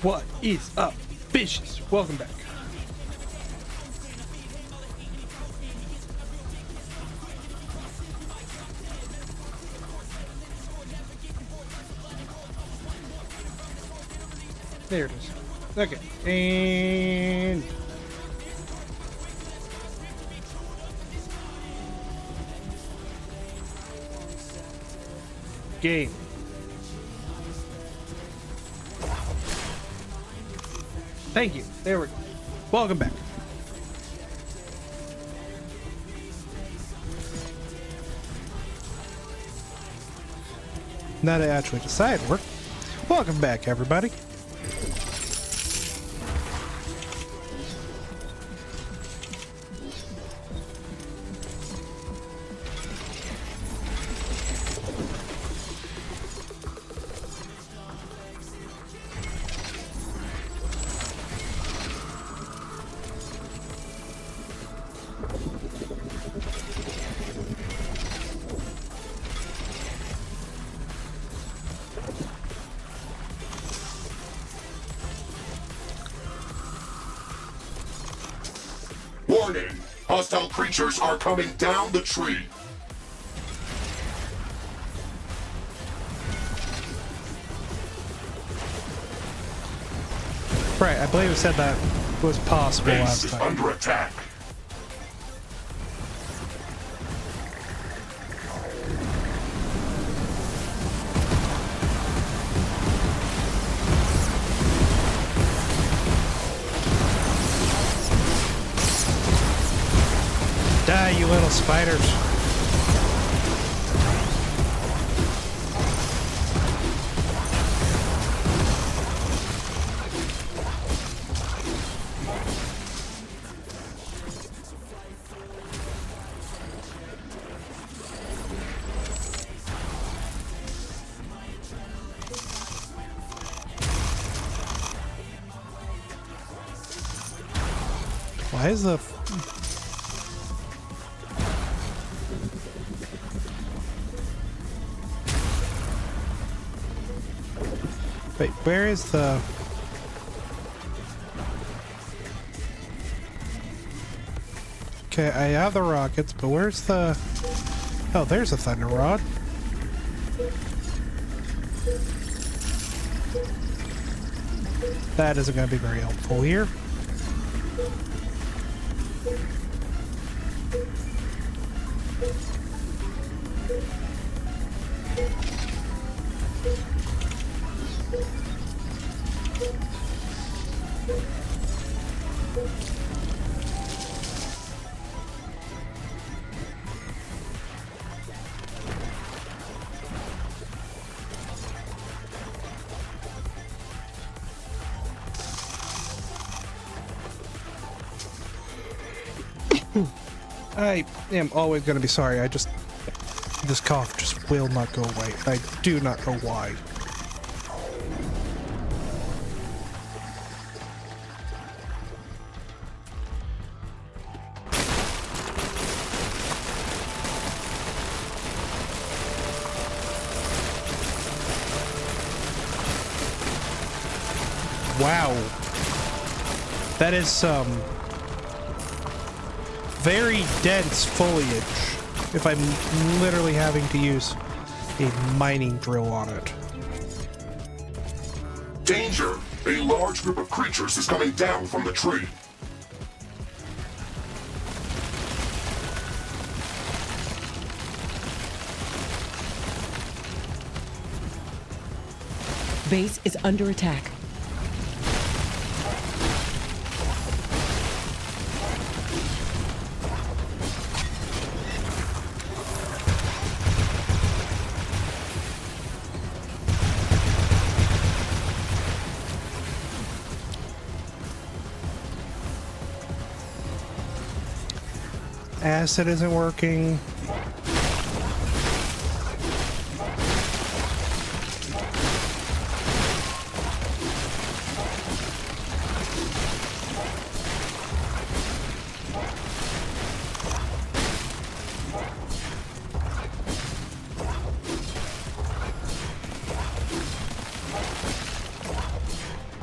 What is up, bitches? Welcome back. There it is. Okay, and game. Thank you. There we go. Welcome back. Now to actually decide work. Welcome back, everybody. Warning! Hostile creatures are coming down the tree. Right, I believe it said that was possible Base last is time. under attack. Die, you little spiders. Why is the... Wait, where is the... Okay, I have the rockets, but where's the... Oh, there's a thunder rod. That isn't going to be very helpful here. I am always going to be sorry. This cough just will not go away. I do not know why. Wow. That is some very dense foliage if I'm literally having to use a mining drill on it. Danger! A large group of creatures is coming down from the tree. Base is under attack. Acid isn't working.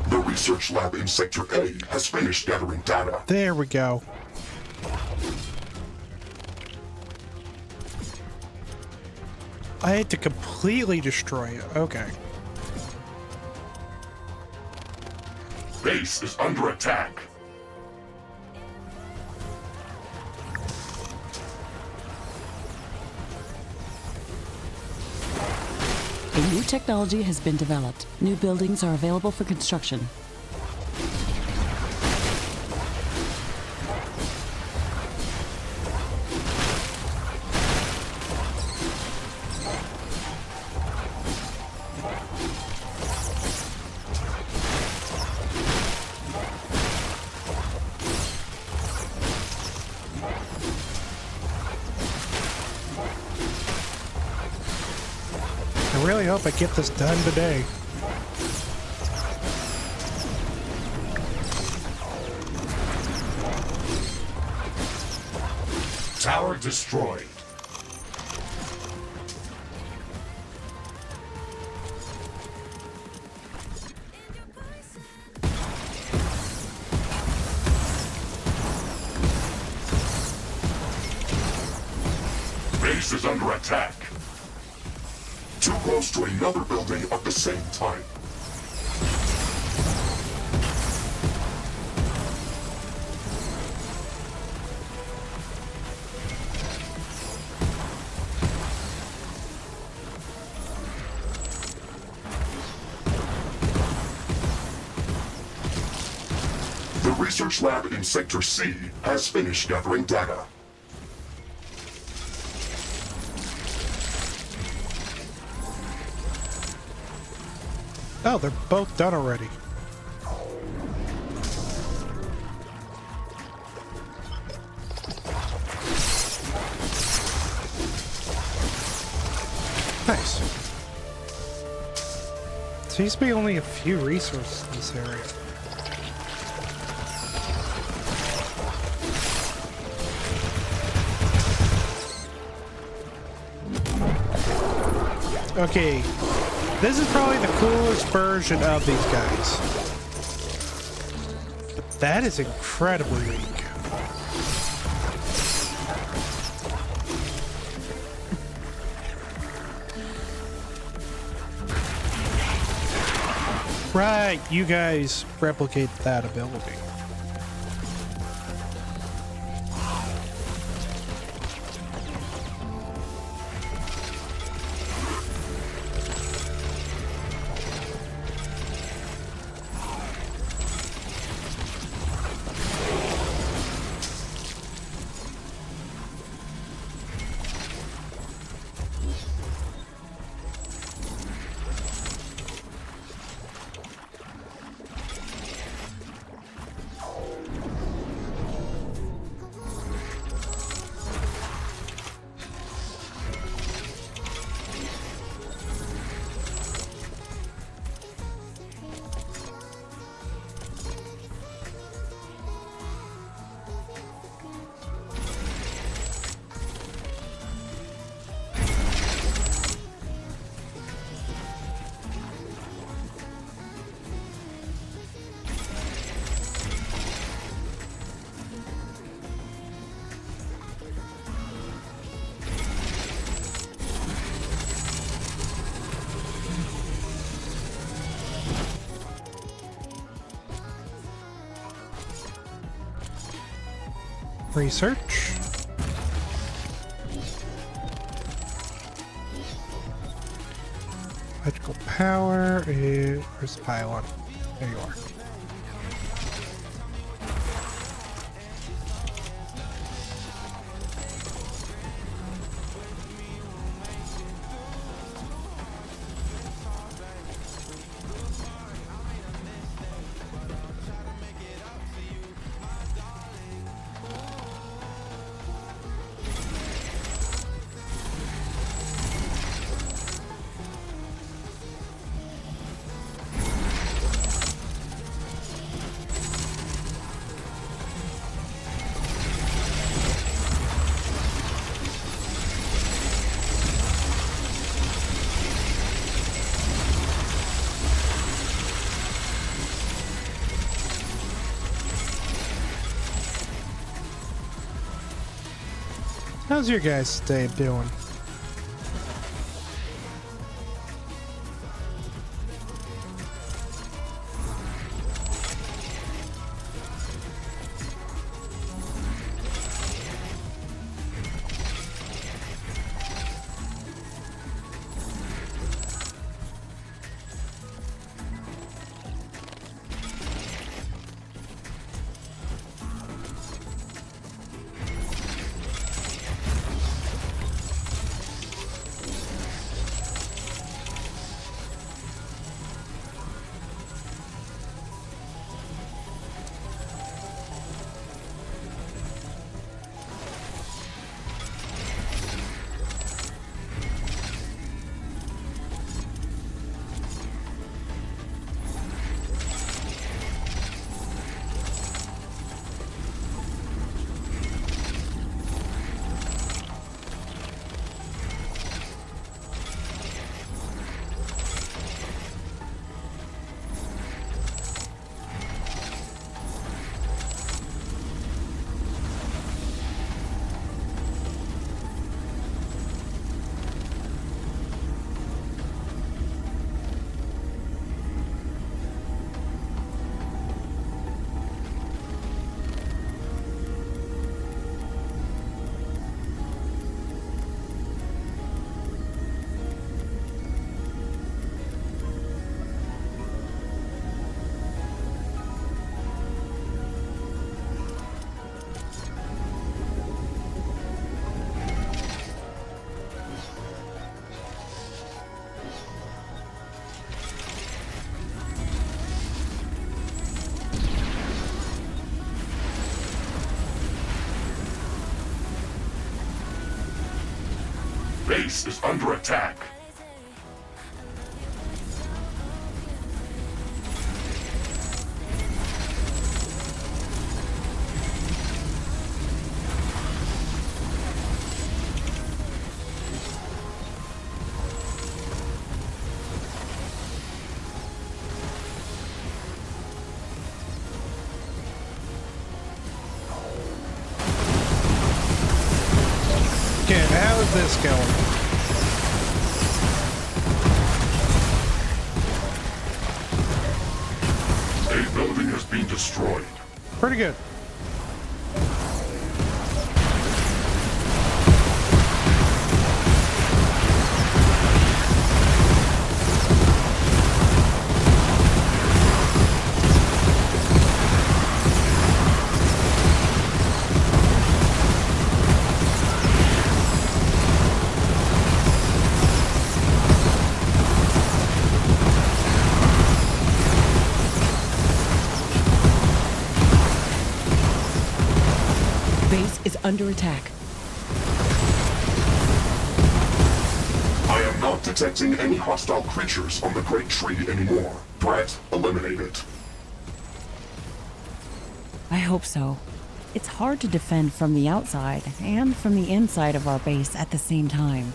The research lab in Sector A has finished gathering data. There we go. I had to completely destroy it. Okay. Base is under attack. A new technology has been developed. New buildings are available for construction. I really hope I get this done today. Tower destroyed. Base is under attack. Too close to another building at the same time. The research lab in Sector C has finished gathering data. Oh, they're both done already. Nice. Seems to be only a few resources in this area. Okay, this is probably the coolest version of these guys. But that is incredibly weak. Right, you guys replicate that ability. Research. Electrical power is... Where's the pylon? There you are. How's your guys' day doing? Base is under attack. Okay, how is this going? A building has been destroyed. Pretty good. Base is under attack. I am not detecting any hostile creatures on the Great Tree anymore. Threat eliminated. I hope so. It's hard to defend from the outside and from the inside of our base at the same time.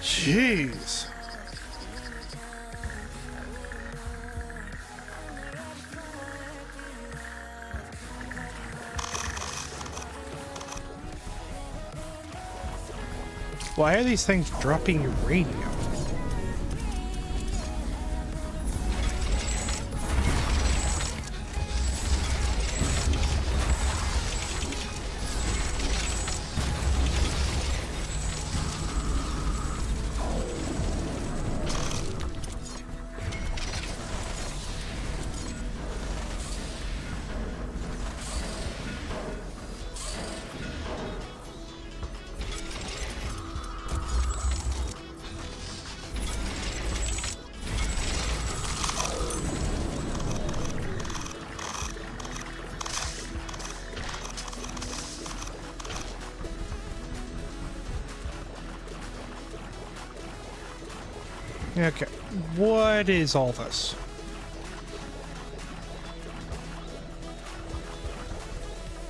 Jeez. Why are these things dropping uranium? Okay. What is all this?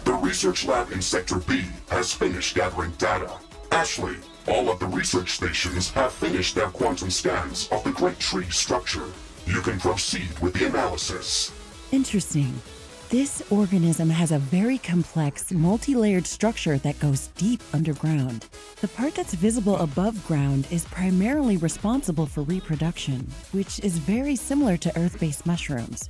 The research lab in Sector B has finished gathering data. Ashley, all of the research stations have finished their quantum scans of the Great Tree structure. You can proceed with the analysis. Interesting. This organism has a very complex, multi-layered structure that goes deep underground. The part that's visible above ground is primarily responsible for reproduction, which is very similar to Earth-based mushrooms.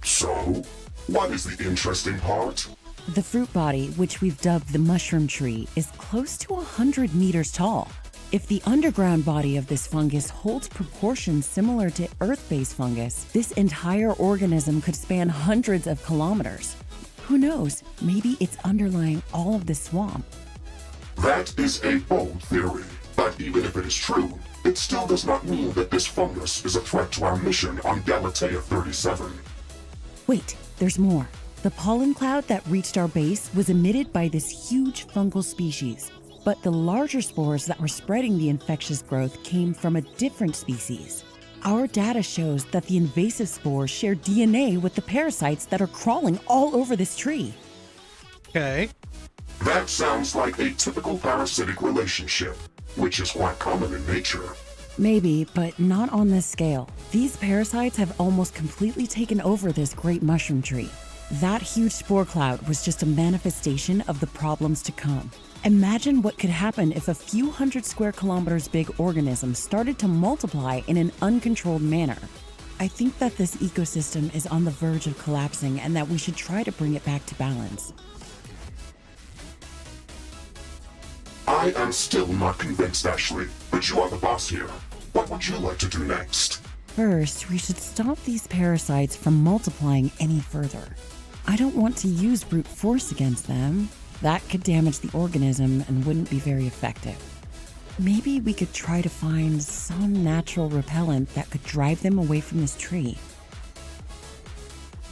So, what is the interesting part? The fruit body, which we've dubbed the mushroom tree, is close to 100 meters tall. If the underground body of this fungus holds proportions similar to Earth-based fungus, this entire organism could span hundreds of kilometers. Who knows, maybe it's underlying all of this swamp. That is a bold theory, but even if it is true, it still does not mean that this fungus is a threat to our mission on Galatea 37. Wait, there's more. The pollen cloud that reached our base was emitted by this huge fungal species. But the larger spores that were spreading the infectious growth came from a different species. Our data shows that the invasive spores share DNA with the parasites that are crawling all over this tree. Okay. That sounds like a typical parasitic relationship, which is quite common in nature. Maybe, but not on this scale. These parasites have almost completely taken over this great mushroom tree. That huge spore cloud was just a manifestation of the problems to come. Imagine what could happen if a few hundred square kilometers big organisms started to multiply in an uncontrolled manner. I think that this ecosystem is on the verge of collapsing and that we should try to bring it back to balance. I am still not convinced, Ashley, but you are the boss here. What would you like to do next? First, we should stop these parasites from multiplying any further. I don't want to use brute force against them. That could damage the organism and wouldn't be very effective. Maybe we could try to find some natural repellent that could drive them away from this tree.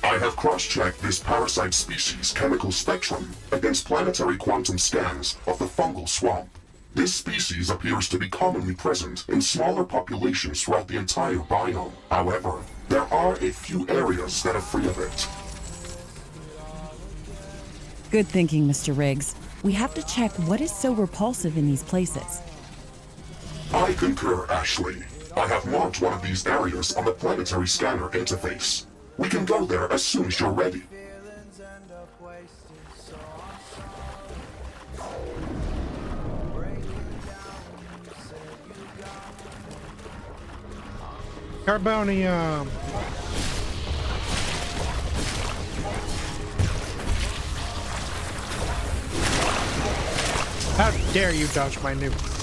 I have cross-checked this parasite species' chemical spectrum against planetary quantum scans of the fungal swamp. This species appears to be commonly present in smaller populations throughout the entire biome. However, there are a few areas that are free of it. Good thinking, Mr. Riggs. We have to check what is so repulsive in these places. I concur, Ashley. I have marked one of these areas on the planetary scanner interface. We can go there as soon as you're ready. Carbonium. How dare you dodge my nuke?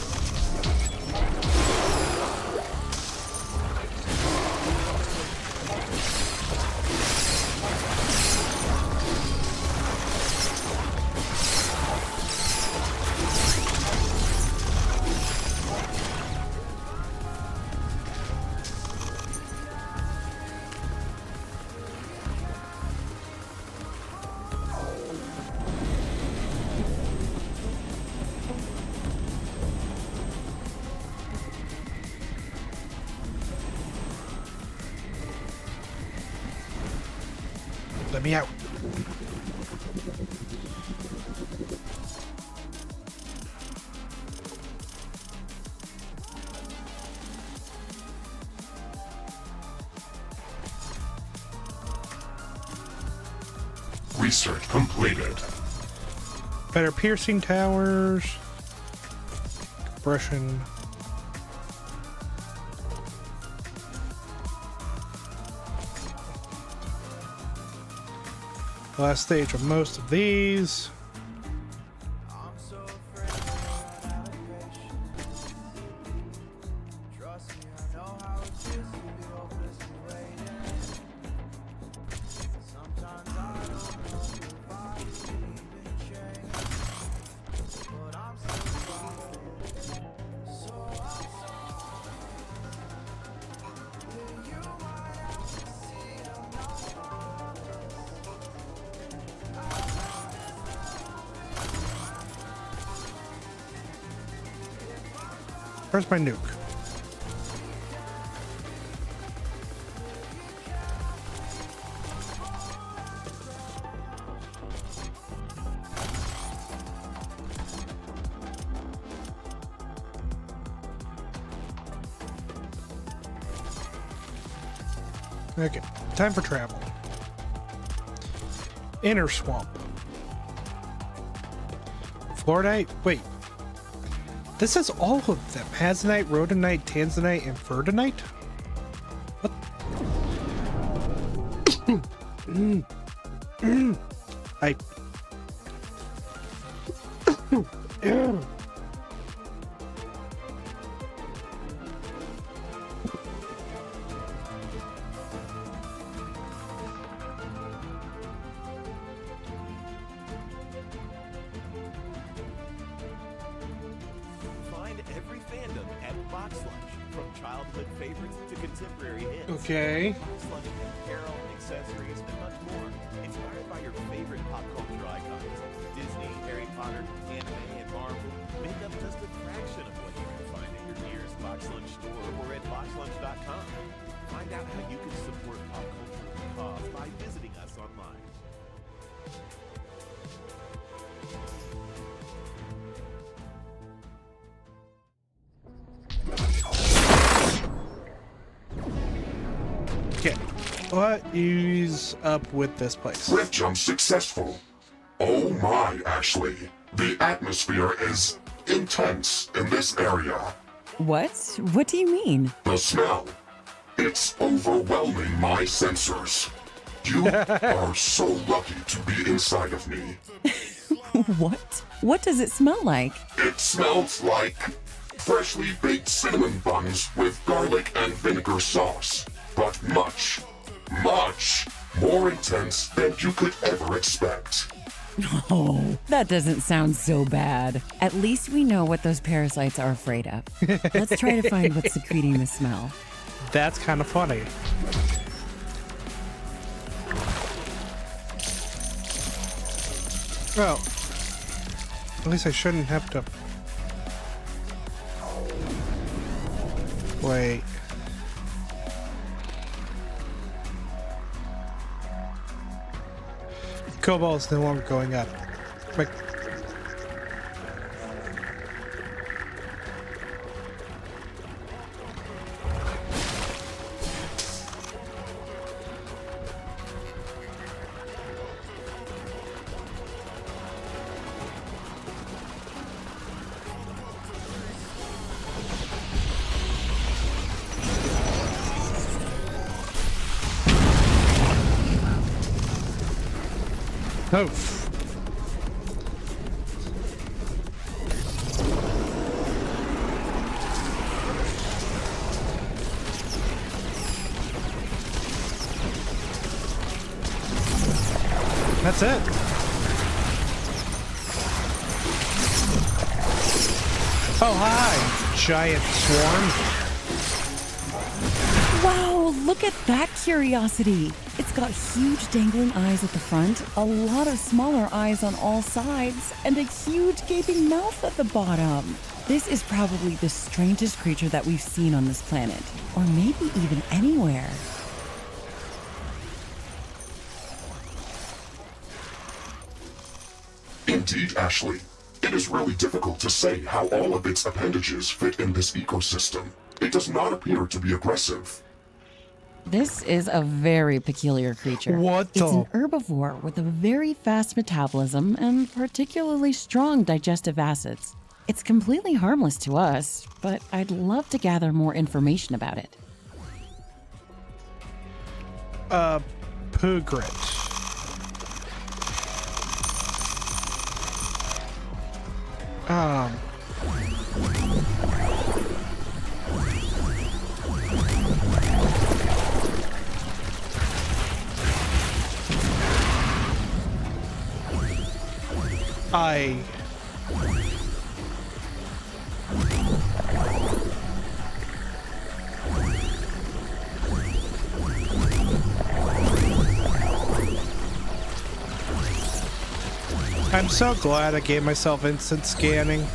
Let me out. Research completed. Better piercing towers. Compression. Last stage of most of these. Where's my nuke? Okay, time for travel. Inner swamp. Fluorite? Wait. This is all of them. Hazanite, rhodonite, tanzanite, and verdonite? What? I... Every fandom at Box Lunch, from childhood favorites to contemporary hits. Okay. Box Lunch has apparel, accessories, and much more. Inspired by your favorite pop culture icons, Disney, Harry Potter, anime, and Marvel, make up just a fraction of what you can find at your nearest Box Lunch store or at boxlunch.com. Find out how you can support pop culture cause by visiting us online. Okay. What is up with this place? Rift jump successful. Oh my, Ashley. The atmosphere is intense in this area. What? What do you mean? The smell. It's overwhelming my sensors. You are so lucky to be inside of me. What? What does it smell like? It smells like freshly baked cinnamon buns with garlic and vinegar sauce, but much, much more intense than you could ever expect. Oh, that doesn't sound so bad. At least we know what those parasites are afraid of. Let's try to find what's secreting the smell. That's kind of funny. Well, at least I shouldn't have to... Wait. Cobalt is no longer going up. Wait. Oh. That's it. Oh, hi, giant swarm. Wow, look at that curiosity. It's got huge dangling eyes at the front, a lot of smaller eyes on all sides, and a huge gaping mouth at the bottom. This is probably the strangest creature that we've seen on this planet, or maybe even anywhere. Indeed, Ashley. It is really difficult to say how all of its appendages fit in this ecosystem. It does not appear to be aggressive. This is a very peculiar creature. What the- It's an herbivore with a very fast metabolism and particularly strong digestive acids. It's completely harmless to us, but I'd love to gather more information about it. Pugrit. I'm so glad I gave myself instant scanning.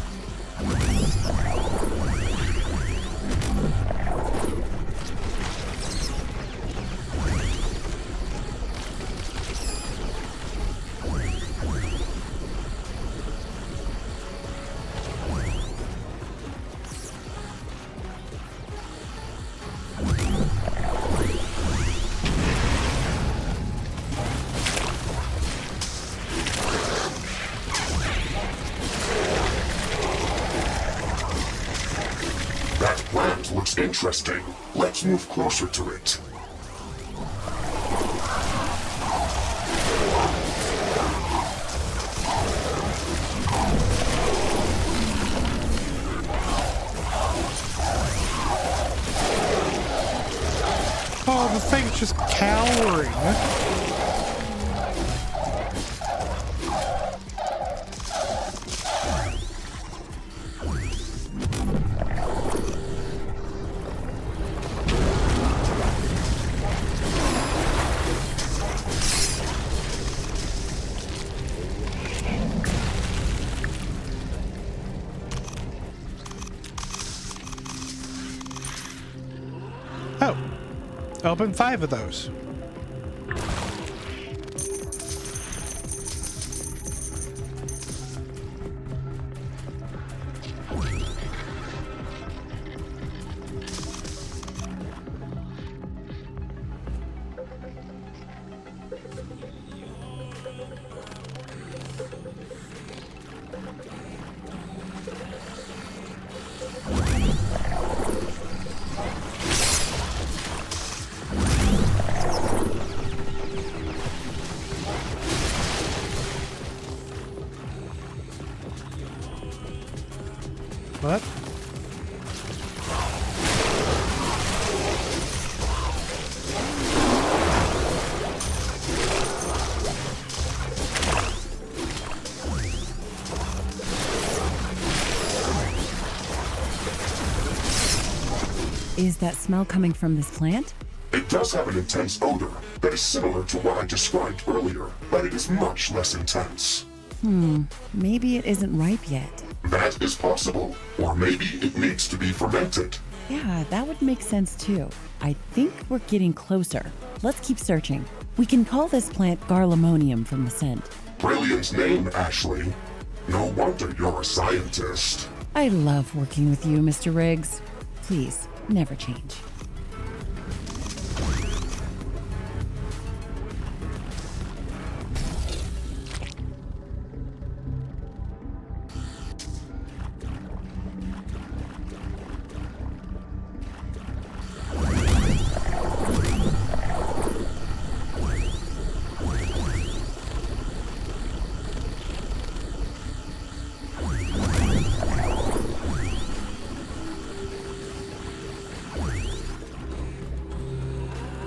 looks interesting. Let's move closer to it. Oh, the thing's just cowering. Oh, open 5 of those. What? Is that smell coming from this plant? It does have an intense odor that is similar to what I described earlier, but it is much less intense. Maybe it isn't ripe yet. That is possible. Or maybe it needs to be fermented. Yeah, that would make sense too. I think we're getting closer. Let's keep searching. We can call this plant Garlemonium from the scent. Brilliant name, Ashley. No wonder you're a scientist. I love working with you, Mr. Riggs. Please, never change.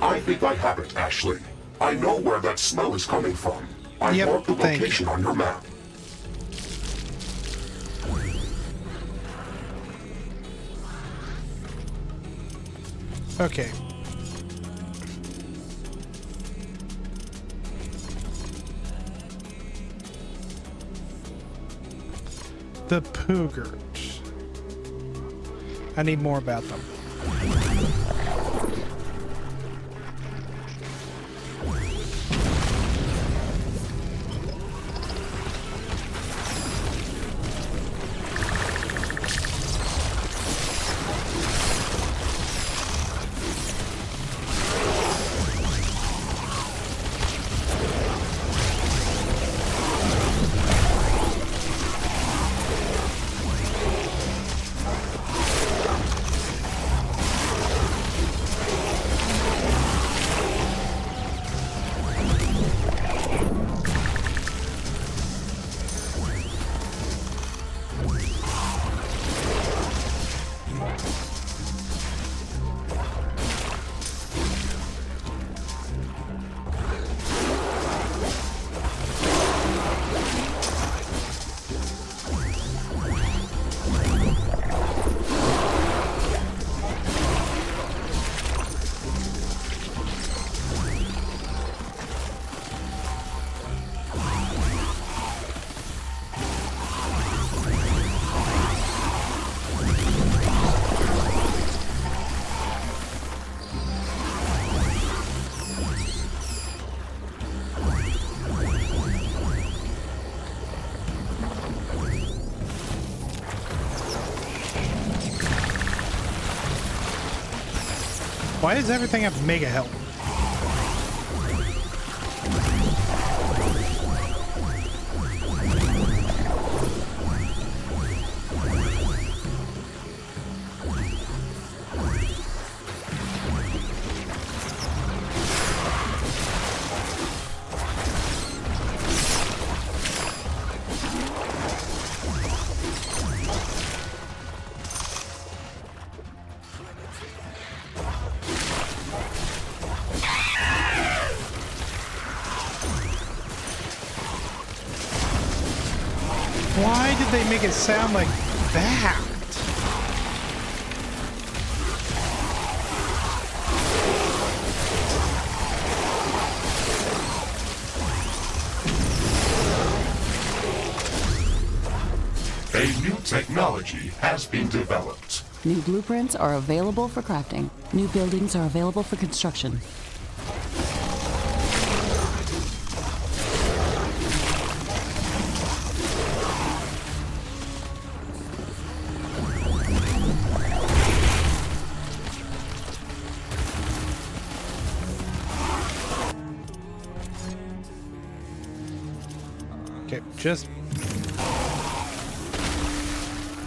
I think I have it, Ashley. I know where that smell is coming from. I Yep, marked the thank location you. on your map. Okay. The Poogert. I need more about them. Why does everything have mega health? did they make it sound like that? A new technology has been developed. New blueprints are available for crafting. New buildings are available for construction. Okay, just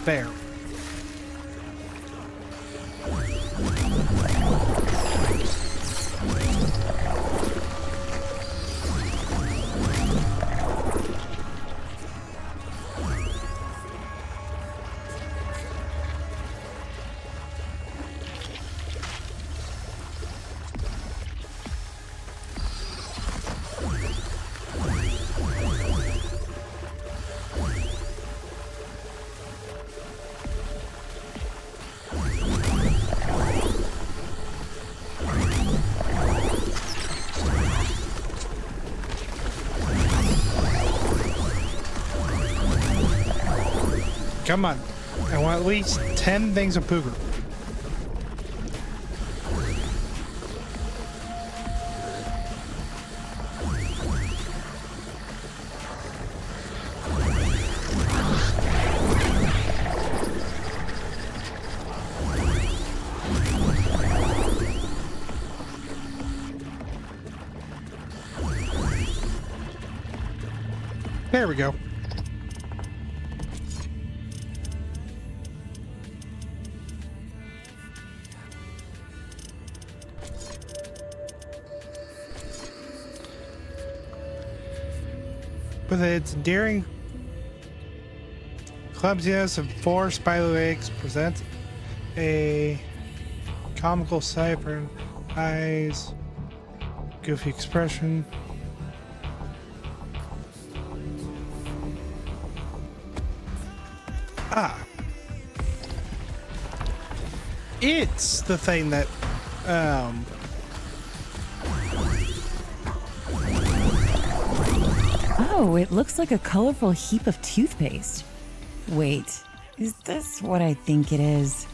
there. Come on. I want at least 10 things of Pooger. There we go. With its daring clumsiness and four spider legs, presents a comical sight for eyes, goofy expression. Ah. It's the thing that, Oh, it looks like a colorful heap of toothpaste. Wait, is this what I think it is?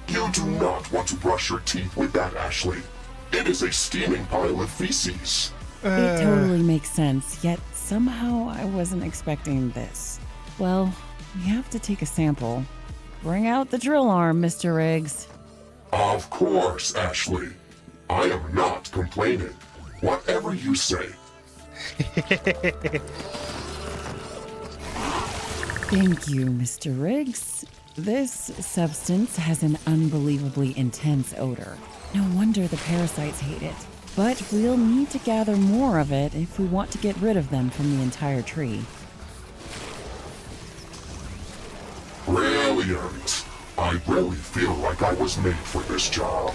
You do not want to brush your teeth with that, Ashley. It is a steaming pile of feces. It totally makes sense, yet somehow I wasn't expecting this. Well, we have to take a sample. Bring out the drill arm, Mr. Riggs. Of course, Ashley. I am not complaining. Whatever you say. Thank you, Mr. Riggs. This substance has an unbelievably intense odor. No wonder the parasites hate it. But we'll need to gather more of it if we want to get rid of them from the entire tree. Brilliant. I really feel like I was made for this job.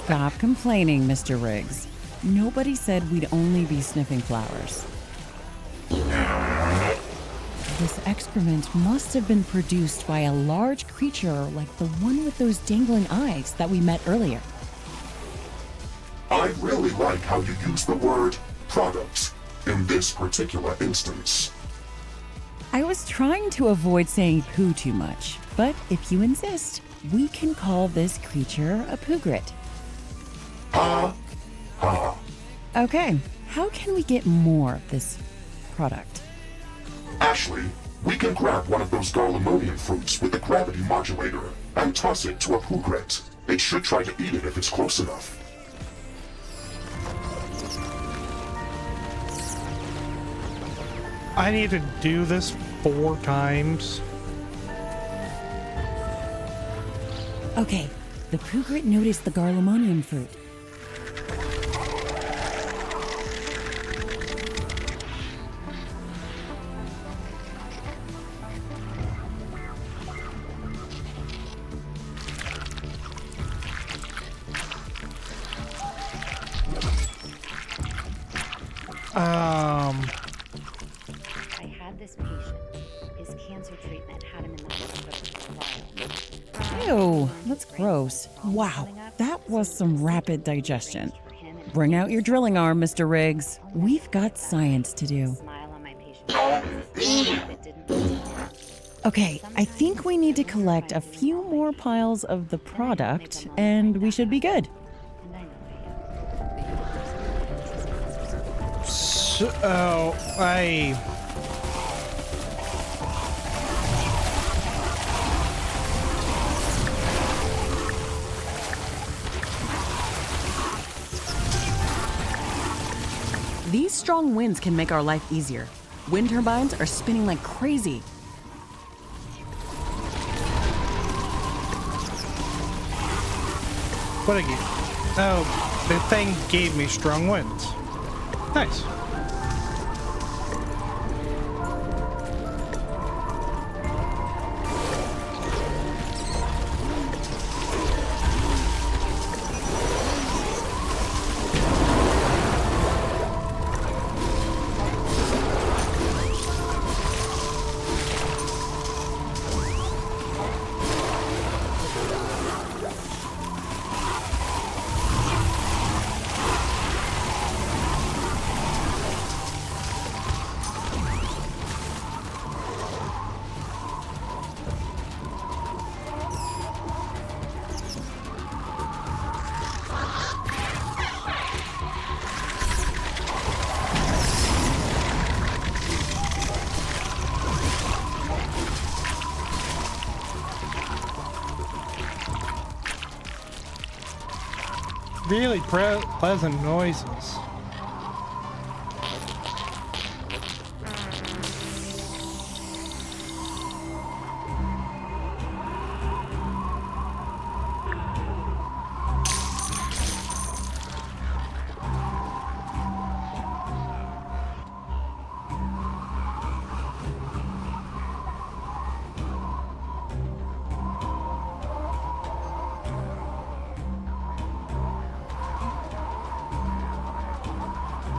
Stop complaining, Mr. Riggs. Nobody said we'd only be sniffing flowers. This excrement must have been produced by a large creature like the one with those dangling eyes that we met earlier. I really like how you use the word product in this particular instance. I was trying to avoid saying poo too much, but if you insist, we can call this creature a poogrit. Ha! Ha! Okay, how can we get more of this product? Ashley, we can grab one of those garlemonian fruits with the gravity modulator and toss it to a poogret. It should try to eat it if it's close enough. I need to do this 4 times. Okay, the poogrit noticed the garlemonian fruit. I had this patient His cancer treatment had him in the hospital for a while. Ew, that's gross. Wow, that was some rapid digestion. Bring out your drilling arm, Mr. Riggs. We've got science to do. Smile on my patient's face that didn't. Okay, I think we need to collect a few more piles of the product, and we should be good. And I know I am. So, These strong winds can make our life easier. Wind turbines are spinning like crazy. what again? Oh, the thing gave me strong winds. Nice. Really pleasant noises.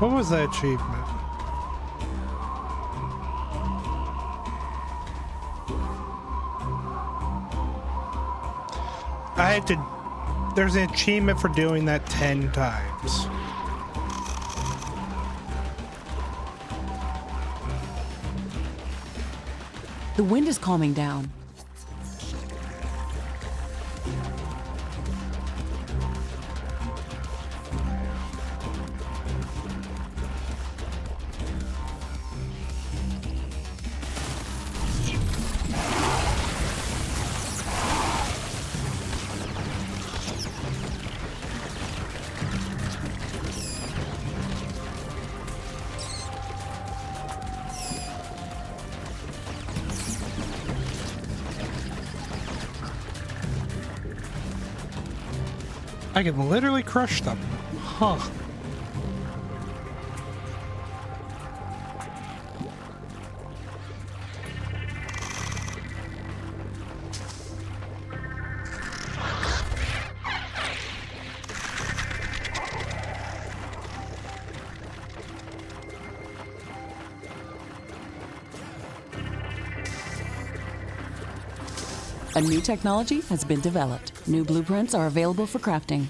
What was that achievement? I had to... There's an achievement for doing that 10 times. The wind is calming down. I can literally crush them. Huh. A new technology has been developed. New blueprints are available for crafting.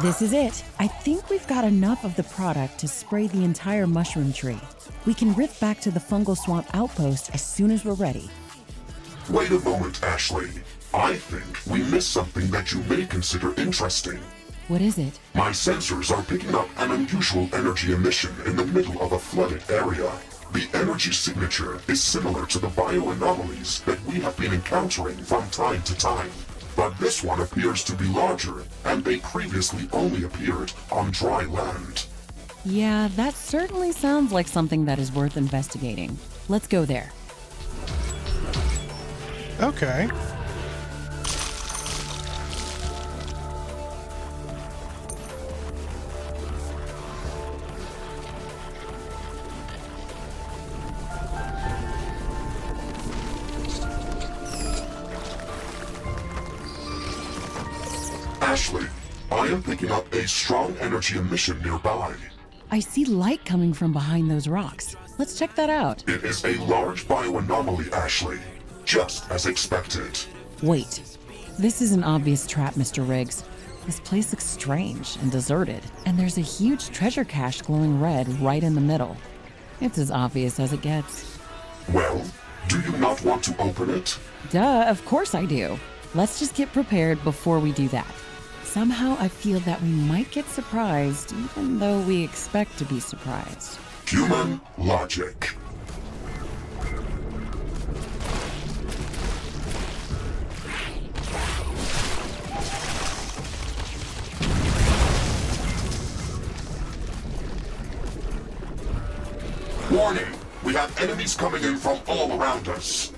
This is it. I think we've got enough of the product to spray the entire mushroom tree. We can rift back to the fungal swamp outpost as soon as we're ready. Wait a moment, Ashley. I think we missed something that you may consider interesting. What is it? My sensors are picking up an unusual energy emission in the middle of a flooded area. The energy signature is similar to the bioanomalies that we have been encountering from time to time. But this one appears to be larger, and they previously only appeared on dry land. Yeah, that certainly sounds like something that is worth investigating. Let's go there. Okay. Ashley, I am picking up a strong energy emission nearby. I see light coming from behind those rocks. Let's check that out. It is a large bioanomaly, Ashley. Just as expected. Wait. This is an obvious trap, Mr. Riggs. This place looks strange and deserted, and there's a huge treasure cache glowing red right in the middle. It's as obvious as it gets. Well, do you not want to open it? Duh, of course I do. Let's just get prepared before we do that. Somehow I feel that we might get surprised, even though we expect to be surprised. Human logic. Warning! We have enemies coming in from all around us.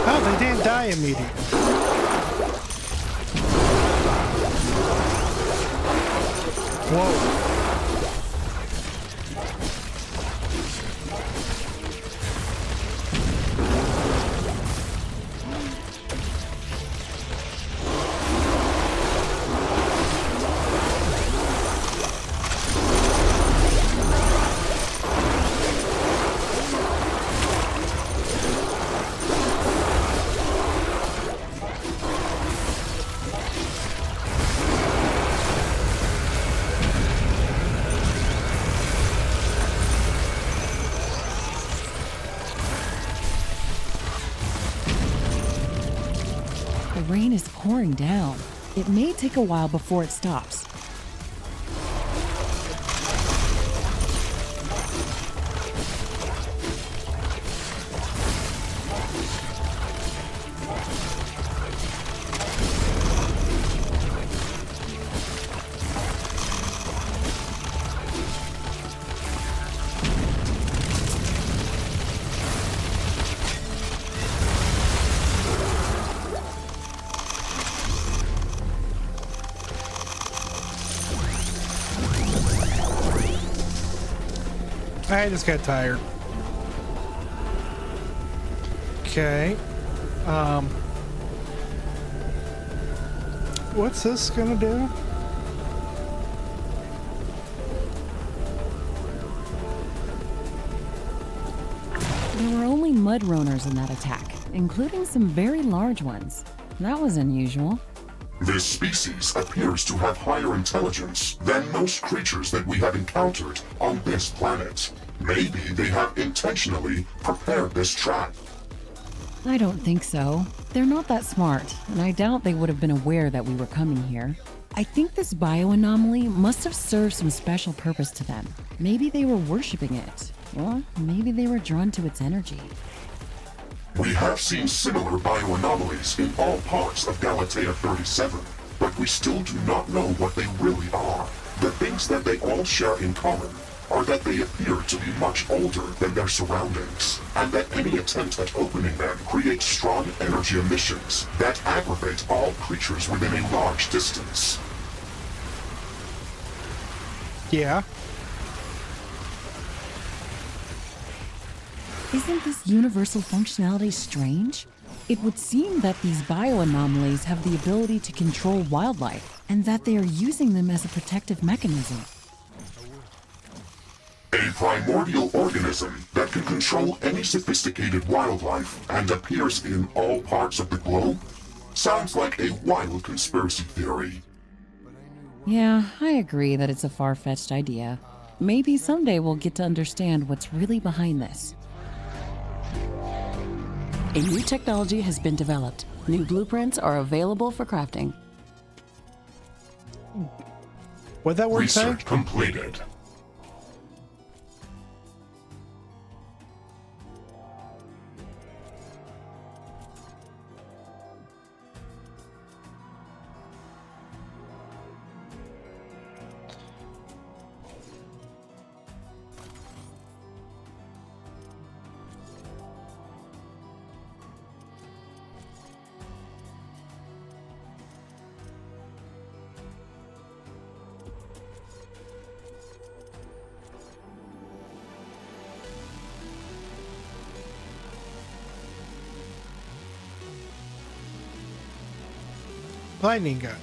Oh, they didn't die immediately. Whoa. The rain is pouring down. It may take a while before it stops. I just got tired. Okay. What's this gonna do? There were only mud roaners in that attack, including some very large ones. That was unusual. This species appears to have higher intelligence than most creatures that we have encountered on this planet. Maybe they have intentionally prepared this trap. I don't think so. They're not that smart, and I doubt they would have been aware that we were coming here. I think this bioanomaly must have served some special purpose to them. Maybe they were worshipping it, or maybe they were drawn to its energy. We have seen similar bioanomalies in all parts of Galatea 37, but we still do not know what they really are. The things that they all share in common are that they appear to be much older than their surroundings, and that any attempt at opening them creates strong energy emissions that aggravate all creatures within a large distance. Yeah. Isn't this universal functionality strange? It would seem that these bioanomalies have the ability to control wildlife, and that they are using them as a protective mechanism. A primordial organism that can control any sophisticated wildlife and appears in all parts of the globe? Sounds like a wild conspiracy theory. Yeah, I agree that it's a far-fetched idea. Maybe someday we'll get to understand what's really behind this. A new technology has been developed. New blueprints are available for crafting. What'd that word say? Research completed. Lightning gun.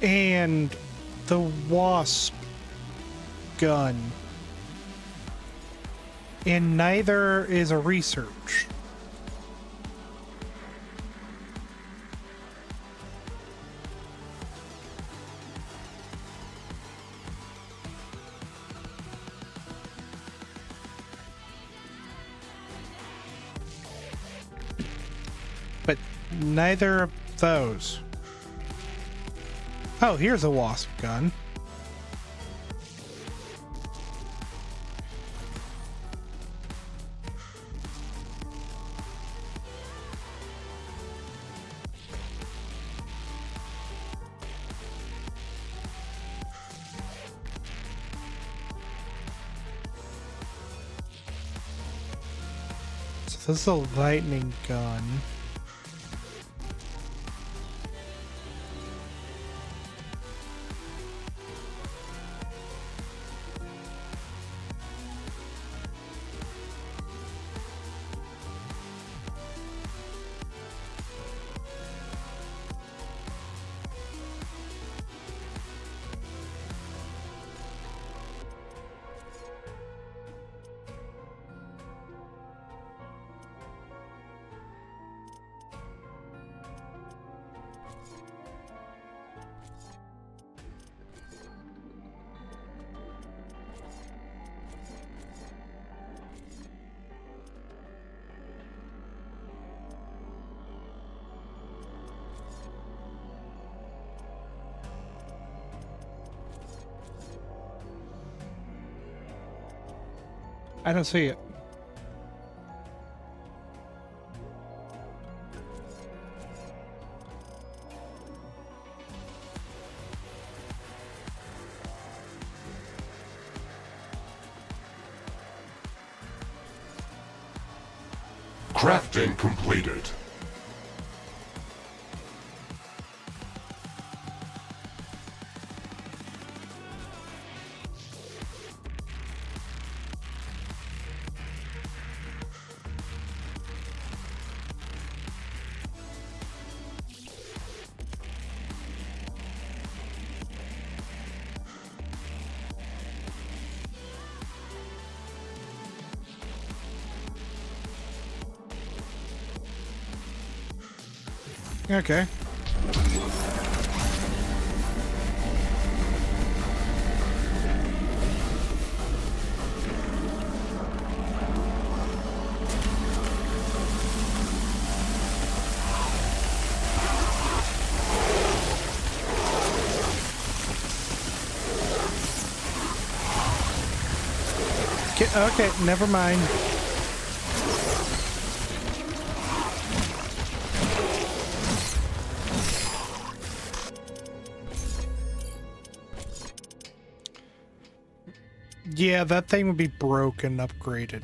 And the wasp gun. And neither is a research. But neither of those. Oh, here's a wasp gun. So this is a lightning gun. I don't see it. Crafting completed. Okay. Okay, never mind. Yeah, that thing would be broken, upgraded.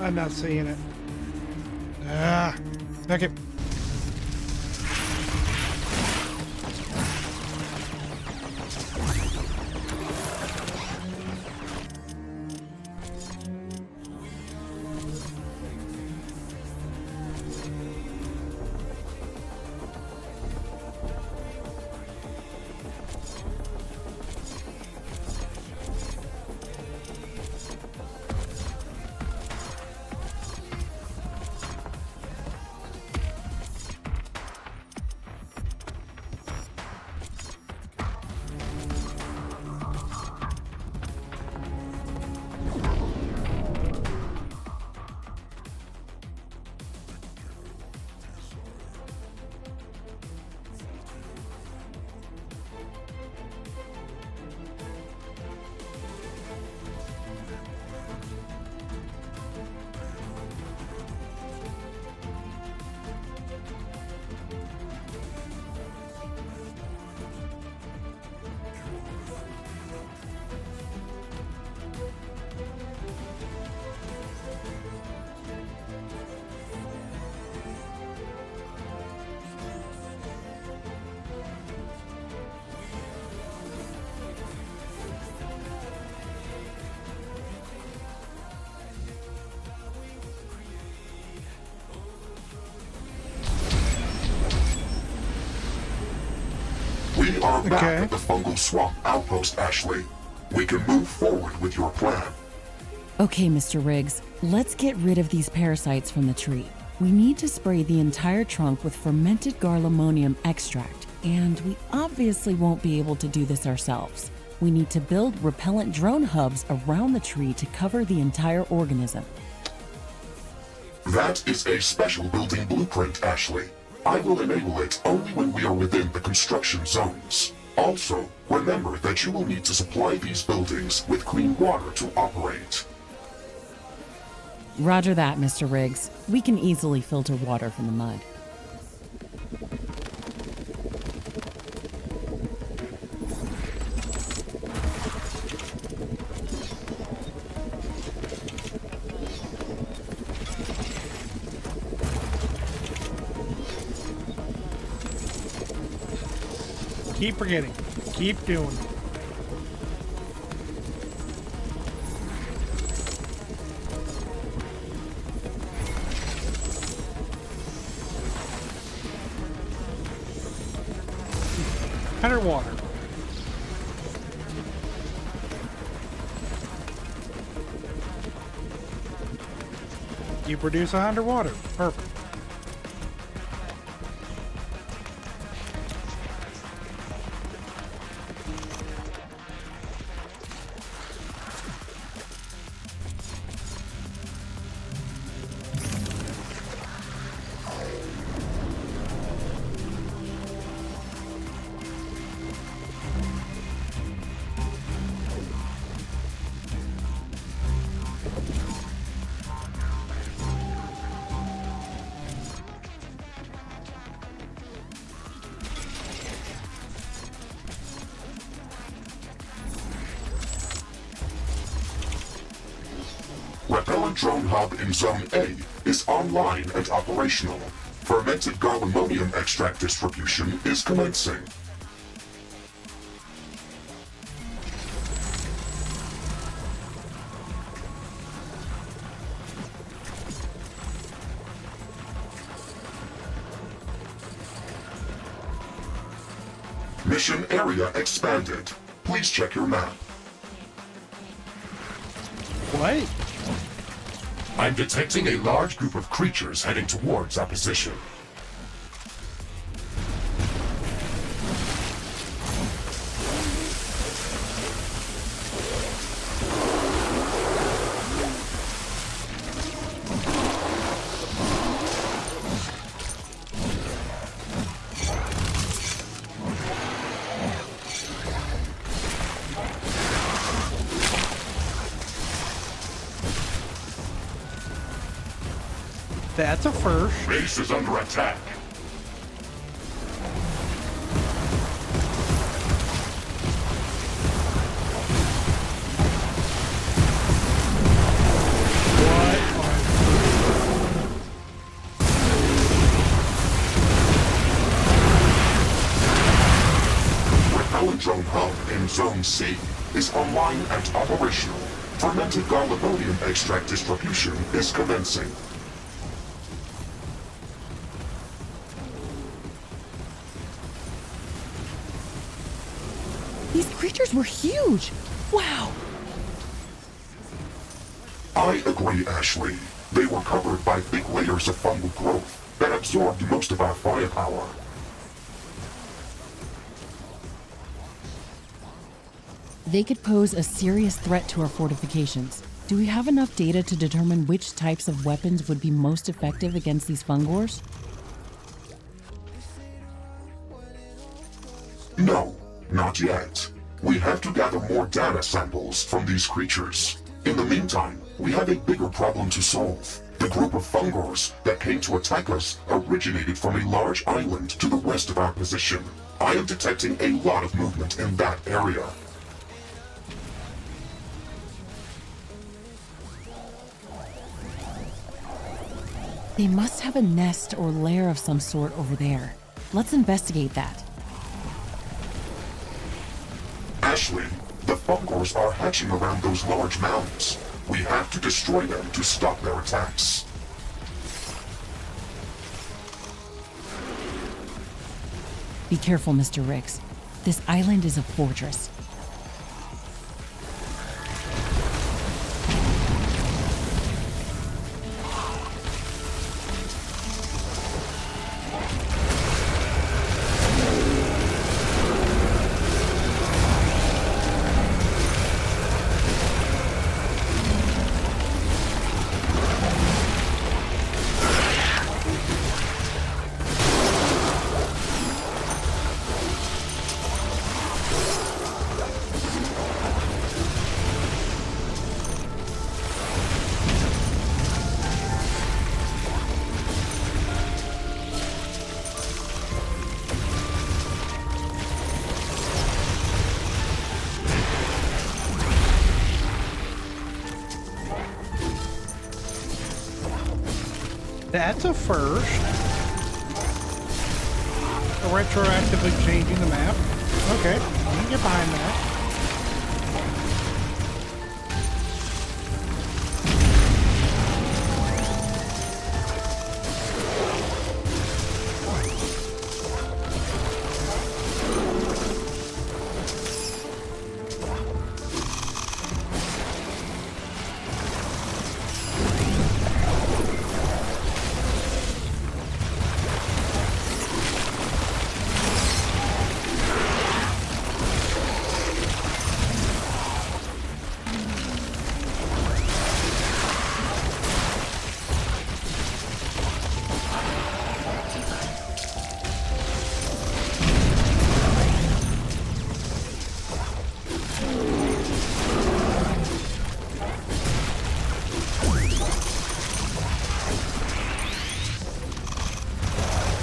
I'm not seeing it. Ah. Okay. We are back Okay. at the fungal swamp outpost, Ashley. We can move forward with your plan. Okay, Mr. Riggs, let's get rid of these parasites from the tree. We need to spray the entire trunk with fermented garlemonium extract, and we obviously won't be able to do this ourselves. We need to build repellent drone hubs around the tree to cover the entire organism. That is a special building blueprint, Ashley. I will enable it only when we are within the construction zones. Also, remember that you will need to supply these buildings with clean water to operate. Roger that, Mr. Riggs. We can easily filter water from the mud. Keep forgetting. Keep doing. Underwater. You produce underwater. Perfect. Repellent drone hub in Zone A is online and operational. Fermented garlemonium extract distribution is commencing. Mission area expanded. Please check your map. What? I'm detecting a large group of creatures heading towards our position. That's a first. Base is under attack. What? Zone C is online and operational. Fermented gallium extract distribution is commencing. These creatures were huge! Wow! I agree, Ashley. They were covered by thick layers of fungal growth that absorbed most of our firepower. They could pose a serious threat to our fortifications. Do we have enough data to determine which types of weapons would be most effective against these fungors? No, not yet. We have to gather more data samples from these creatures. In the meantime, we have a bigger problem to solve. The group of fungors that came to attack us originated from a large island to the west of our position. I am detecting a lot of movement in that area. They must have a nest or lair of some sort over there. Let's investigate that. Ashley, the fungors are hatching around those large mounds. We have to destroy them to stop their attacks. Be careful, Mr. Riggs. This island is a fortress. That's a first. Retroactively changing the map. Okay, I can get behind that.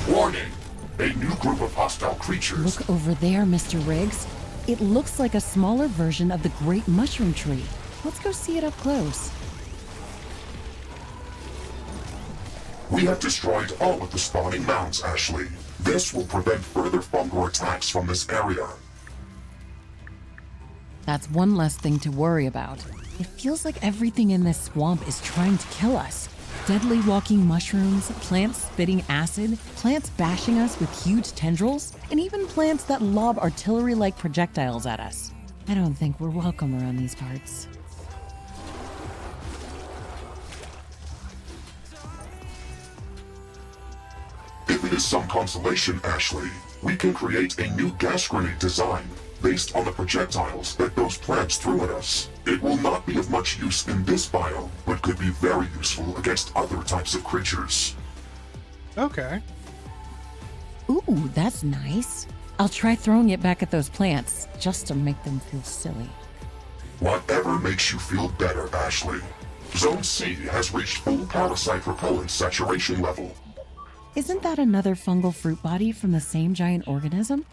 Warning! A new group of hostile creatures. Look over there, Mr. Riggs. It looks like a smaller version of the great mushroom tree. Let's go see it up close. We have destroyed all of the spawning mounds, Ashley. This will prevent further fungal attacks from this area. That's one less thing to worry about. It feels like everything in this swamp is trying to kill us. Deadly walking mushrooms, plants spitting acid, plants bashing us with huge tendrils, and even plants that lob artillery-like projectiles at us. I don't think we're welcome around these parts. If it is some consolation, Ashley, we can create a new gas grenade design based on the projectiles that those plants threw at us. It will not be of much use in this biome, but could be very useful against other types of creatures. Okay. Ooh, that's nice. I'll try throwing it back at those plants, just to make them feel silly. Whatever makes you feel better, Ashley. Zone C has reached full parasite repellent saturation level. Isn't that another fungal fruit body from the same giant organism?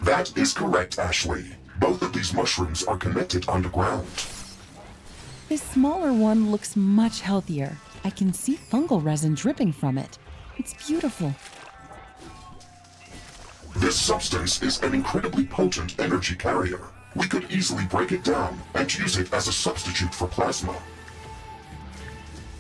That is correct, Ashley. Both of these mushrooms are connected underground. This smaller one looks much healthier. I can see fungal resin dripping from it. It's beautiful. This substance is an incredibly potent energy carrier. We could easily break it down and use it as a substitute for plasma.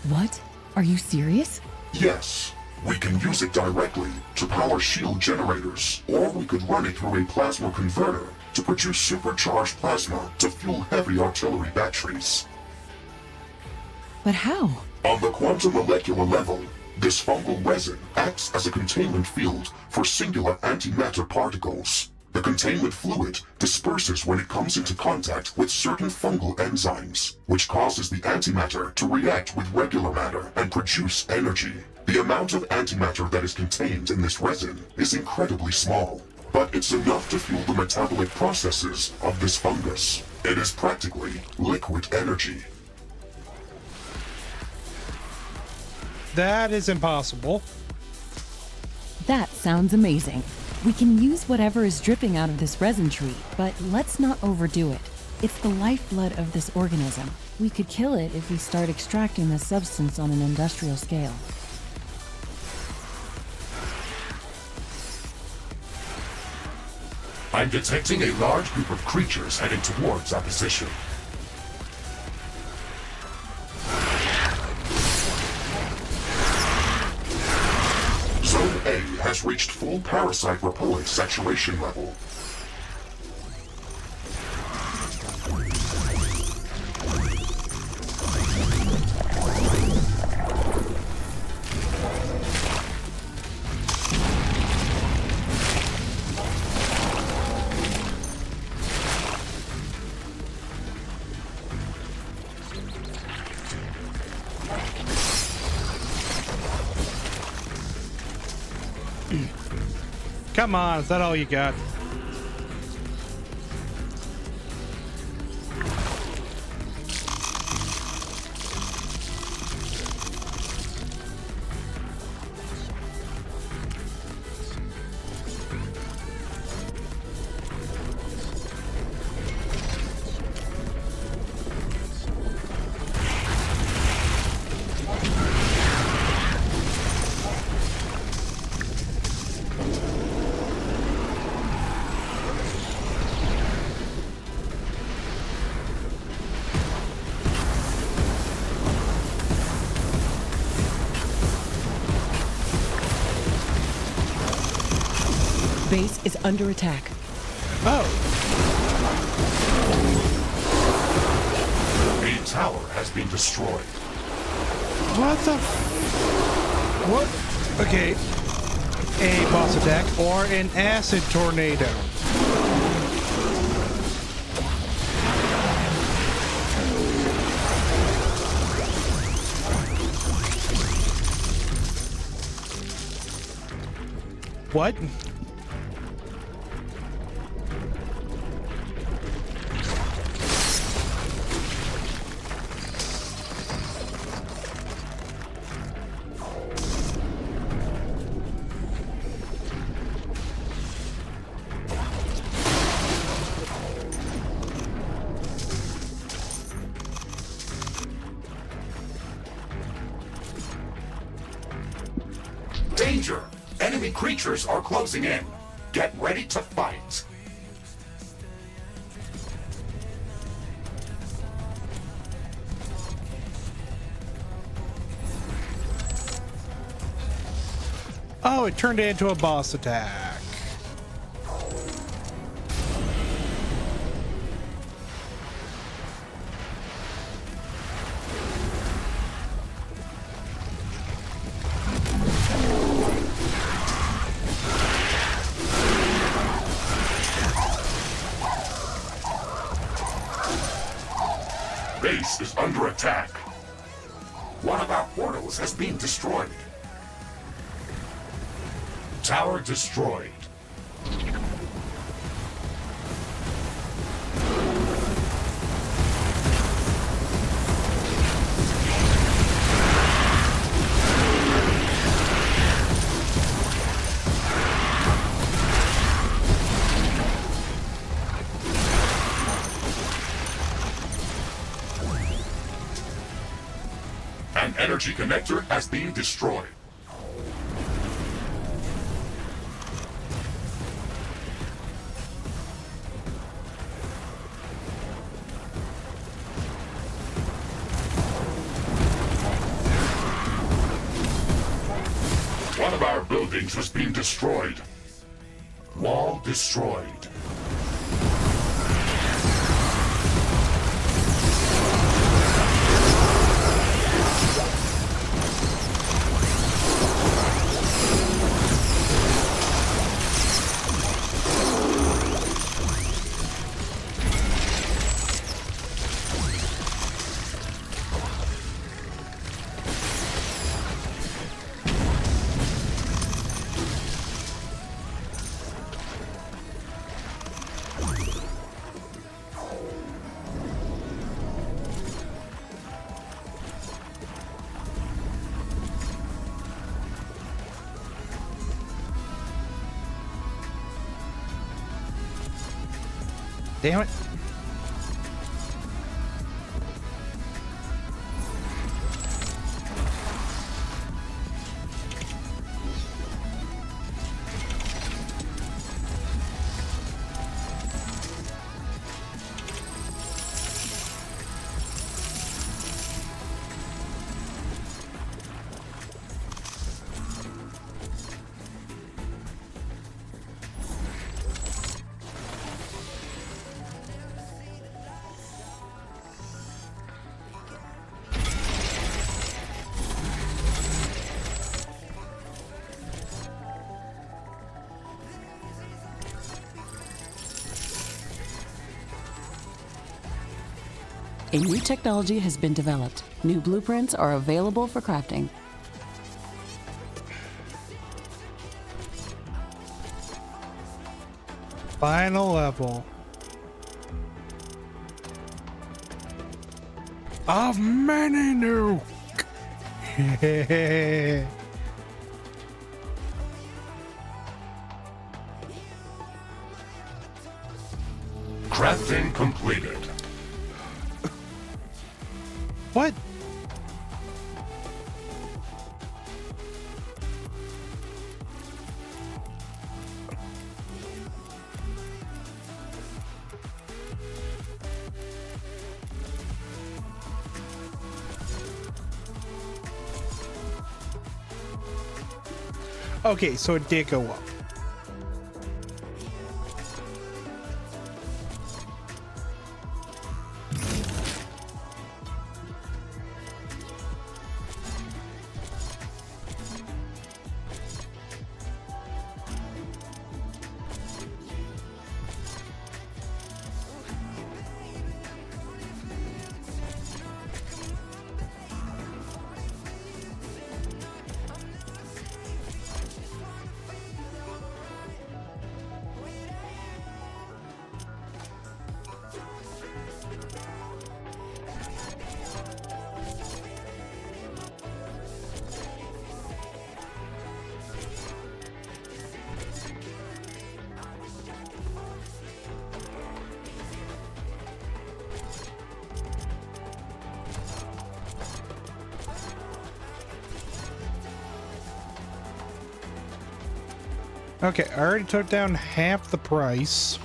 What? Are you serious? Yes, we can use it directly to power shield generators, or we could run it through a plasma converter to produce supercharged plasma to fuel heavy artillery batteries. But how? On the quantum molecular level, this fungal resin acts as a containment field for singular antimatter particles. The containment fluid disperses when it comes into contact with certain fungal enzymes, which causes the antimatter to react with regular matter and produce energy. The amount of antimatter that is contained in this resin is incredibly small, but it's enough to fuel the metabolic processes of this fungus. It is practically liquid energy. That is impossible. That sounds amazing. We can use whatever is dripping out of this resin tree, but let's not overdo it. It's the lifeblood of this organism. We could kill it if we start extracting this substance on an industrial scale. I'm detecting a large group of creatures heading towards our position. Zone A has reached full parasite repellent saturation level. Come on, is that all you got? Base is under attack. Oh, A tower has been destroyed. what the what? Okay. A boss attack or an acid tornado. What? Danger! Enemy creatures are closing in. Get ready to fight. Oh, it turned into a boss attack. Base is under attack. One of our portals has been destroyed. Tower destroyed. An energy connector has been destroyed. One of our buildings has been destroyed. Wall destroyed. Damn it. A new technology has been developed. New blueprints are available for crafting. Final level of many new. Crafting completed. What? Okay, so it did go up. Okay, I already took down half the price.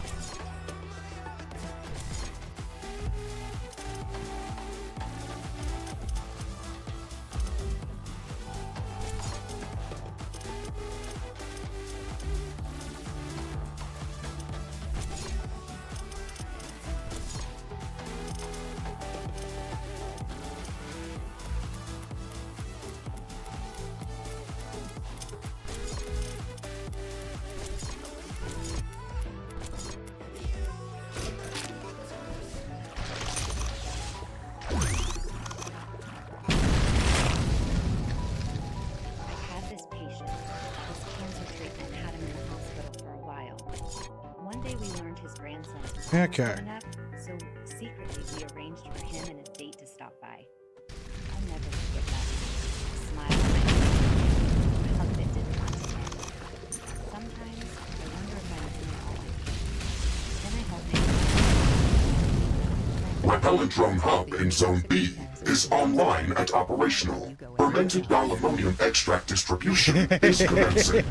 Okay. So secretly we arranged for him and his date to stop by. I'll never forget that smile on my face. The hug that didn't want to end. Sometimes I wonder if I'm doing all I can. Then I help him. Repellent drone hub in Zone B is online and operational. Fermented aluminum extract distribution is commencing.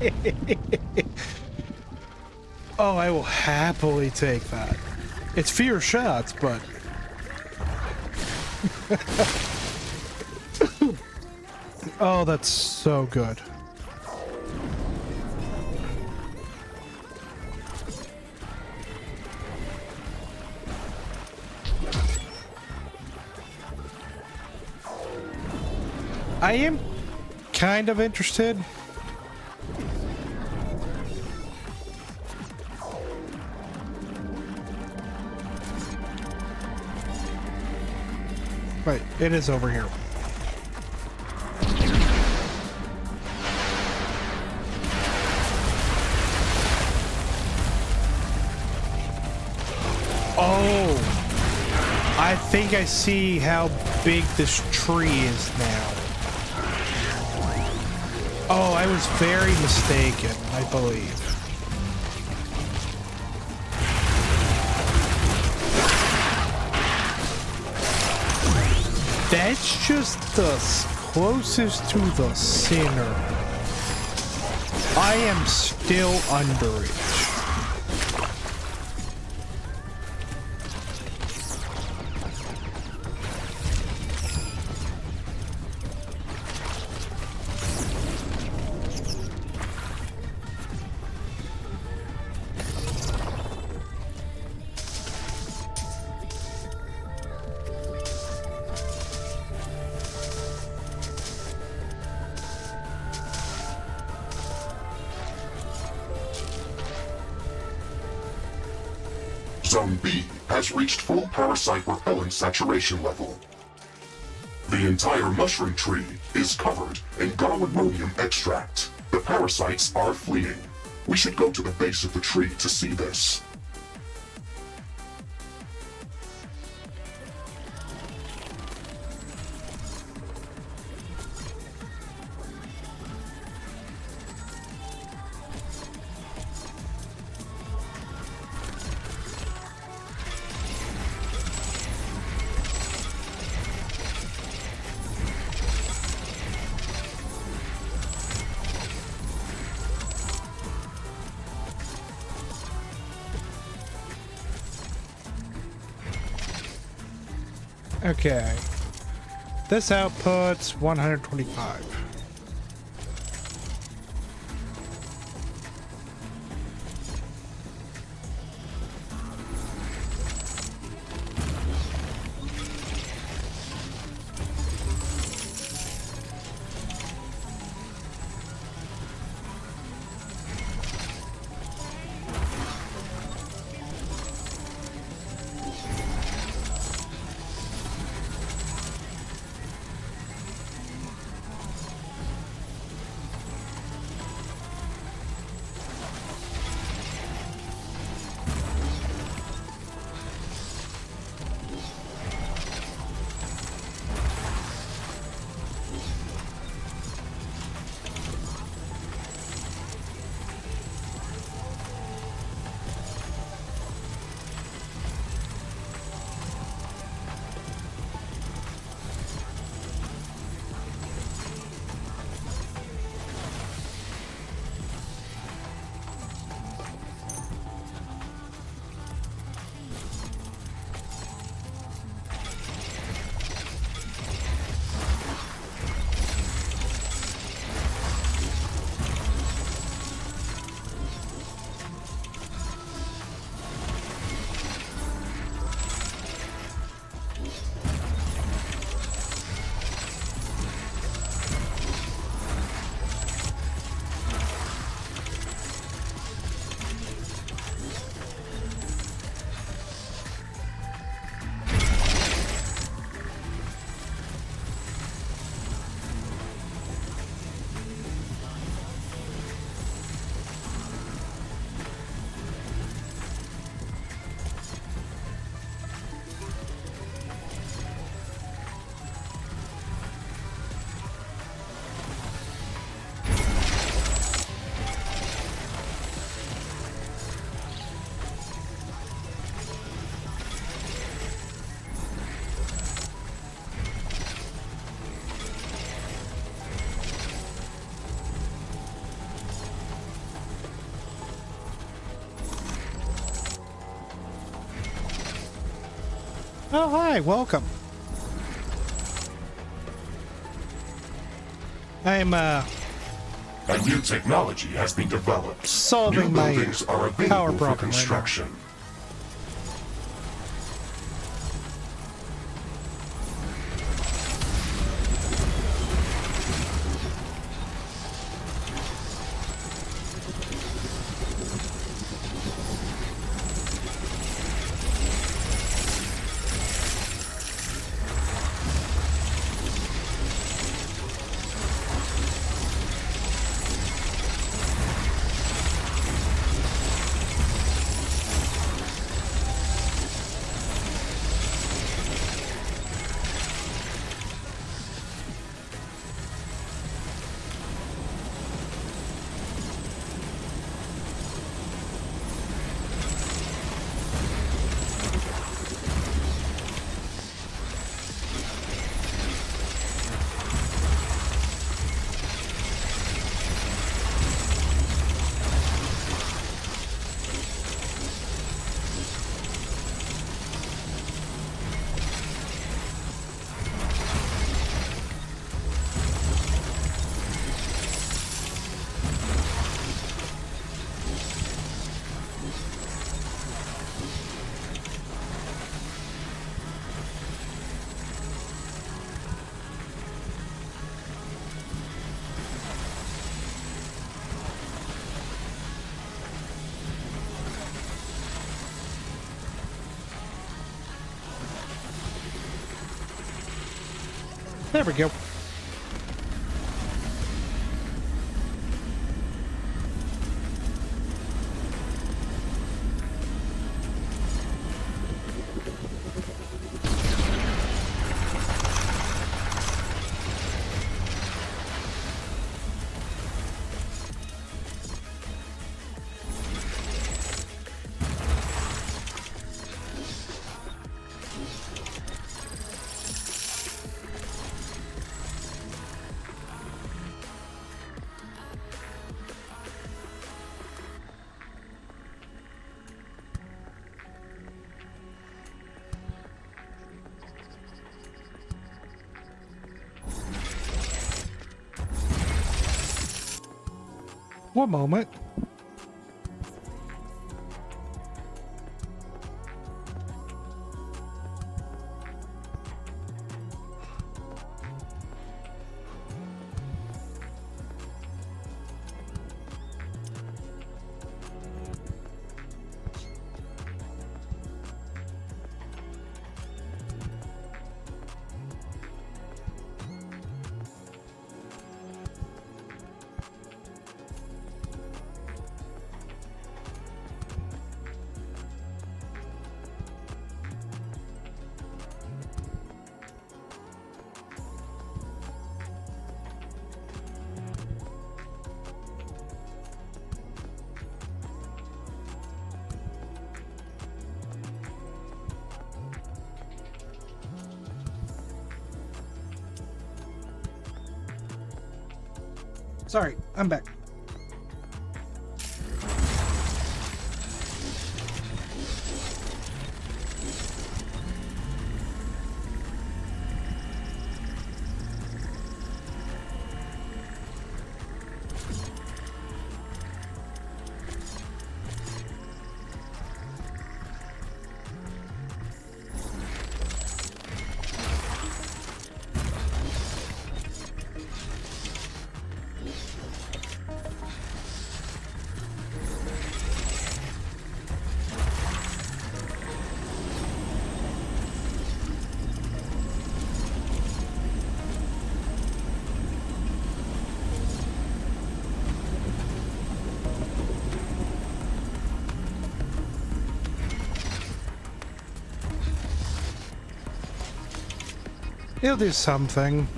Oh, I will happily take that. It's fewer shots, but... oh, that's so good. I am kind of interested. Wait, it is over here. Oh, I think I see how big this tree is now. Oh, I was very mistaken, I believe. That's just the closest to the center. I am still under it. Zone B has reached full parasite repellent saturation level. The entire mushroom tree is covered in garlic extract. The parasites are fleeing. We should go to the base of the tree to see this. Okay. This outputs 125. Oh, hi, welcome. I'm, A new technology has been developed. solving New my buildings are power available for problem right now. construction. There we go. One moment. Sorry, I'm back. It'll do something.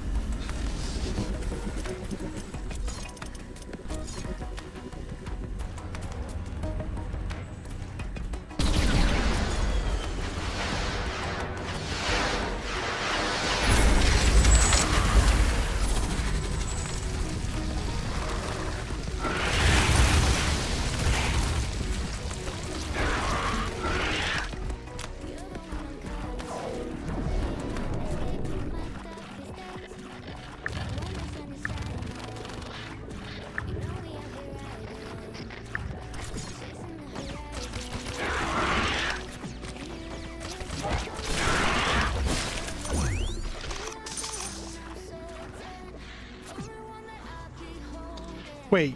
Wait.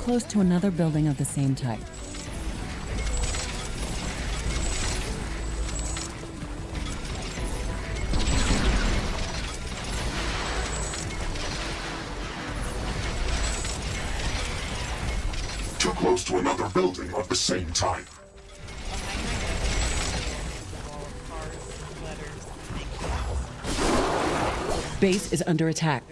close to another building of the same type. Too close to another building of the same type. Base is under attack.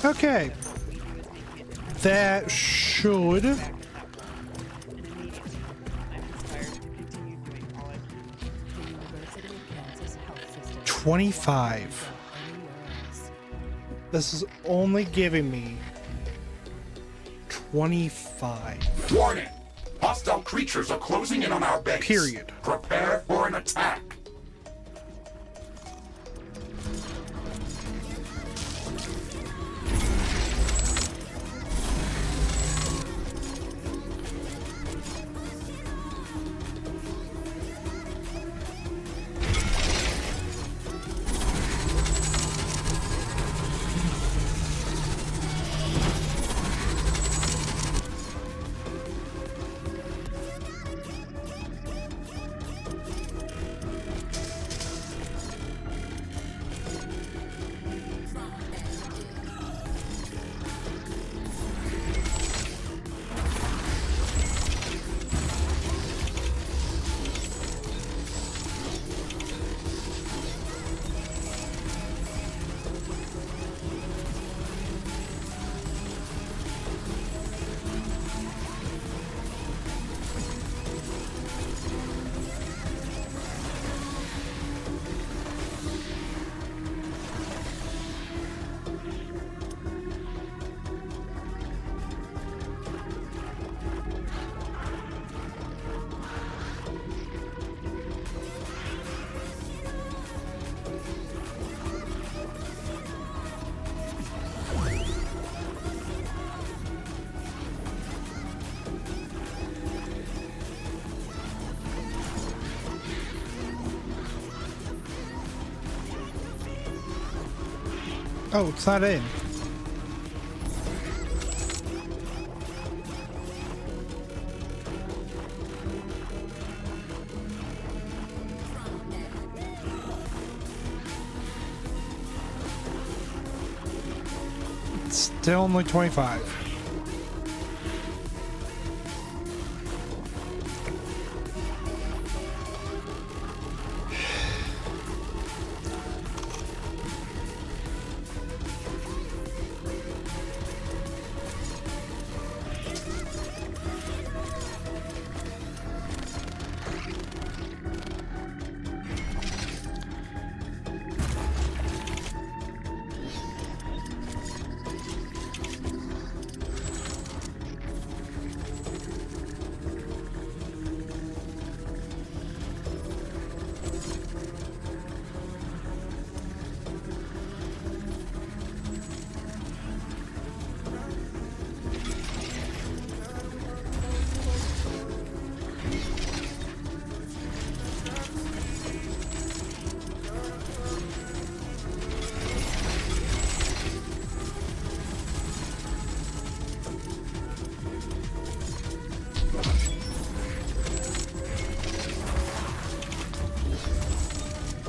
Okay. That should... 25. This is only giving me 25. Warning! Hostile creatures are closing in on our base. Period. Prepare for an attack. Oh, it's not in. It's still only 25.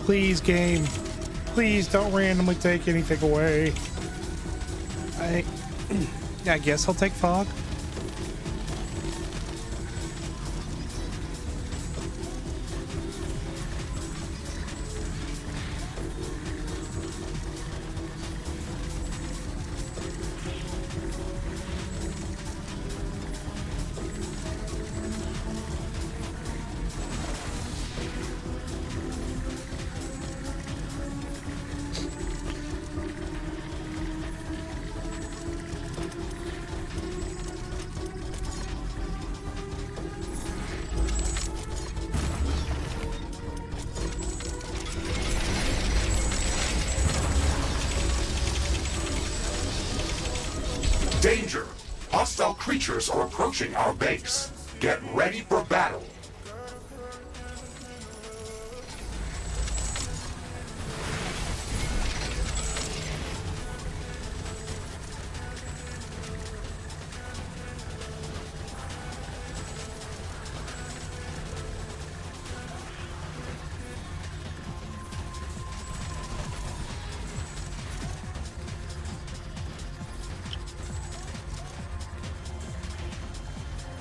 Please, game. Please don't randomly take anything away. I guess I'll take fog. Danger! Hostile creatures are approaching our base. Get ready for battle.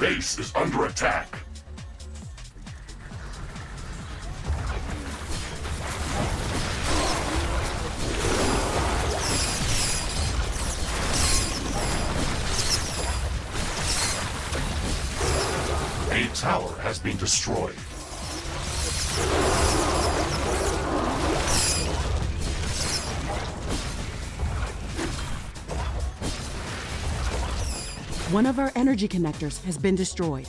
base is under attack. A tower has been destroyed. One of our energy connectors has been destroyed.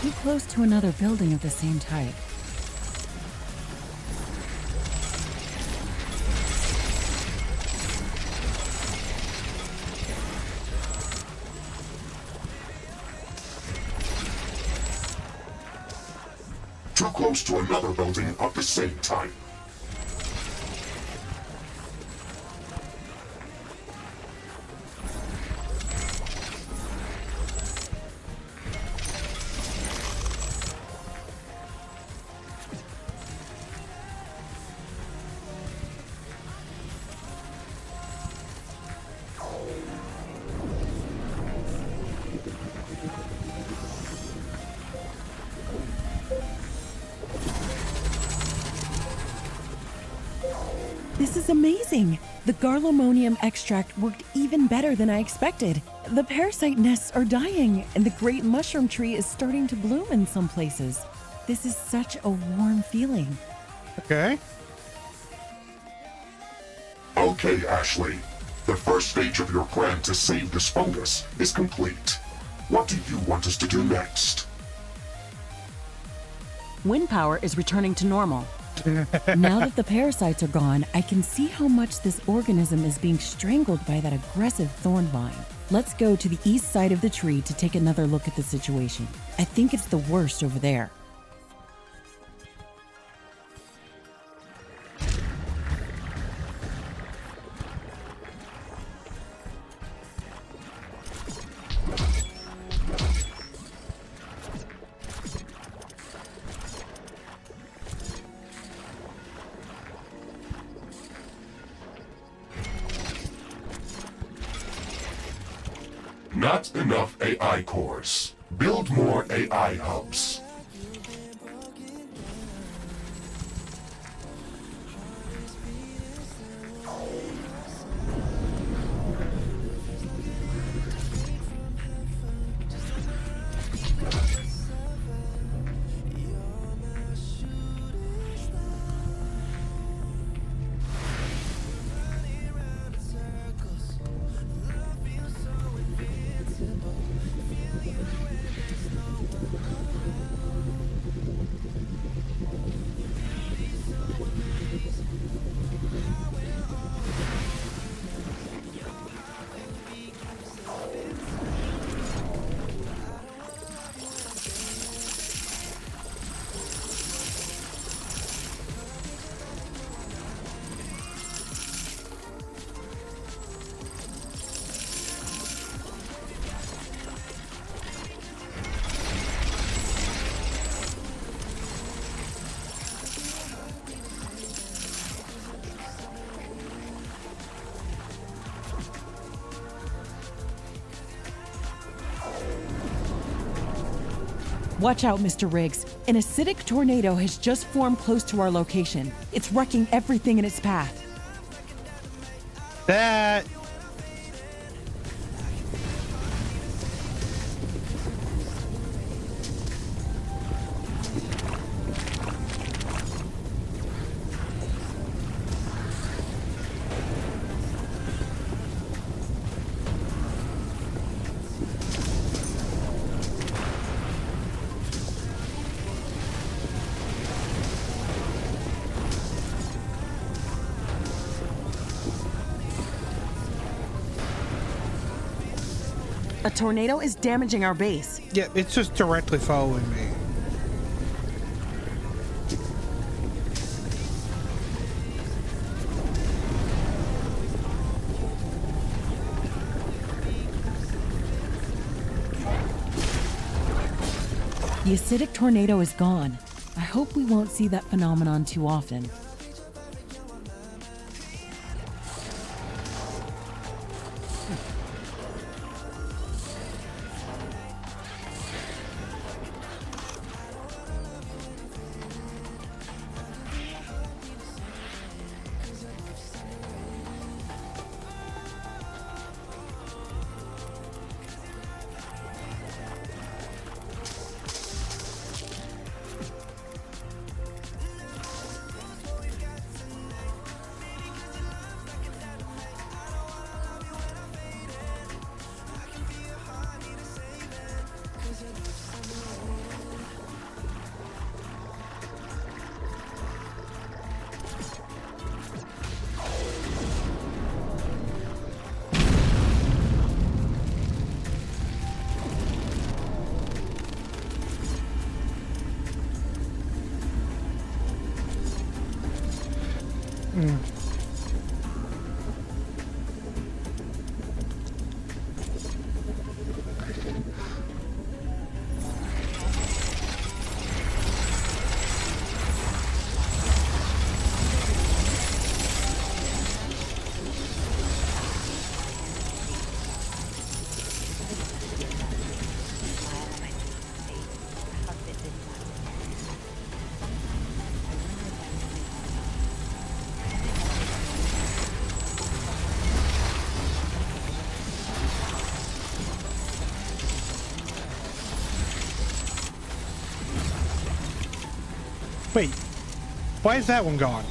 Too close to another building of the same type. Too close to another building of the same type. This is amazing! The garlemonium extract worked even better than I expected. The parasite nests are dying, and the great mushroom tree is starting to bloom in some places. This is such a warm feeling. Okay. Okay, Ashley. The first stage of your plan to save this fungus is complete. What do you want us to do next? Wind power is returning to normal. Now that the parasites are gone, I can see how much this organism is being strangled by that aggressive thorn vine. Let's go to the east side of the tree to take another look at the situation. I think it's the worst over there. Not enough AI cores. Build more AI hubs. Watch out, Mr. Riggs. An acidic tornado has just formed close to our location. It's wrecking everything in its path. That. A tornado is damaging our base. Yeah, it's just directly following me. The acidic tornado is gone. I hope we won't see that phenomenon too often. Wait, why is that one gone?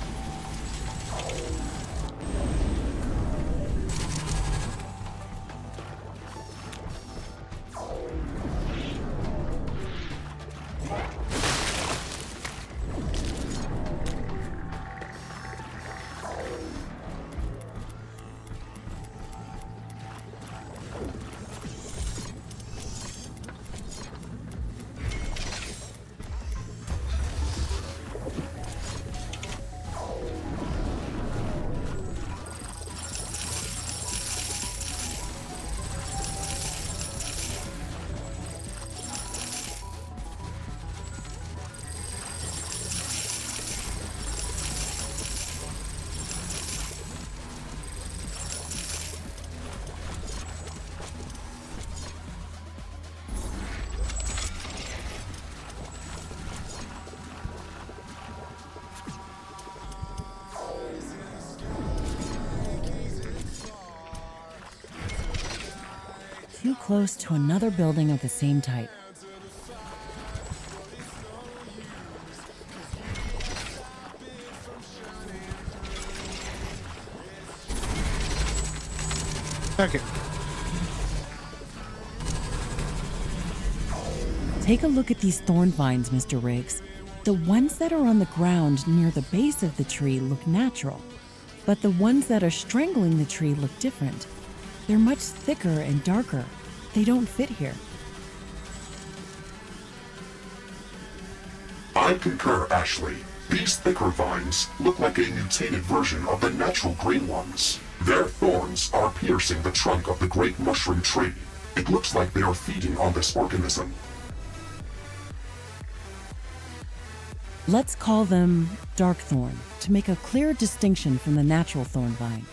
Too close to another building of the same type. Okay. Take a look at these thorn vines, Mr. Riggs. The ones that are on the ground near the base of the tree look natural, but the ones that are strangling the tree look different. They're much thicker and darker. They don't fit here. I concur, Ashley. These thicker vines look like a mutated version of the natural green ones. Their thorns are piercing the trunk of the great mushroom tree. It looks like they are feeding on this organism. Let's call them dark thorn to make a clear distinction from the natural thorn vine.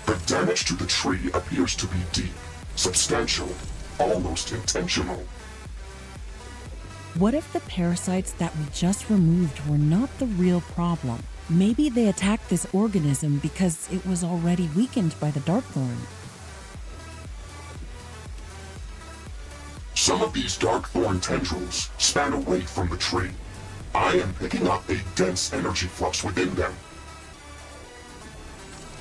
The damage to the tree appears to be deep, substantial, almost intentional. What if the parasites that we just removed were not the real problem? Maybe they attacked this organism because it was already weakened by the Darkthorn. Some of these Darkthorn tendrils span away from the tree. I am picking up a dense energy flux within them.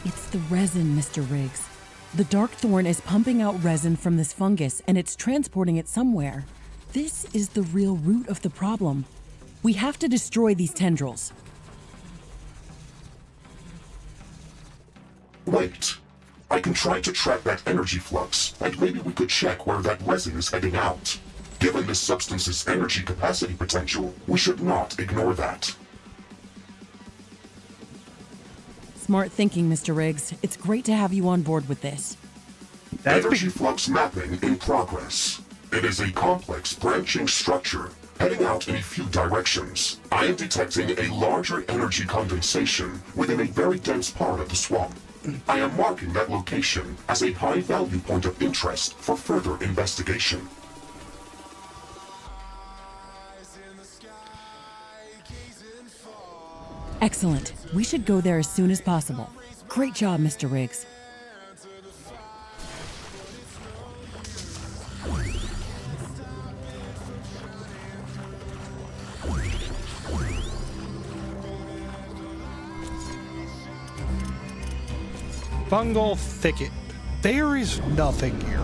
It's the resin, Mr. Riggs. The Darkthorn is pumping out resin from this fungus and it's transporting it somewhere. This is the real root of the problem. We have to destroy these tendrils. Wait. I can try to track that energy flux, and maybe we could check where that resin is heading out. Given this substance's energy capacity potential, we should not ignore that. Smart thinking, Mr. Riggs. It's great to have you on board with this. Energy flux mapping in progress. It is a complex branching structure, heading out in a few directions. I am detecting a larger energy condensation within a very dense part of the swamp. I am marking that location as a high-value point of interest for further investigation. Excellent. We should go there as soon as possible. Great job, Mr. Riggs. Fungal thicket. There is nothing here.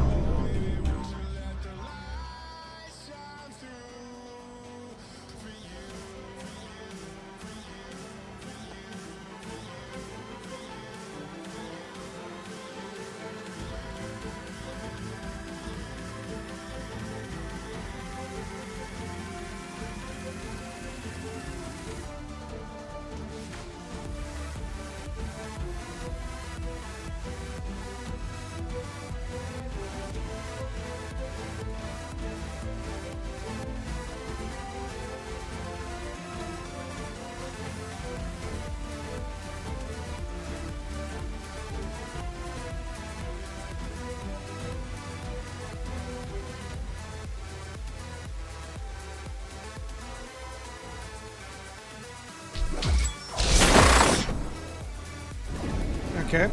Okay.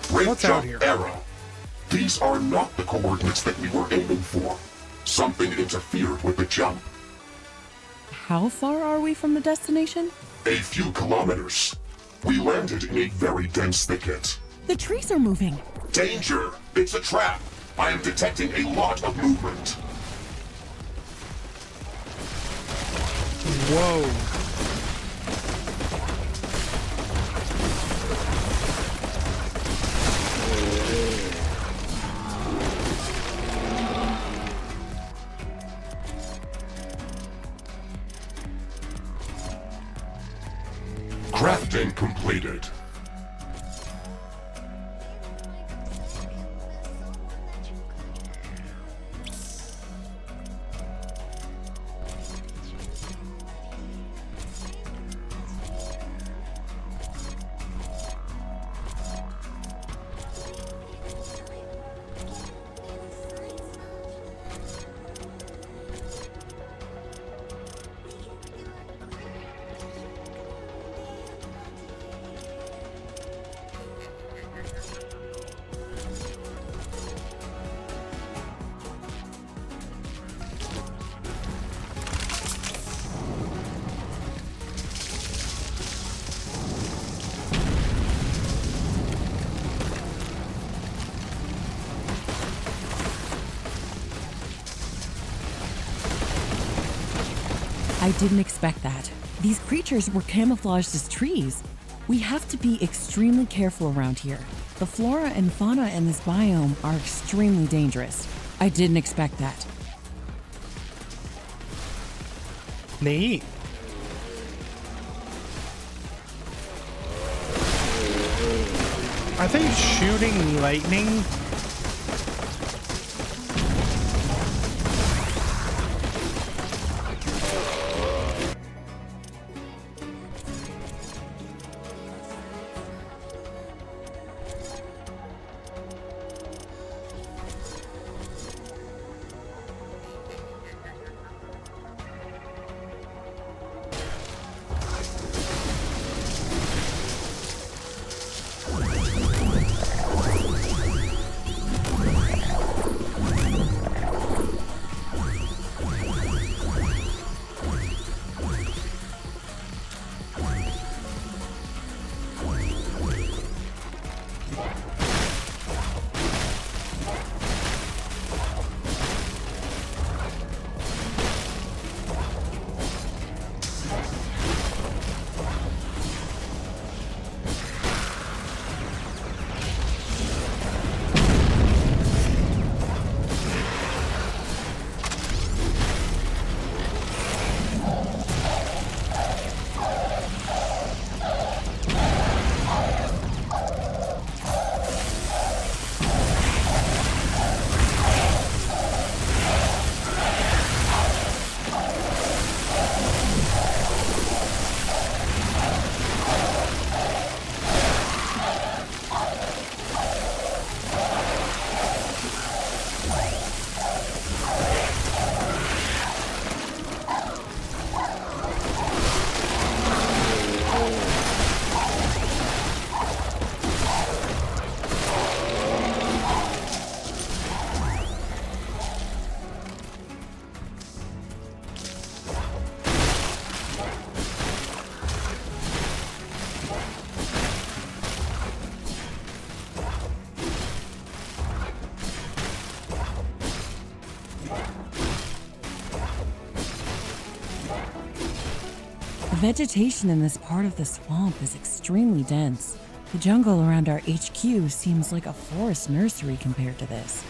Great What's out jump, here? Arrow. These are not the coordinates that we were aiming for. Something interfered with the jump. How far are we from the destination? A few kilometers. We landed in a very dense thicket. The trees are moving. Danger! It's a trap! I am detecting a lot of movement. Whoa. Crafting completed. I didn't expect that. These creatures were camouflaged as trees. We have to be extremely careful around here. The flora and fauna in this biome are extremely dangerous. I didn't expect that. Neat. I think shooting lightning. vegetation in this part of the swamp is extremely dense. The jungle around our HQ seems like a forest nursery compared to this.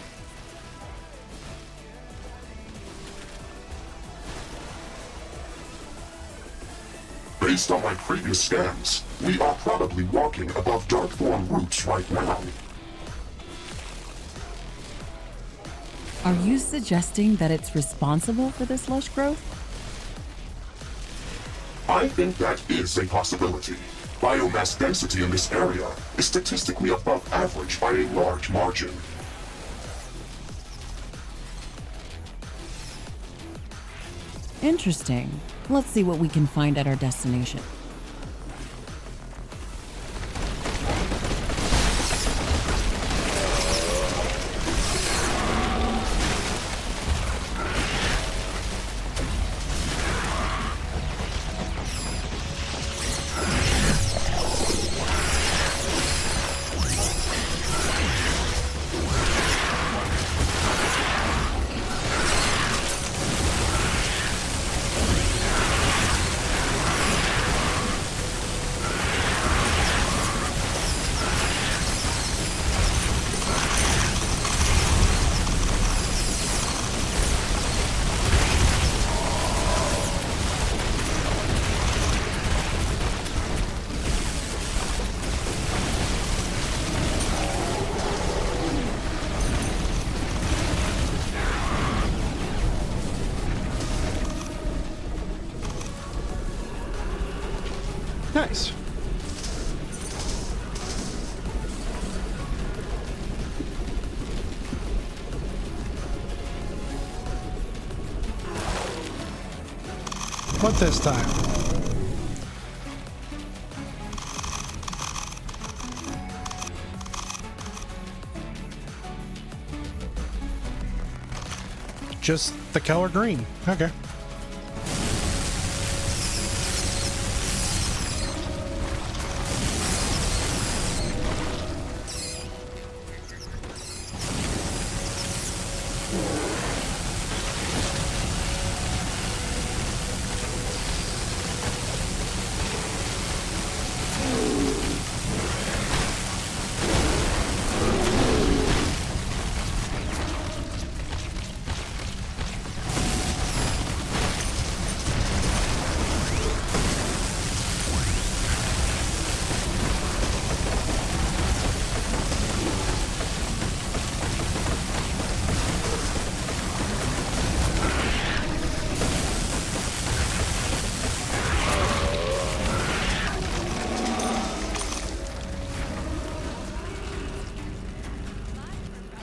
Based on my previous scans, we are probably walking above dark-thorn roots right now. Are you suggesting that it's responsible for this lush growth? I think that is a possibility. Biomass density in this area is statistically above average by a large margin. Interesting. Let's see what we can find at our destination. Nice. What this time? Just the color green. Okay.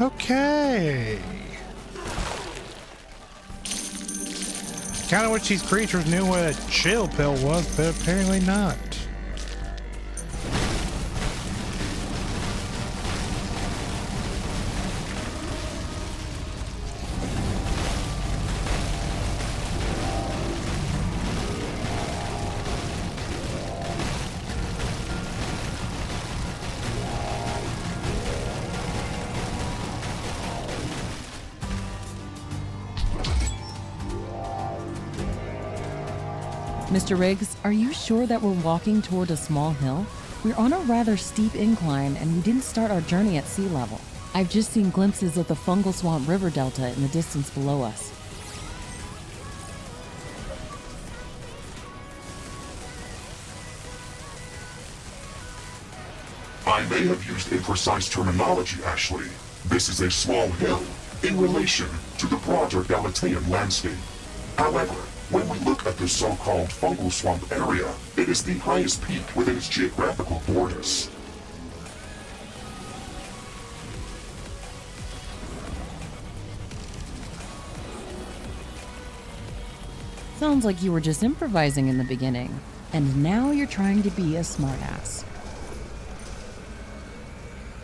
Okay. Kind of wish these creatures knew what a chill pill was, but apparently not. Mr. Riggs, are you sure that we're walking toward a small hill? We're on a rather steep incline and we didn't start our journey at sea level. I've just seen glimpses of the fungal swamp river delta in the distance below us. I may have used imprecise terminology, Ashley. This is a small hill in relation to the broader Galatean landscape. However, when we look at the so-called fungal swamp area, it is the highest peak within its geographical borders. Sounds like you were just improvising in the beginning, and now you're trying to be a smartass.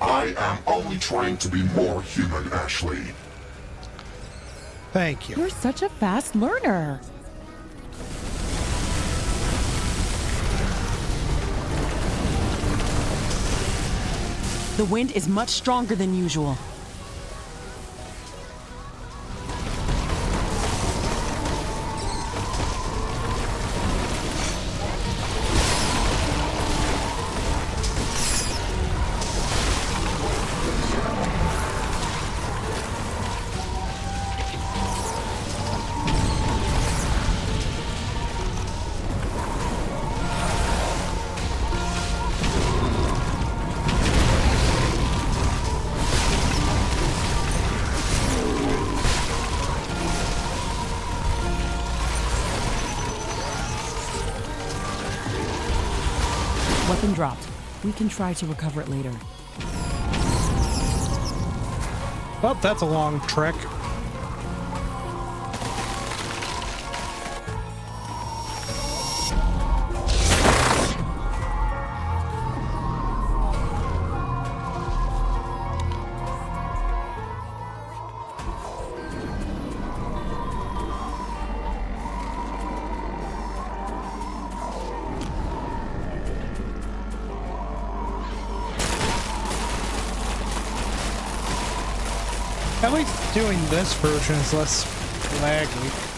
I am only trying to be more human, Ashley. Thank you. You're such a fast learner. The wind is much stronger than usual. been dropped. We can try to recover it later. Well, that's a long trek. At least doing this version is less laggy.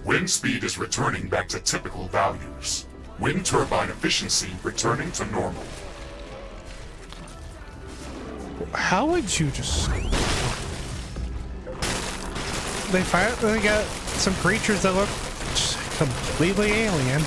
Wind speed is returning back to typical values. Wind turbine efficiency returning to normal. How would you just... They finally got some creatures that look just completely alien.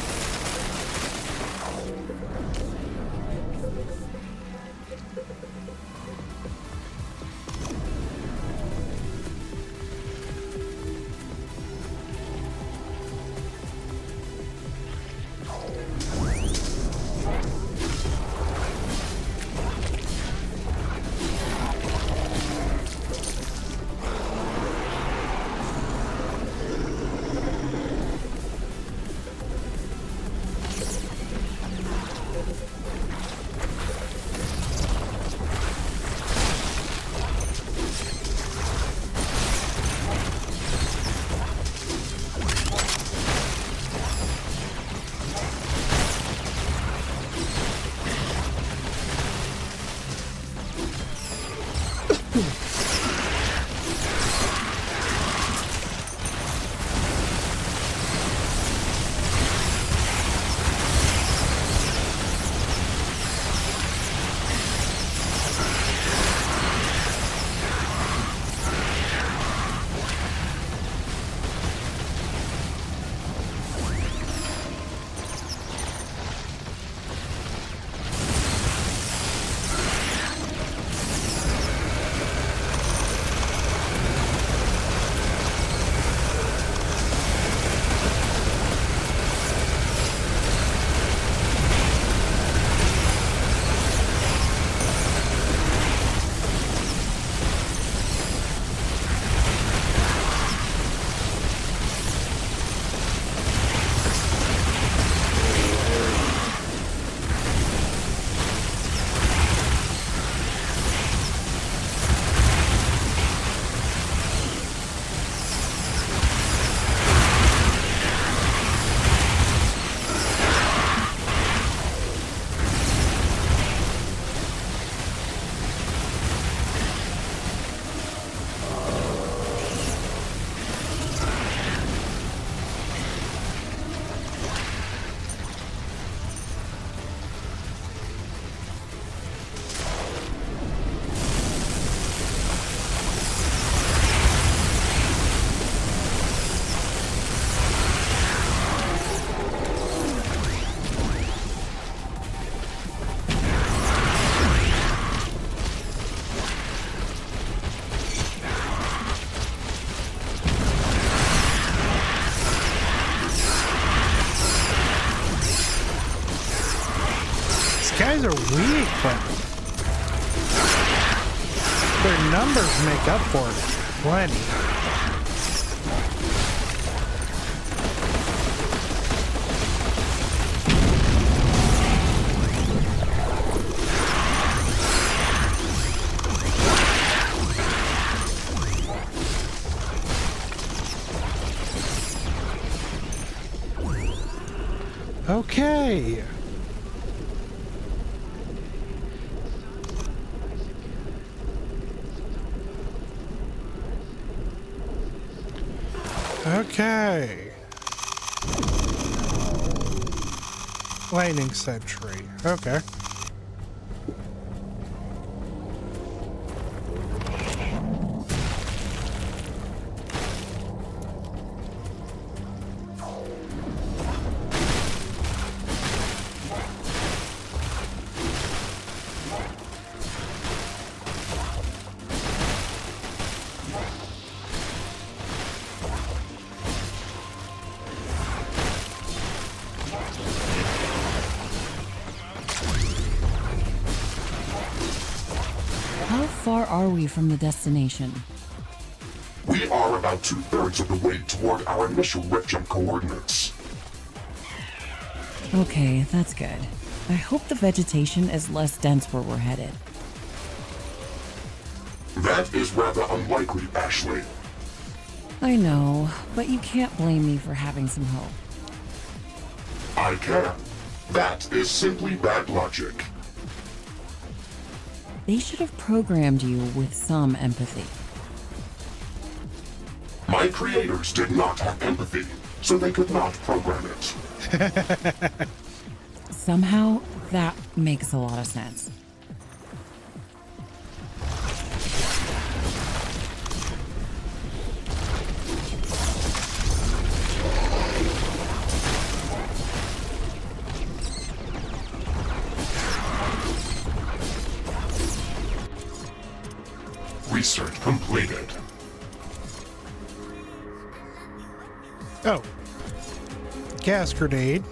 Guys are weak, but their numbers make up for it plenty. Okay. Okay. Lightning Sentry. Okay. far are we from the destination? We are about 2/3 of the way toward our initial rip jump coordinates. Okay, that's good. I hope the vegetation is less dense where we're headed. That is rather unlikely, Ashley. I know, but you can't blame me for having some hope. I can. That is simply bad logic. They should have programmed you with some empathy. My creators did not have empathy, so they could not program it. Somehow, that makes a lot of sense. Research completed. Oh. Gas grenade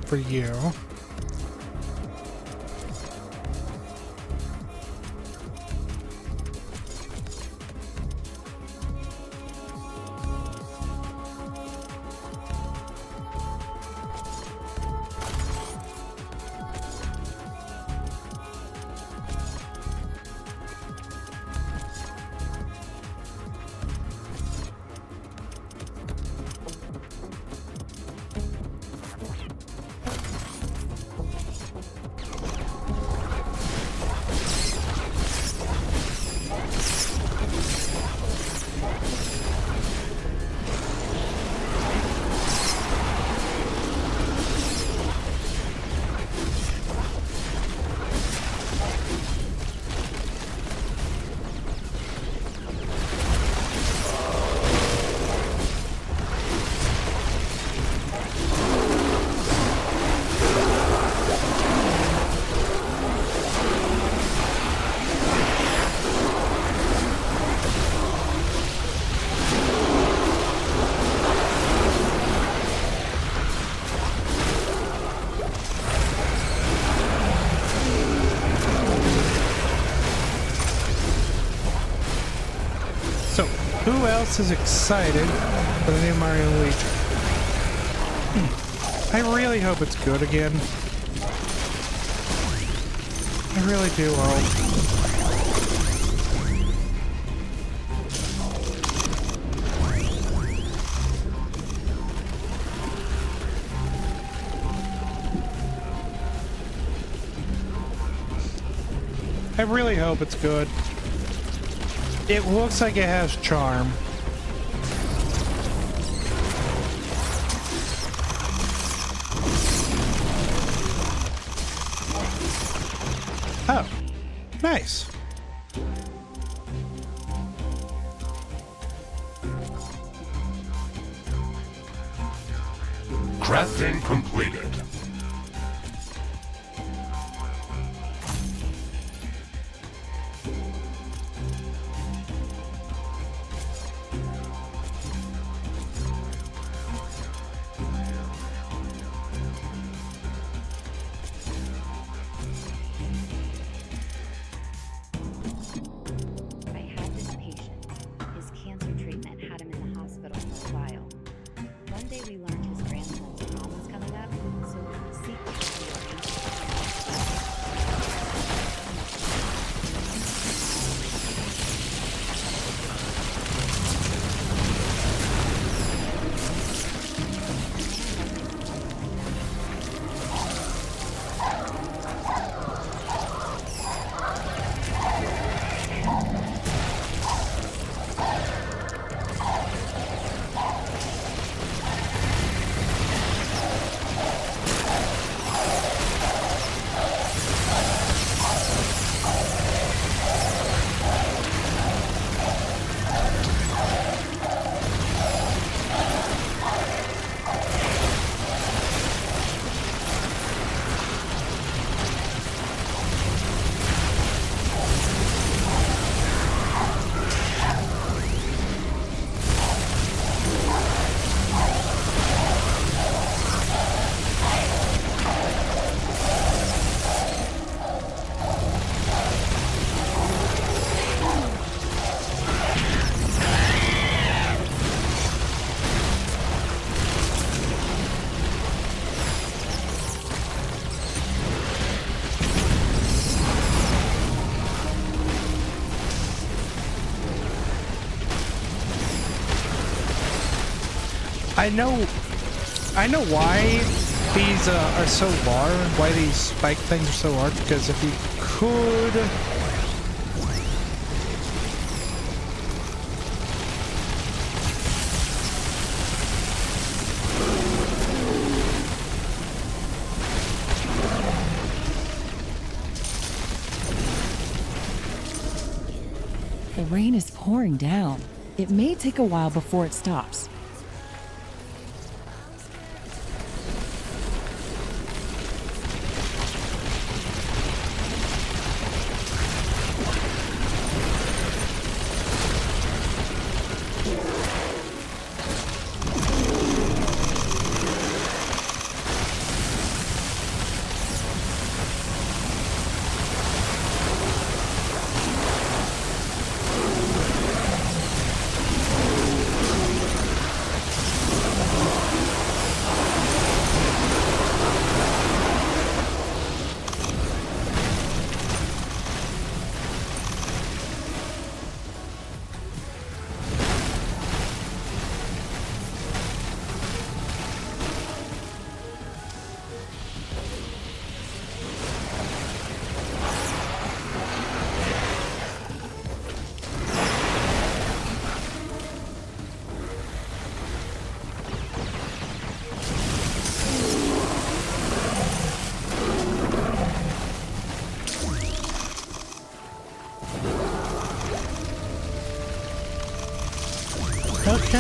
for you. So, who else is excited for the new Mario and Luigi? I really hope it's good again. I really do hope. I really hope it's good. It looks like it has charm. Oh, nice. Crafting completed. I had this patient. His cancer treatment had him in the hospital for a while. One day we learned his grandson's prom was coming up, so secretly we arranged I know why these are so large, why these spike things are so large, because if you could... The rain is pouring down. It may take a while before it stops. Okay.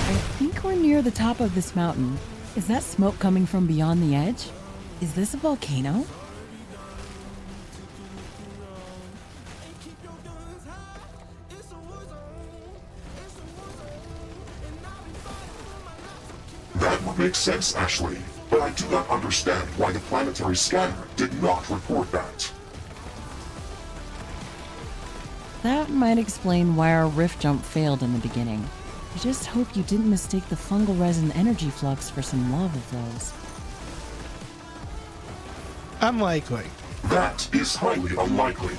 I think we're near the top of this mountain. Is that smoke coming from beyond the edge? Is this a volcano? That would make sense, Ashley, but I do not understand why the planetary scanner did not report that. That might explain why our rift jump failed in the beginning. I just hope you didn't mistake the fungal resin energy flux for some lava flows. Unlikely. That is highly unlikely.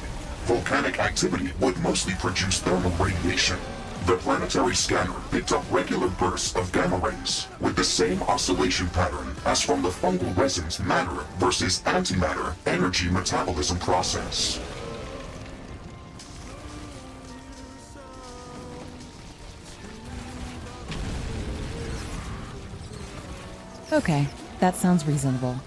Volcanic activity would mostly produce thermal radiation. The planetary scanner picked up regular bursts of gamma rays, with the same oscillation pattern as from the fungal resin's matter versus antimatter energy metabolism process. Okay, that sounds reasonable.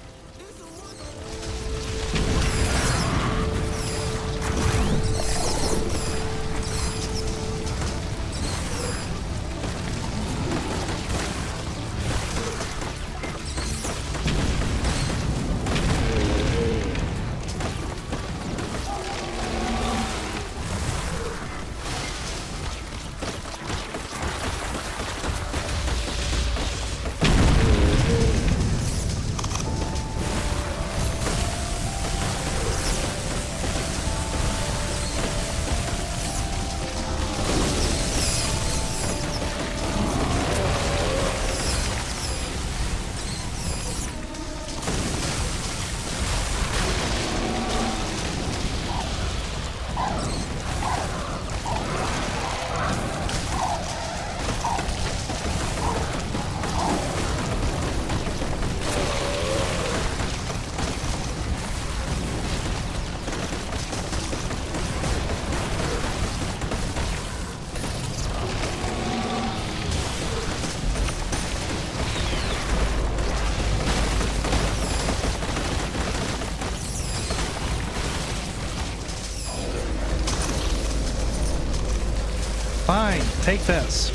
Fine, take this.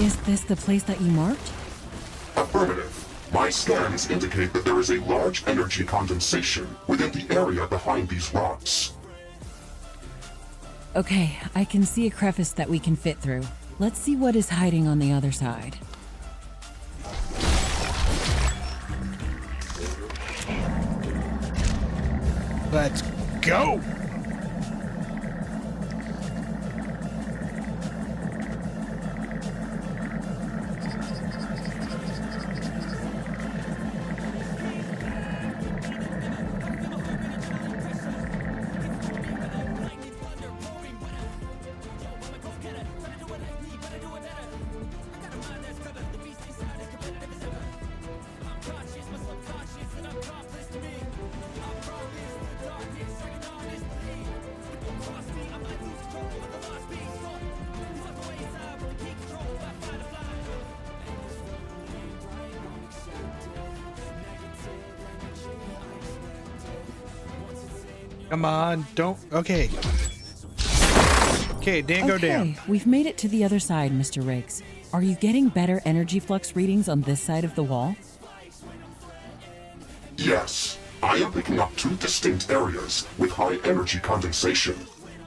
Is this the place that you marked? Affirmative. My scans indicate that there is a large energy condensation within the area behind these rocks. Okay, I can see a crevice that we can fit through. Let's see what is hiding on the other side. Let's go! Come on, don't. Okay. Okay, Dan, go down. We've made it to the other side, Mr. Riggs. Are you getting better energy flux readings on this side of the wall? Yes, I am picking up two distinct areas with high energy condensation.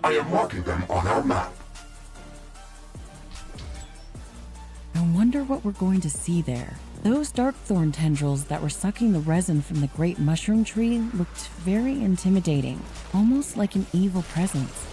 I am marking them on our map. I wonder what we're going to see there. Those dark thorn tendrils that were sucking the resin from the great mushroom tree looked very intimidating, almost like an evil presence.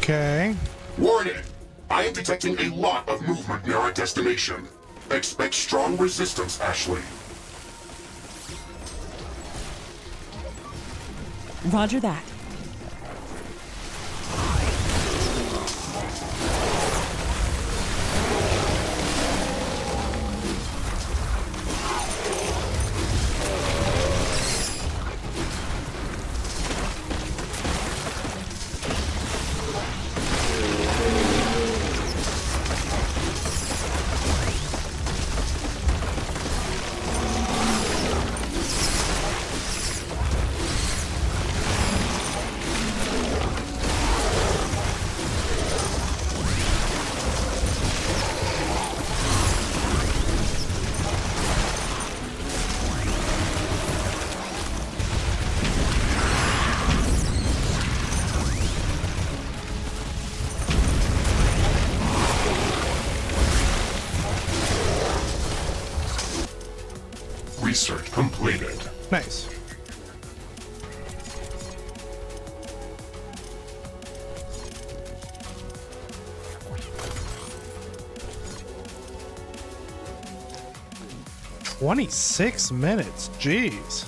Okay. Warning! I am detecting a lot of movement near our destination. Expect strong resistance, Ashley. Roger that. Research completed. Nice. $26. Jeez.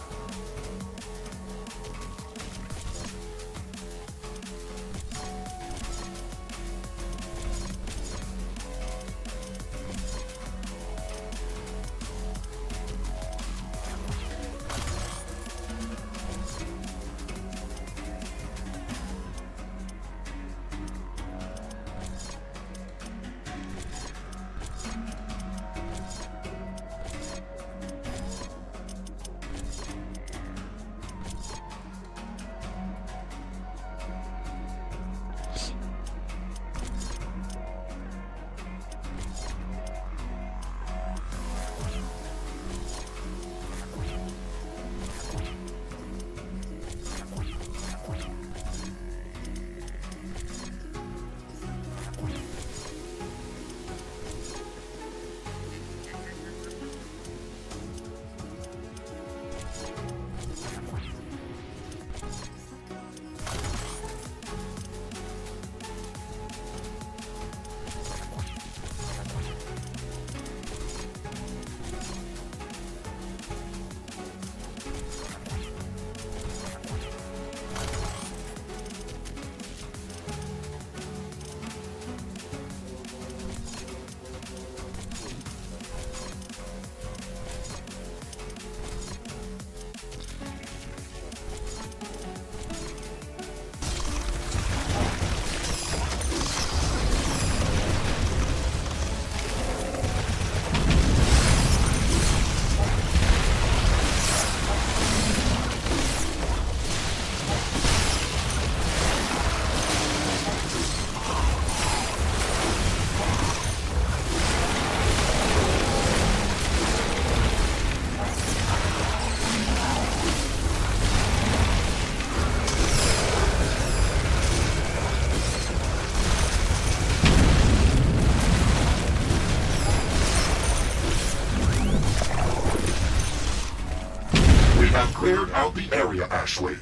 cleared out the area, Ashley.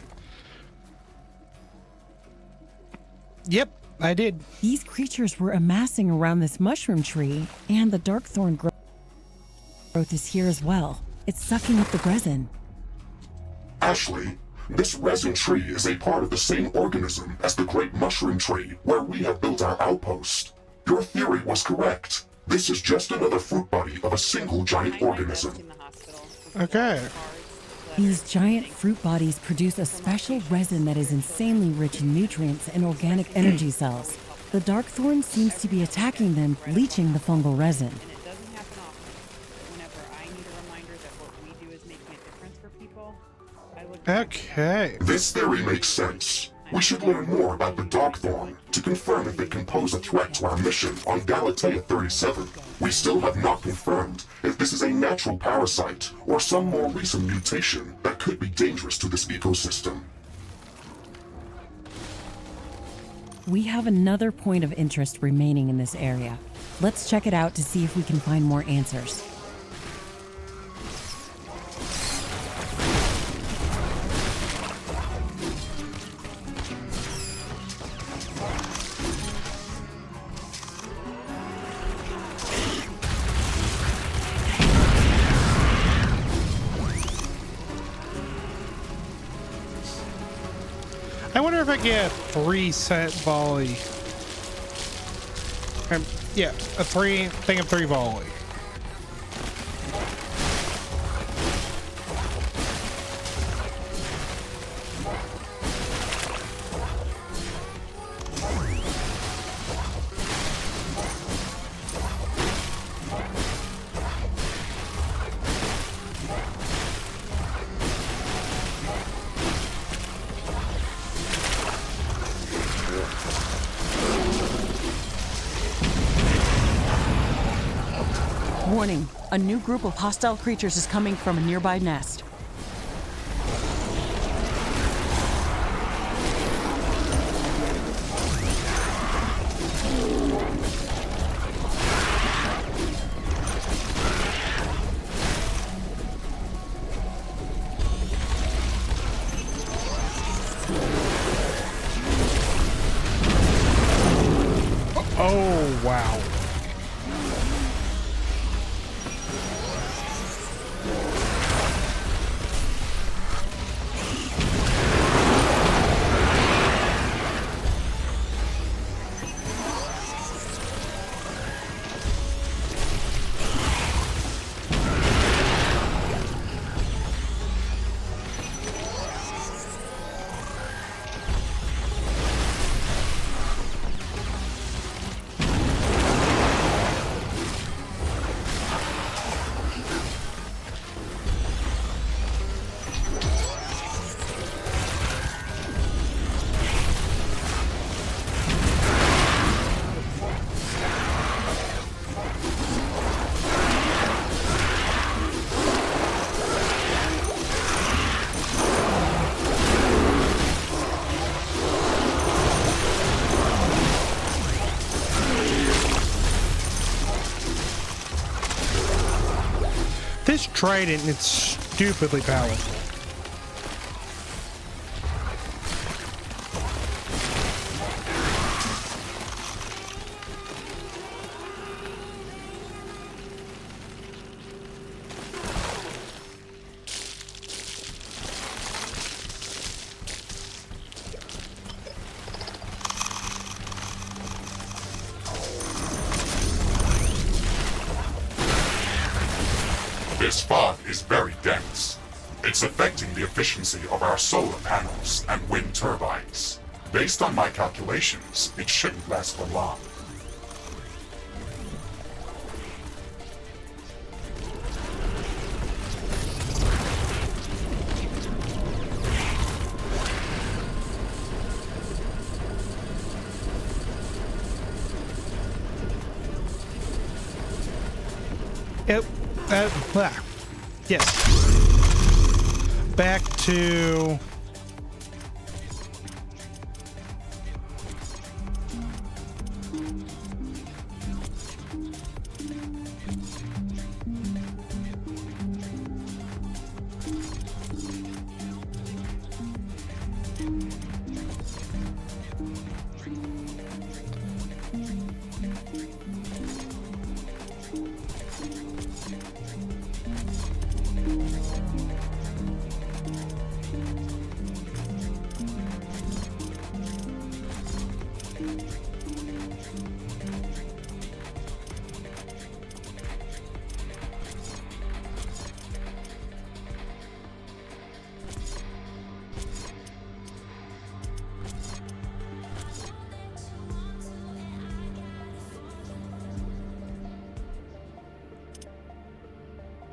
Yep, I did. These creatures were amassing around this mushroom tree, and the darkthorn growth is here as well. It's sucking up the resin. Ashley, this resin tree is a part of the same organism as the great mushroom tree where we have built our outpost. Your theory was correct. This is just another fruit body of a single giant organism. Okay. These giant fruit bodies produce a special resin that is insanely rich in nutrients and organic energy cells. The darkthorn seems to be attacking them, leaching the fungal resin. And it doesn't happen often. Whenever I need a reminder that what we do is making a difference for people, I look Okay. This theory makes sense. We should learn more about the Darkthorn to confirm if it can pose a threat to our mission on Galatea 37. We still have not confirmed if this is a natural parasite or some more recent mutation that could be dangerous to this ecosystem. We have another point of interest remaining in this area. Let's check it out to see if we can find more answers. I wonder if I get a 3-set volley. Yeah, a thing of 3 volley. Warning, a new group of hostile creatures is coming from a nearby nest. Oh, wow. This trident is stupidly powerful. This fog is very dense. It's affecting the efficiency of our solar panels and wind turbines. Based on my calculations, it shouldn't last for long. Yes. Back to...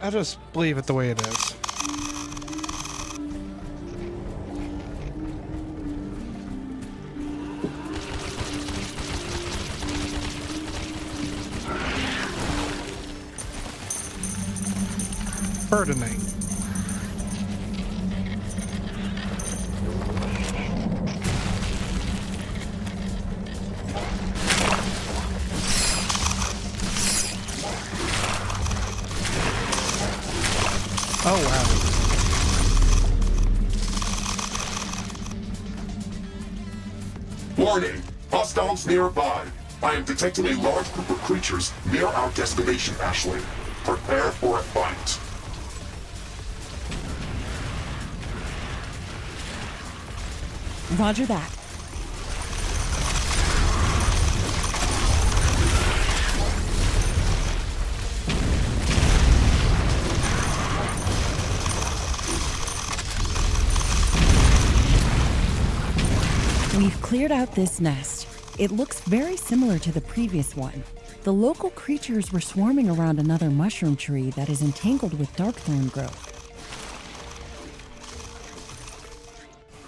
I'll just leave it the way it is. Ferdinand. Oh, wow. Warning! Hostiles nearby. I am detecting a large group of creatures near our destination, Ashley. Prepare for a fight. Roger that. We've cleared out this nest. It looks very similar to the previous one. The local creatures were swarming around another mushroom tree that is entangled with darkthorn growth.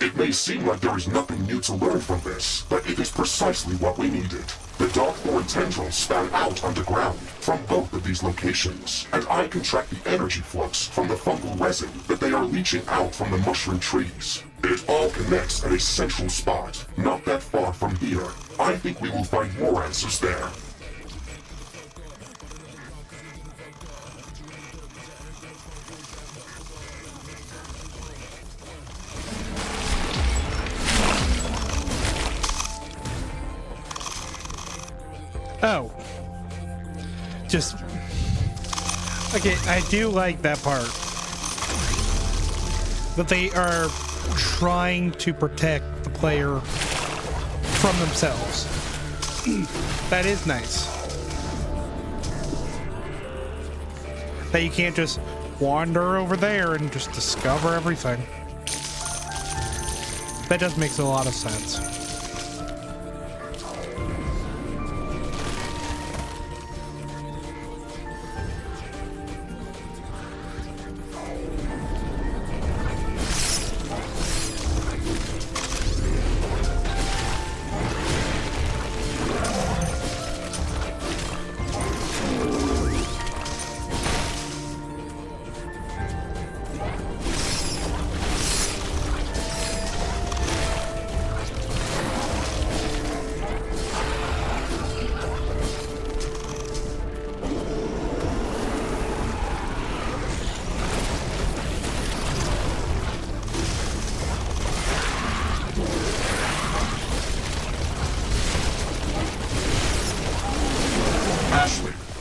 It may seem like there is nothing new to learn from this, but it is precisely what we needed. The darkthorn tendrils span out underground from both of these locations, and I can track the energy flux from the fungal resin that they are leaching out from the mushroom trees. It all connects at a central spot, not that far from here. I think we will find more answers there. Oh. Just... Okay, I do like that part. That they are trying to protect the player from themselves. That is nice. That you can't just wander over there and just discover everything. That does make a lot of sense.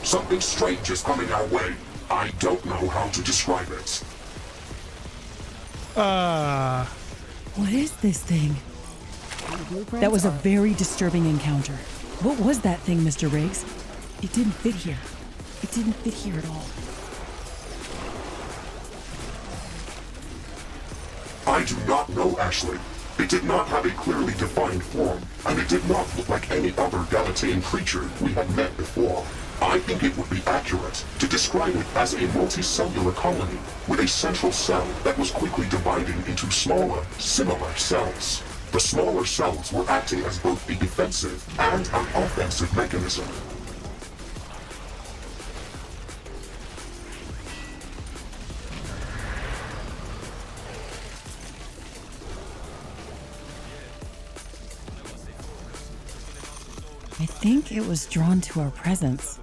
Something strange is coming our way. I don't know how to describe it. What is this thing? That was a very disturbing encounter. What was that thing, Mr. Riggs? It didn't fit here. It didn't fit here at all. I do not know, Ashley. It did not have a clearly defined form, and it did not look like any other Galatean creature we had met before. I think it would be accurate to describe it as a multicellular colony with a central cell that was quickly dividing into smaller, similar cells. The smaller cells were acting as both a defensive and an offensive mechanism. I think it was drawn to our presence.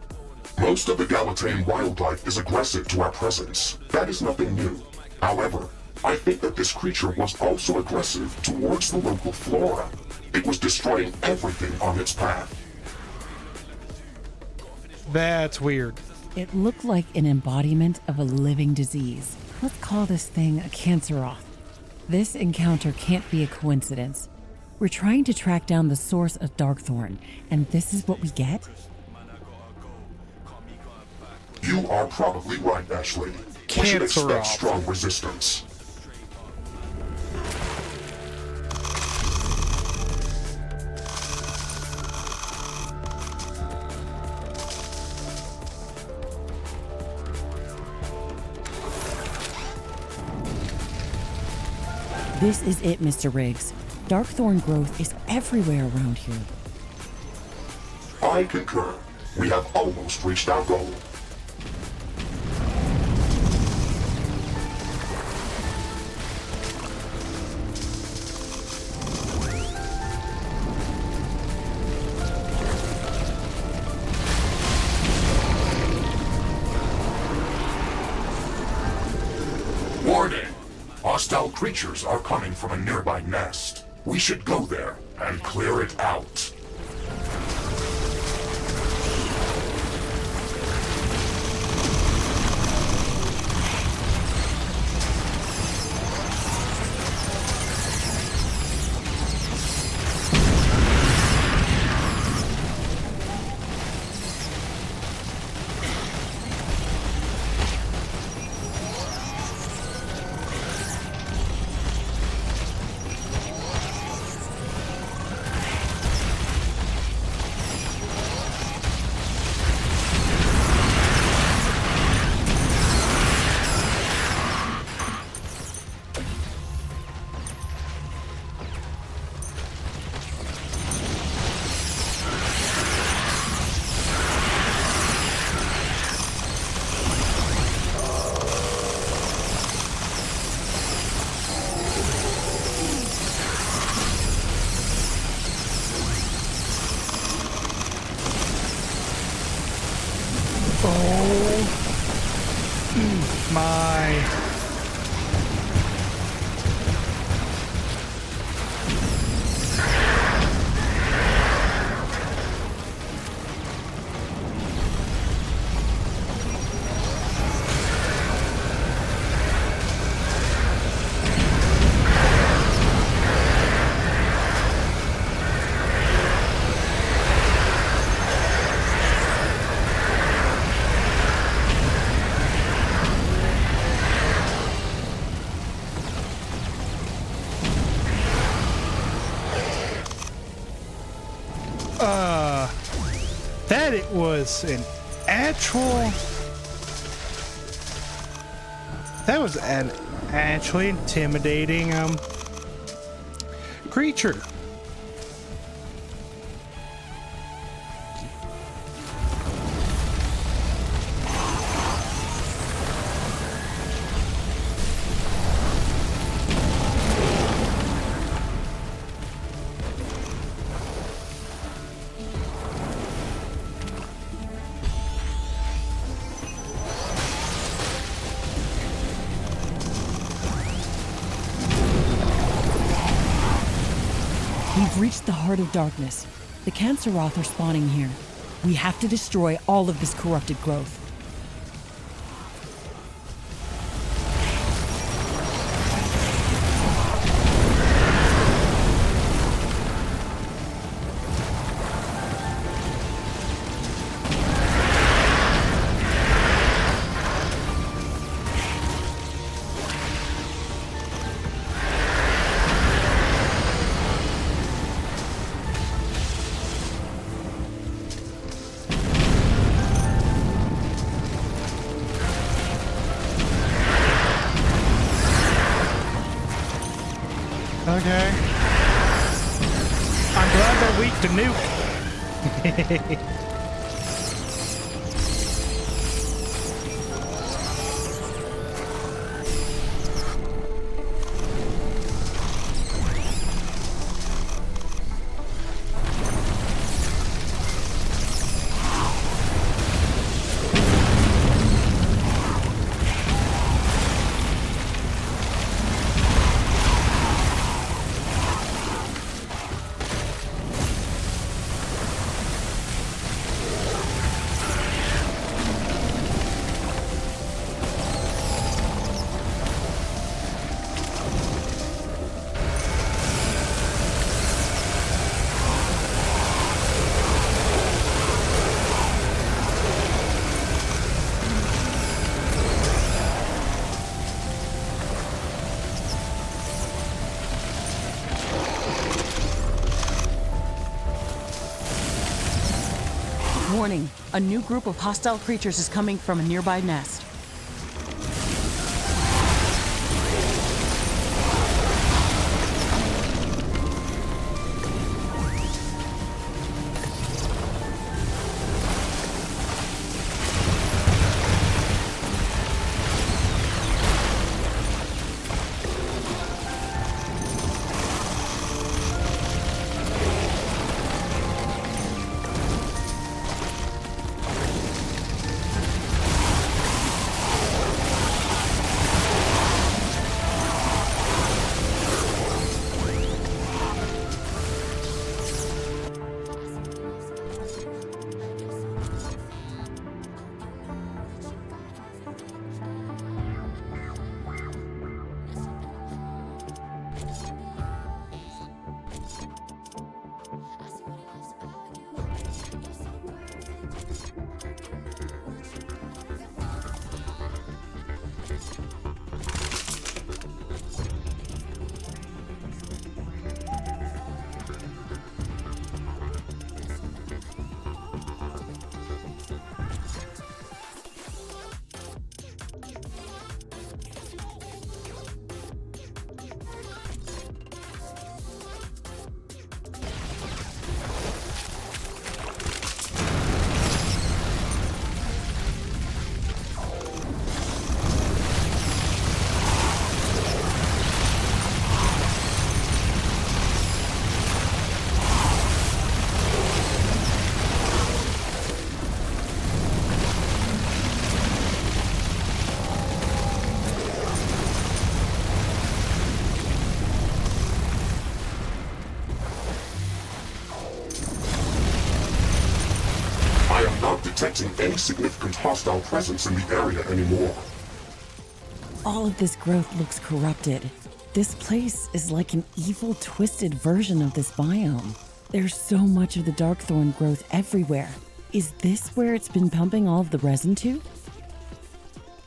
Most of the Galatean wildlife is aggressive to our presence. That is nothing new. However, I think that this creature was also aggressive towards the local flora. It was destroying everything on its path. That's weird. It looked like an embodiment of a living disease. Let's call this thing a canceroth. This encounter can't be a coincidence. We're trying to track down the source of Darkthorn, and this is what we get? You are probably right, Ashley. We should expect strong resistance. This is it, Mr. Riggs. Darkthorn growth is everywhere around here. I concur. We have almost reached our goal. Warning! Hostile creatures are coming from a nearby nest. We should go there and clear it out. My. That it was an actual. That was an actually intimidating creature. We've reached the heart of darkness. The Canceroth are spawning here. We have to destroy all of this corrupted growth. Okay. I'm glad they're weak to nuke. Warning, a new group of hostile creatures is coming from a nearby nest. detecting any significant hostile presence in the area anymore. All of this growth looks corrupted. This place is like an evil, twisted version of this biome. There's so much of the darkthorn growth everywhere. Is this where it's been pumping all of the resin to?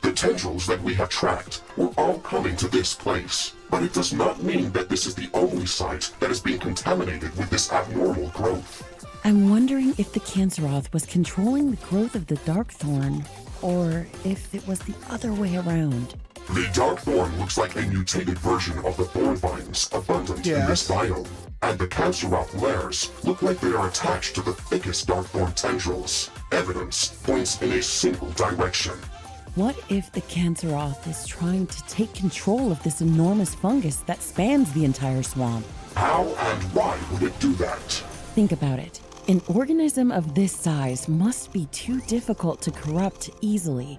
The tendrils that we have tracked were all coming to this place, but it does not mean that this is the only site that is being contaminated with this abnormal growth. I'm wondering if the Canceroth was controlling the growth of the darkthorn, or if it was the other way around. The darkthorn looks like a mutated version of the thorn vines abundant in this biome, and the Canceroth layers look like they are attached to the thickest darkthorn tendrils. Evidence points in a single direction. What if the Canceroth is trying to take control of this enormous fungus that spans the entire swamp? How and why would it do that? Think about it. An organism of this size must be too difficult to corrupt easily.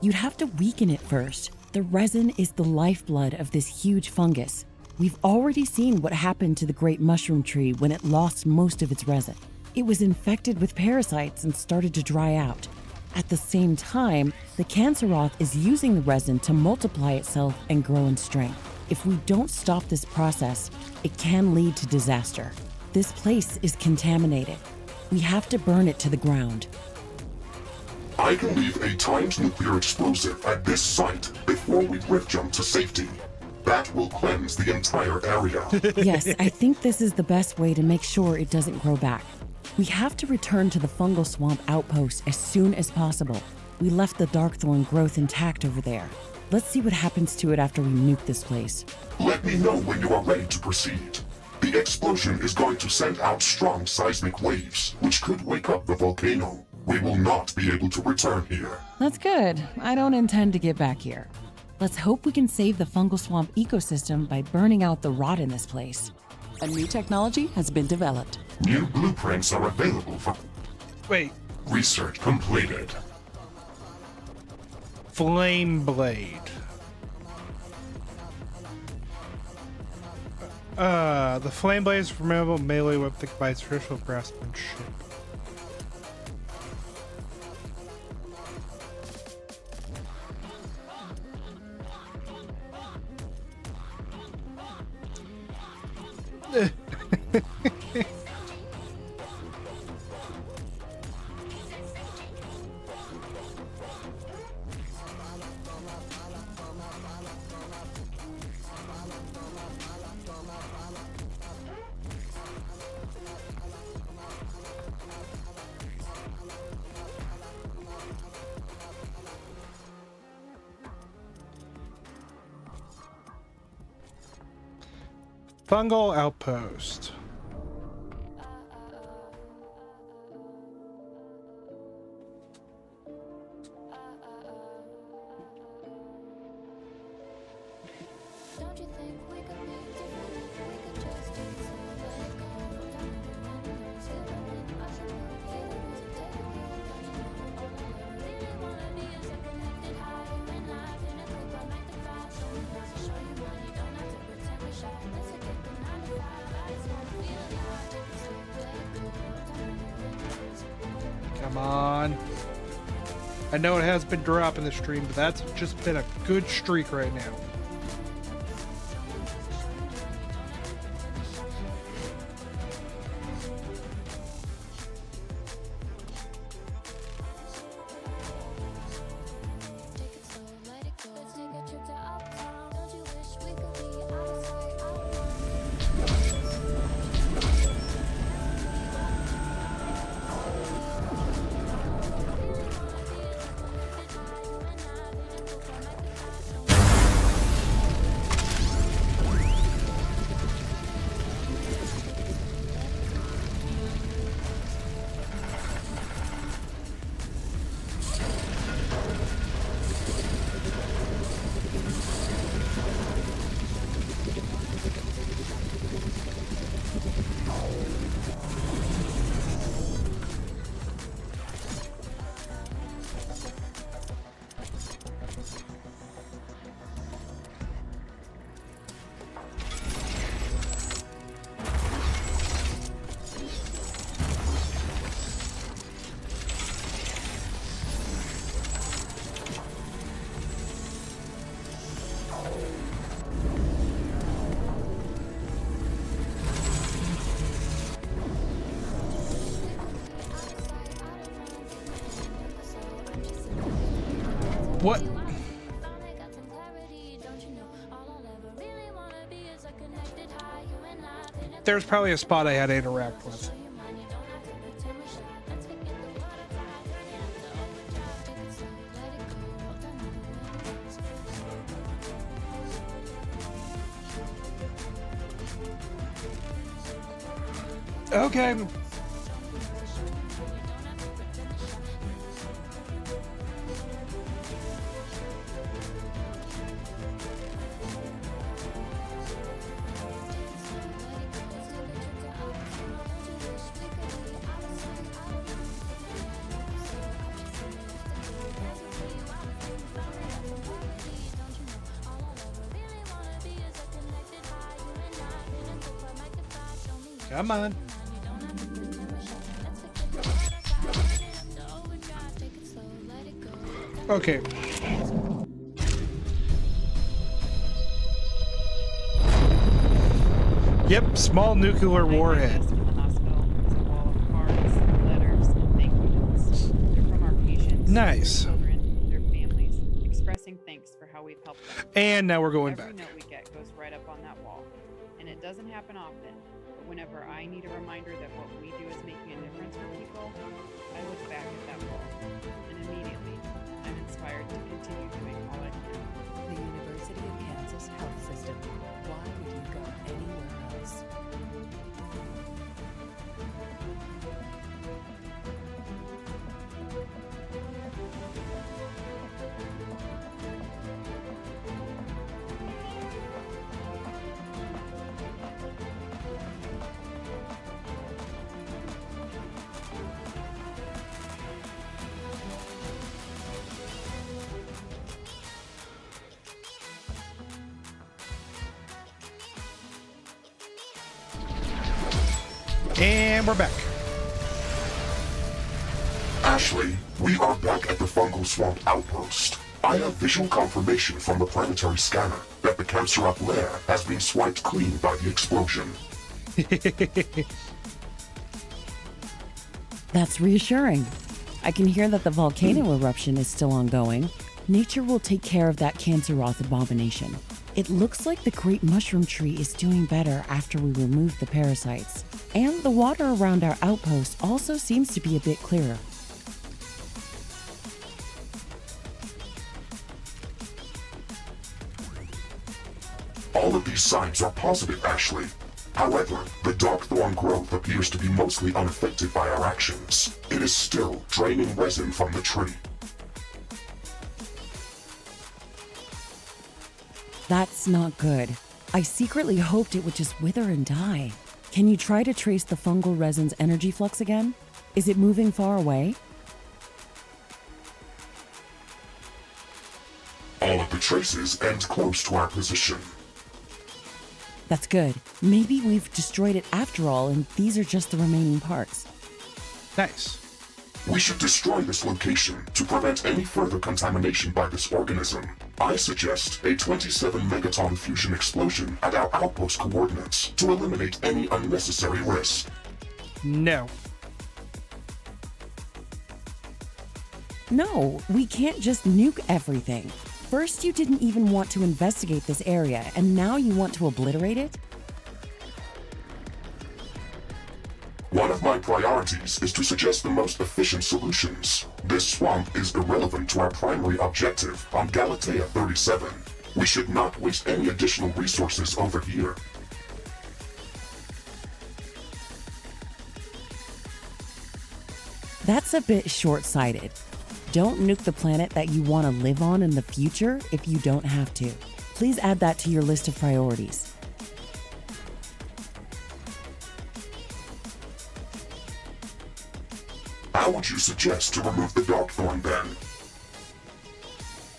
You'd have to weaken it first. The resin is the lifeblood of this huge fungus. We've already seen what happened to the great mushroom tree when it lost most of its resin. It was infected with parasites and started to dry out. At the same time, the Canceroth is using the resin to multiply itself and grow in strength. If we don't stop this process, it can lead to disaster. This place is contaminated. We have to burn it to the ground. I can leave a timed nuclear explosive at this site before we rift jump to safety. That will cleanse the entire area. Yes, I think this is the best way to make sure it doesn't grow back. We have to return to the fungal swamp outpost as soon as possible. We left the darkthorn growth intact over there. Let's see what happens to it after we nuke this place. Let me know when you are ready to proceed. The explosion is going to send out strong seismic waves, which could wake up the volcano. We will not be able to return here. That's good. I don't intend to get back here. Let's hope we can save the fungal swamp ecosystem by burning out the rot in this place. A new technology has been developed. New blueprints are available for Wait, research completed. Flame Blade. The Flame Blade is a formidable melee weapon that combines traditional craftsmanship. Fungal Outpost. Don't you think we could be different if we could just do so? Let it go. Don't remember to I should take it take it. All I really wanna be is a connected high when I've been a clip I make the fashion. I'll show you one, you don't have to pretend we're shy. Let's get the 9 to 5. I just wanna feel alive. Take it slow, let it go. Don't Come on. I know it has been dropping the stream, but that's just been a good streak right now. take it slow, let it go. Let's take a trip to uptown. Don't you wish we could be out of sight, out of mind? What? There's probably a spot I had to interact with. Okay. Come on. Okay. Yep, small nuclear warhead. From the hospital is a wall of cards, letters, and thank you notes. They're from our patients, Nice. their children, their families, expressing thanks for how we've helped them. And now we're going Every back. note we get goes right up on that wall, and it doesn't happen often. But whenever I need a reminder that what we do is making a difference for people, I look back at that wall, and immediately I'm inspired to continue doing all I can. The University of Kansas Health System. Why would you go anywhere else? And we're back. Ashley, we are back at the fungal swamp outpost. I have visual confirmation from the planetary scanner that the Jokexolotl lair has been swiped clean by the explosion. That's reassuring. I can hear that the volcano eruption is still ongoing. Nature will take care of that Jokexolotl abomination. It looks like the great mushroom tree is doing better after we remove the parasites. And the water around our outpost also seems to be a bit clearer. All of these signs are positive, Ashley. However, the dark thorn growth appears to be mostly unaffected by our actions. It is still draining resin from the tree. That's not good. I secretly hoped it would just wither and die. Can you try to trace the fungal resin's energy flux again? Is it moving far away? All of the traces end close to our position. That's good. Maybe we've destroyed it after all, and these are just the remaining parts. Nice. We should destroy this location to prevent any further contamination by this organism. I suggest a 27 megaton fusion explosion at our outpost coordinates to eliminate any unnecessary risk. No. No, we can't just nuke everything. First, you didn't even want to investigate this area, and now you want to obliterate it? One of my priorities is to suggest the most efficient solutions. This swamp is irrelevant to our primary objective on Galatea 37. We should not waste any additional resources over here. That's a bit short-sighted. Don't nuke the planet that you want to live on in the future if you don't have to. Please add that to your list of priorities. How would you suggest to remove the Darkthorn then?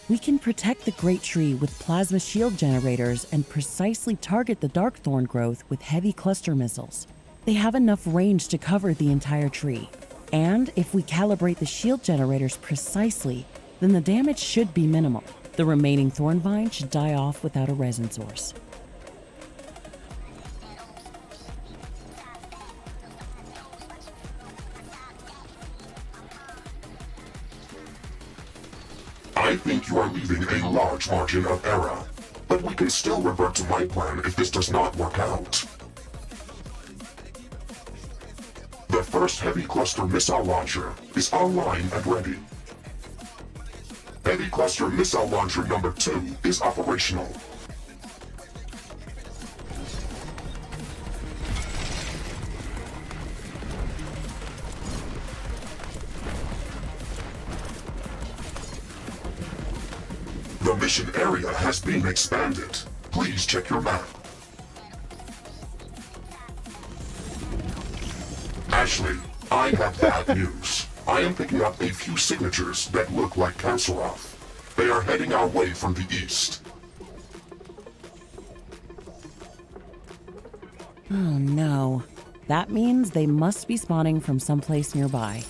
We can protect the Great Tree with plasma shield generators and precisely target the Darkthorn growth with heavy cluster missiles. They have enough range to cover the entire tree. And if we calibrate the shield generators precisely, then the damage should be minimal. The remaining thorn vine should die off without a resin source. I I think you are leaving a large margin of error, but we can still revert to my plan if this does not work out. The first heavy cluster missile launcher is online and ready. Heavy cluster missile launcher number 2 is operational. The mission area has been expanded. Please check your map. Ashley, I have bad news. I am picking up a few signatures that look like Kansaroth. They are heading our way from the east. Oh no. That means they must be spawning from someplace nearby.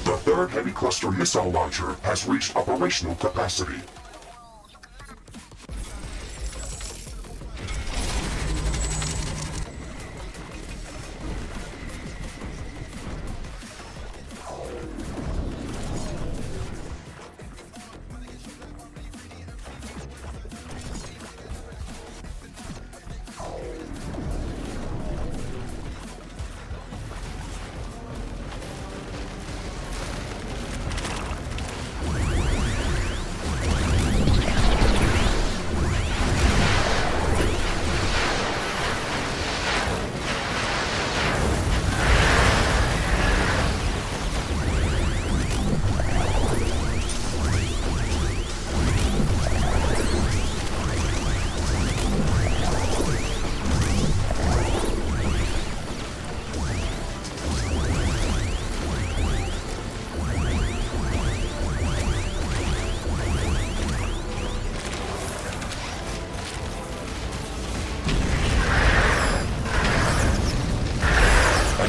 The third heavy cluster missile launcher has reached operational capacity.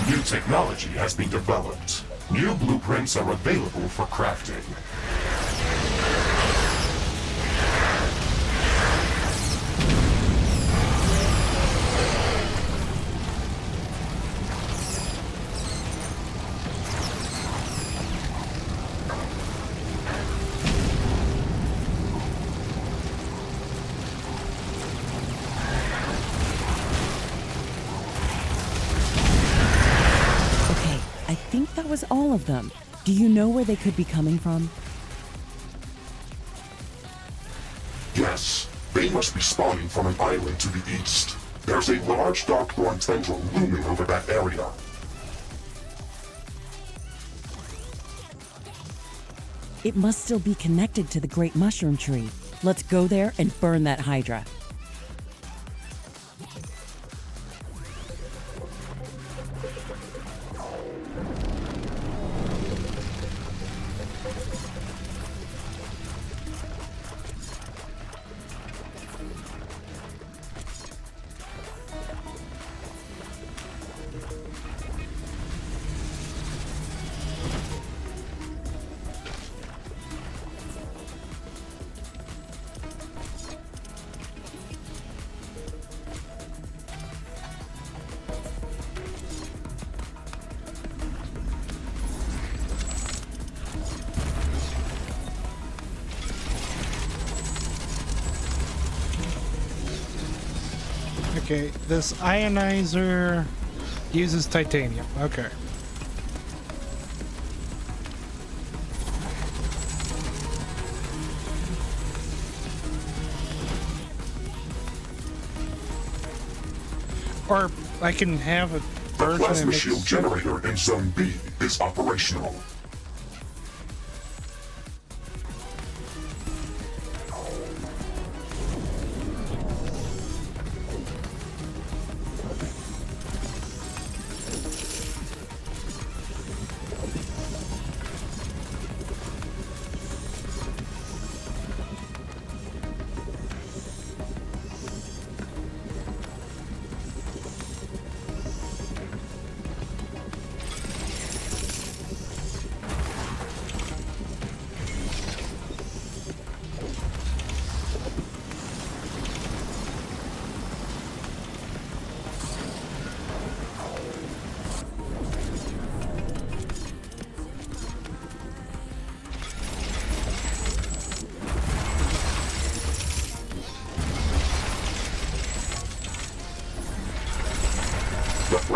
New technology has been developed. New blueprints are available for crafting. I think that was all of them. Do you know where they could be coming from? Yes, they must be spawning from an island to the east. There's a large darkthorn tendril looming over that area. It must still be connected to the Great Mushroom Tree. Let's go there and burn that Hydra. Okay, this ionizer uses titanium. Okay. Or I can have a The version that plasma makes... shield generator in Zone B is operational.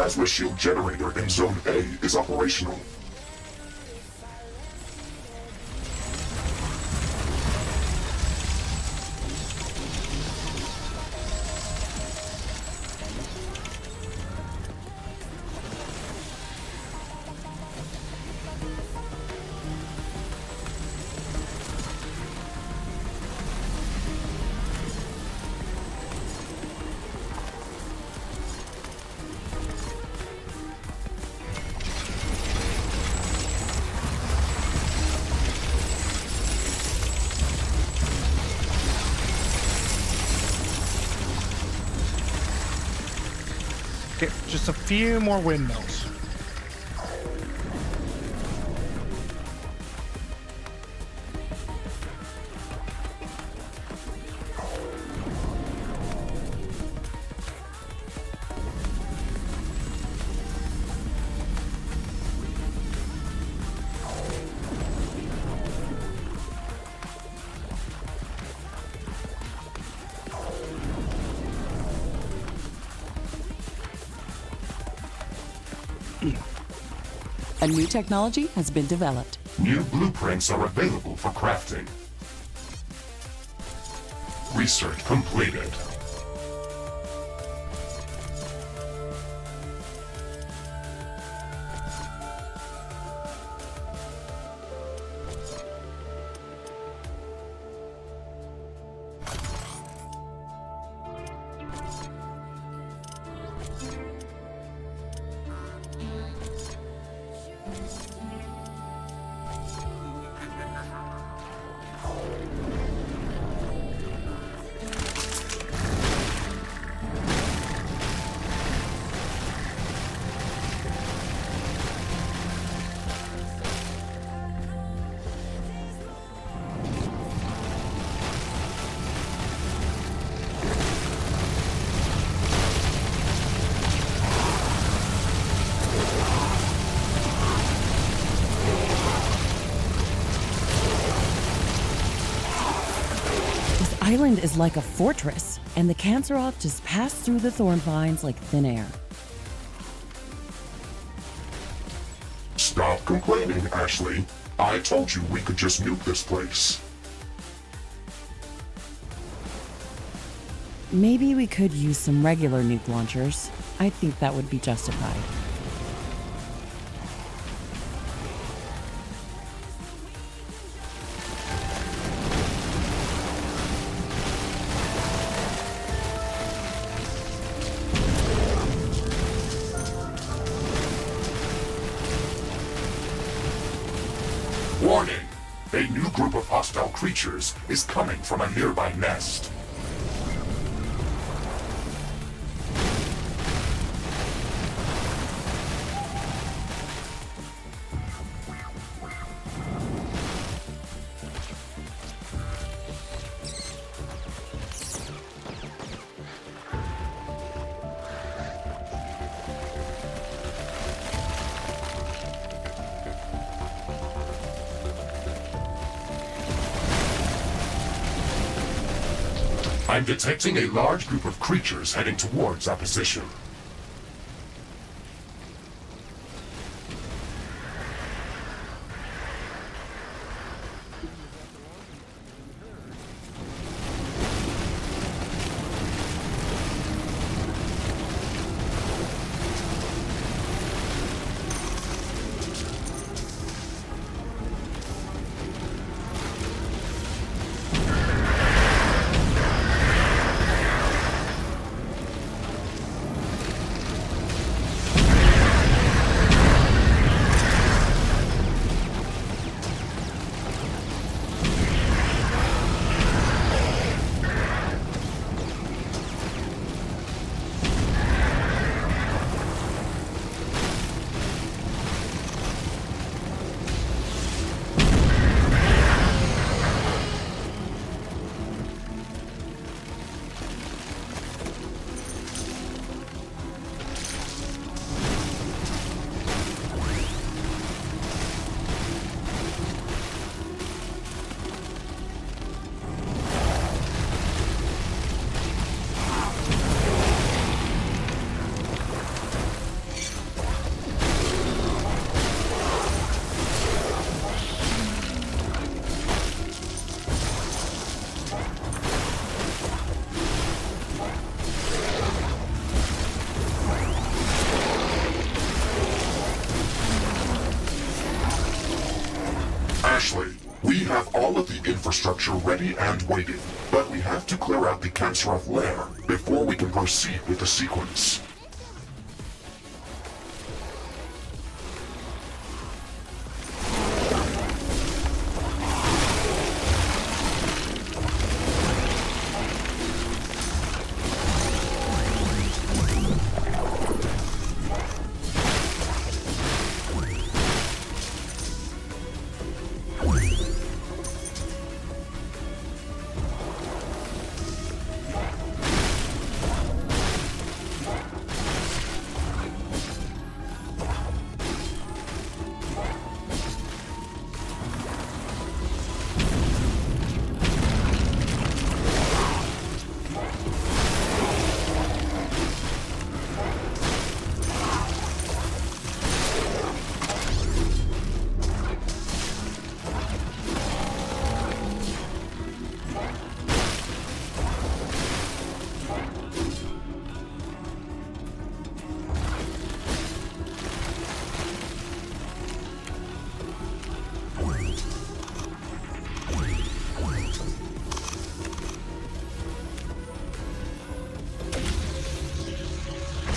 plasma shield generator in Zone A is operational. Okay, just a few more windmills. A new technology has been developed. New blueprints are available for crafting. Research completed. The island is like a fortress, and the Canceroth just passed through the thorn vines like thin air. Stop complaining, Ashley. I told you we could just nuke this place. Maybe we could use some regular nuke launchers. I think that would be justified. Warning! A new group of hostile creatures is coming from a nearby nest. I'm detecting a large group of creatures heading towards our position. Ashley, we have all of the infrastructure ready and waiting, but we have to clear out the Canceroth lair before we can proceed with the sequence.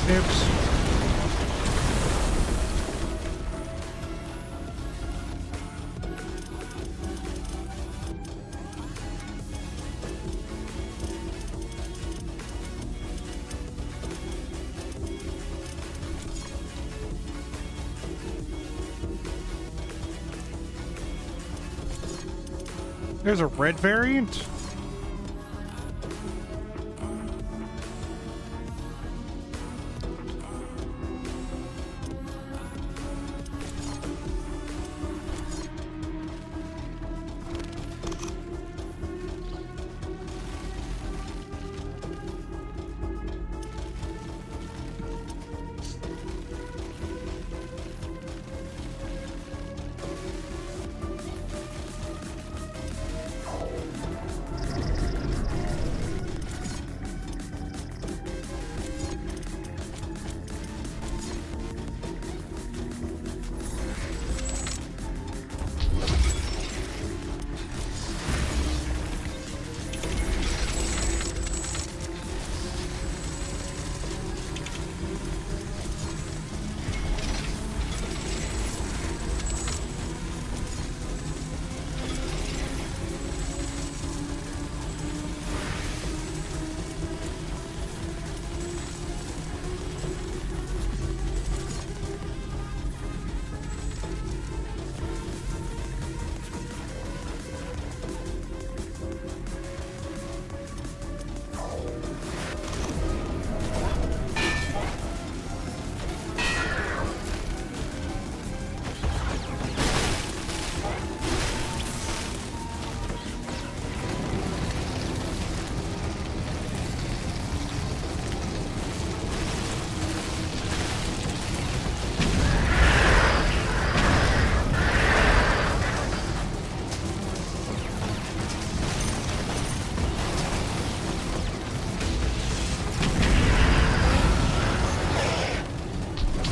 Oops. There's a red variant?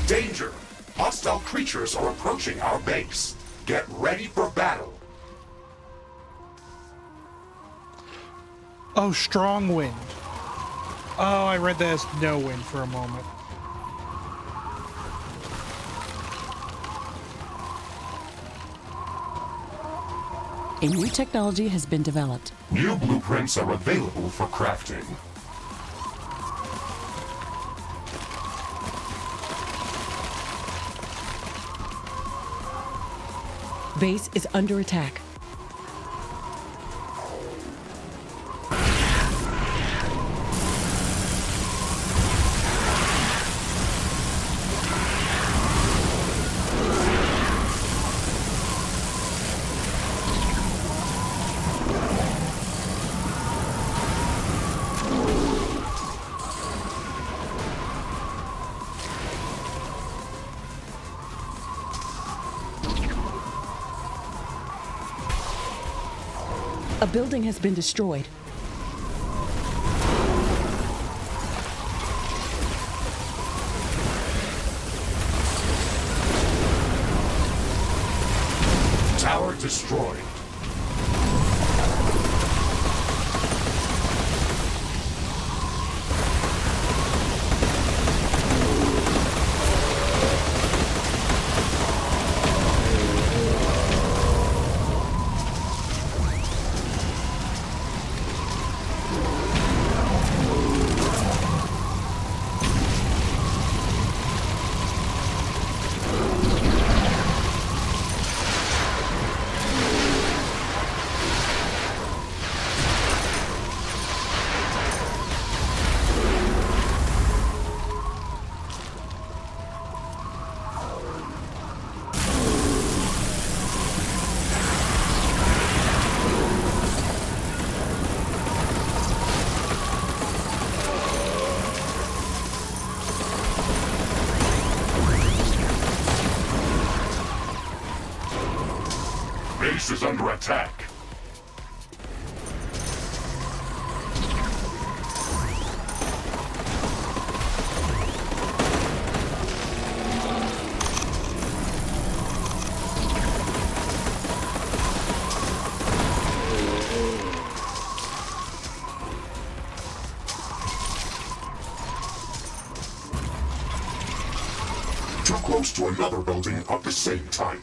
Danger! Hostile creatures are approaching our base. Get ready for battle. Oh, strong wind. Oh, I read that as no wind for a moment. A new technology has been developed. New blueprints are available for crafting. Base is under attack. A building has been destroyed. Tower destroyed. Base is under attack. Too close to another building at the same time.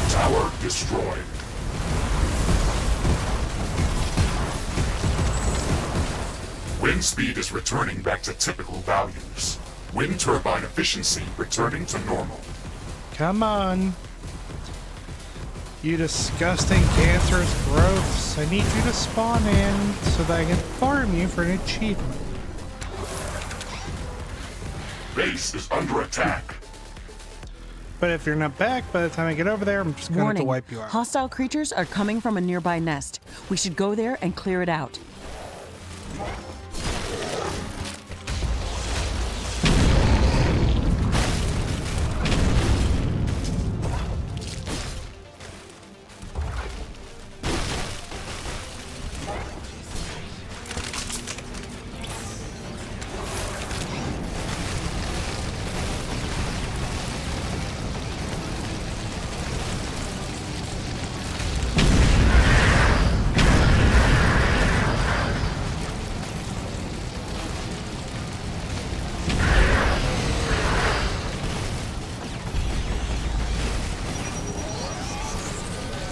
Tower destroyed. Wind speed is returning back to typical values. Wind turbine efficiency returning to normal. Come on. You disgusting cancerous growths. I need you to spawn in so that I can farm you for an achievement. Base is under attack. But if you're not back by the time I get over there, I'm just going to have to Warning. wipe you out. Hostile creatures are coming from a nearby nest. We should go there and clear it out.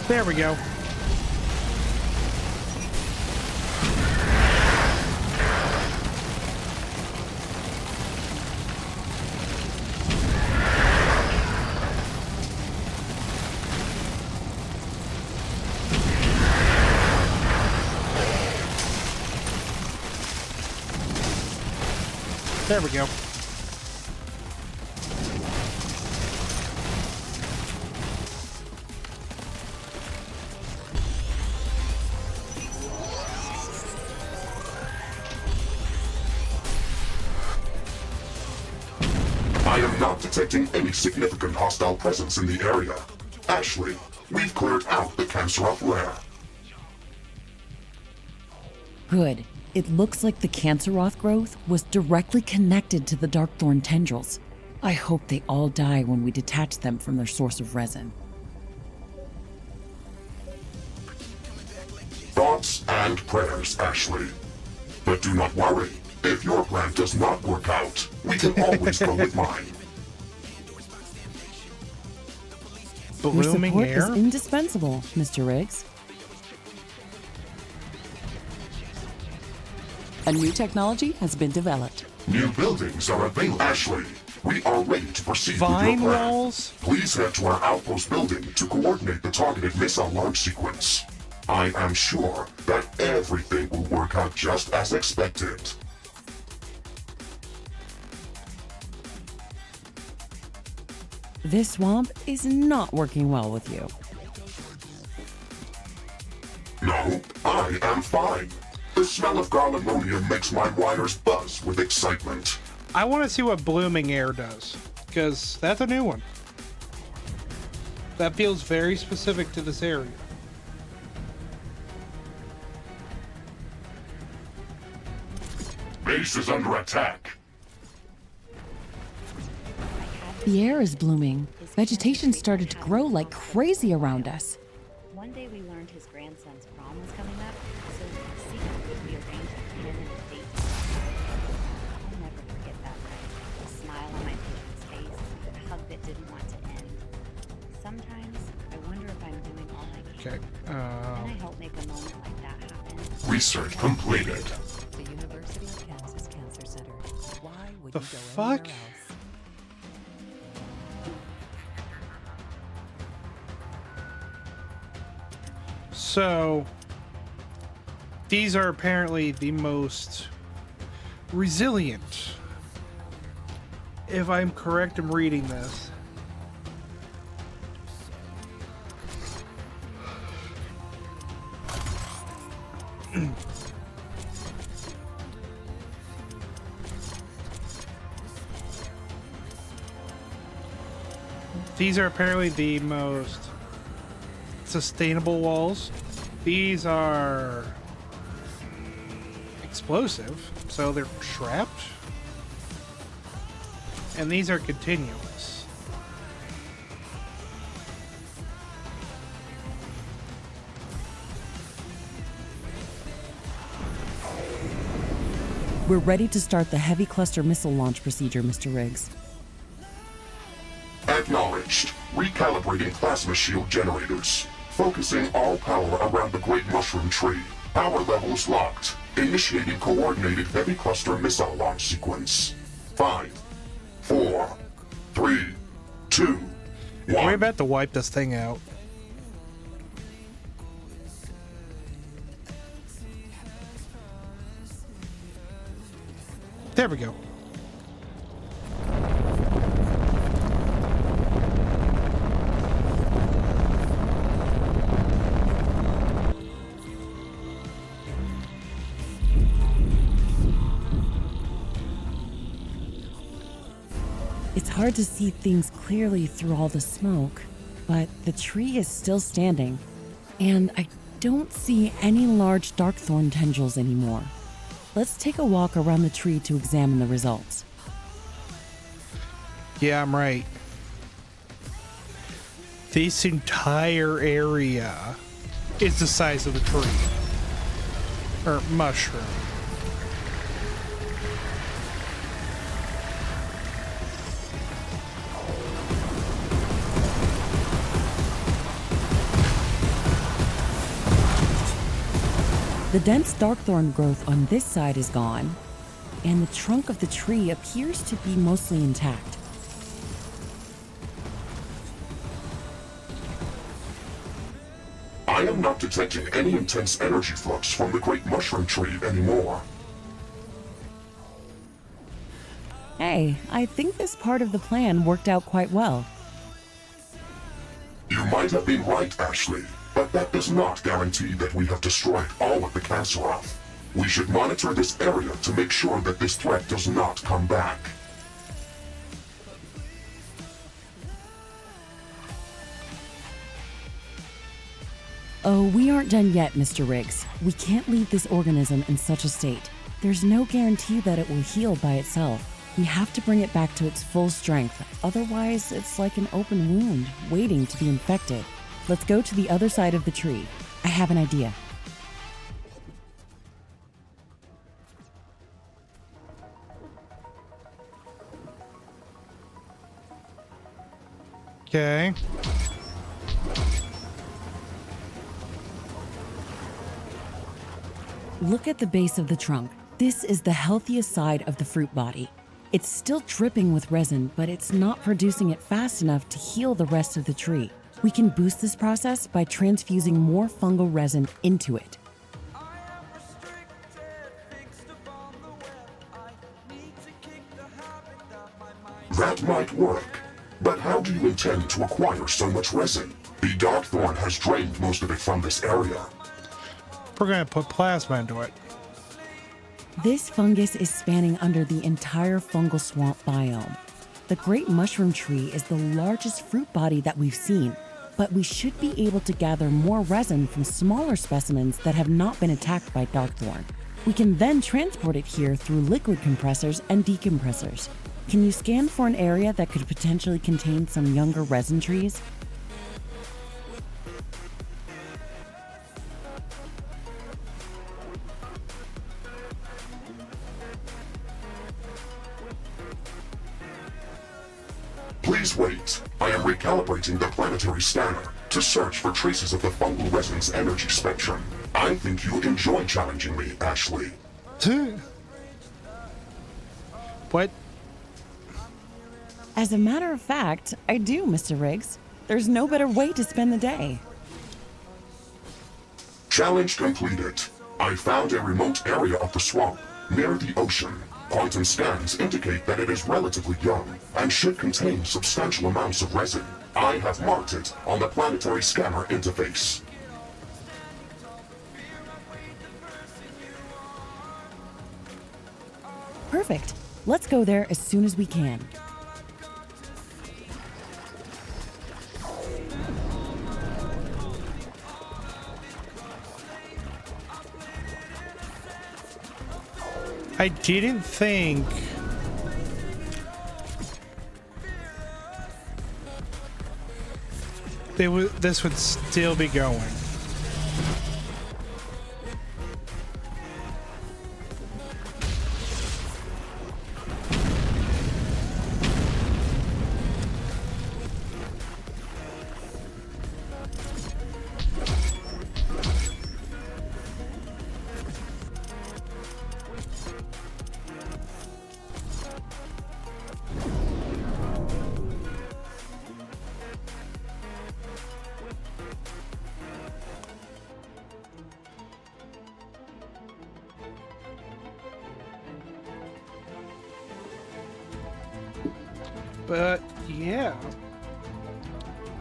There we go. There we go. I am not detecting any significant hostile presence in the area. Ashley, we've cleared out the Canceroth lair. Good. It looks like the Canceroth growth was directly connected to the Darkthorn tendrils. I hope they all die when we detach them from their source of resin. Thoughts and prayers, Ashley. But do not worry. If your plan does not work out, we can always go with mine. Your Blooming support air? is indispensable, Mr. Riggs. A new technology has been developed. New buildings are available. Ashley, we are ready to proceed Vine with your plan. walls? Please head to our outpost building to coordinate the targeted missile launch sequence. I am sure that everything will work out just as expected. This swamp is not working well with you. No, I am fine. The smell of garlimonium makes my wires buzz with excitement. I want to see what blooming air does, because that's a new one. That feels very specific to this area. Base is under attack. The air is blooming. Vegetation started to grow like crazy around us. One day we learned his grandson's prom was coming up, so secretly we arranged for him and his date to stop by. I'll never forget that night. The smile on my patient's face, the hug that didn't want to end. Sometimes I wonder if I'm doing all I can. Okay. Can I help make a moment like that happen? Research completed. The University of Kansas Cancer Center. Why would The you go fuck? anywhere else? So, these are apparently the most resilient. If I'm correct in reading this. These are apparently the most sustainable walls. These are explosive, so they're trapped. And these are continuous. We're ready to start the heavy cluster missile launch procedure, Mr. Riggs. Acknowledged. Recalibrating plasma shield generators. Focusing all power around the Great Mushroom Tree. Power levels locked. Initiating coordinated heavy cluster missile launch sequence. 5, 4, 3, 2, 1. We're about to wipe this thing out. There we go. It's hard to see things clearly through all the smoke, but the tree is still standing, and I don't see any large darkthorn tendrils anymore. Let's take a walk around the tree to examine the results. Yeah, I'm right. This entire area is the size of the tree. Or mushroom. The dense darkthorn growth on this side is gone, and the trunk of the tree appears to be mostly intact. I am not detecting any intense energy flux from the Great Mushroom Tree anymore. Hey, I think this part of the plan worked out quite well. You might have been right, Ashley, but that does not guarantee that we have destroyed all of the Canceroth. We should monitor this area to make sure that this threat does not come back. Oh, we aren't done yet, Mr. Riggs. We can't leave this organism in such a state. There's no guarantee that it will heal by itself. We have to bring it back to its full strength. Otherwise, it's like an open wound, waiting to be infected. Let's go to the other side of the tree. I have an idea. Okay. Look at the base of the trunk. This is the healthiest side of the fruit body. It's still dripping with resin, but it's not producing it fast enough to heal the rest of the tree. We can boost this process by transfusing more fungal resin into it. That might work. But how do you intend to acquire so much resin? The Darkthorn has drained most of it from this area. We're going to put plasma into it. This fungus is spanning under the entire fungal swamp biome. The great mushroom tree is the largest fruit body that we've seen, but we should be able to gather more resin from smaller specimens that have not been attacked by darkthorn. We can then transport it here through liquid compressors and decompressors. Can you scan for an area that could potentially contain some younger resin trees? Please wait. I am recalibrating the planetary scanner to search for traces of the fungal resin's energy spectrum. I think you enjoy challenging me, Ashley. What? As a matter of fact, I do, Mr. Riggs. There's no better way to spend the day. Challenge completed. I found a remote area of the swamp, near the ocean. Quantum scans indicate that it is relatively young and should contain substantial amounts of resin. I have marked it on the planetary scanner interface. Perfect. Let's go there as soon as we can. I didn't think this would still be going. But yeah,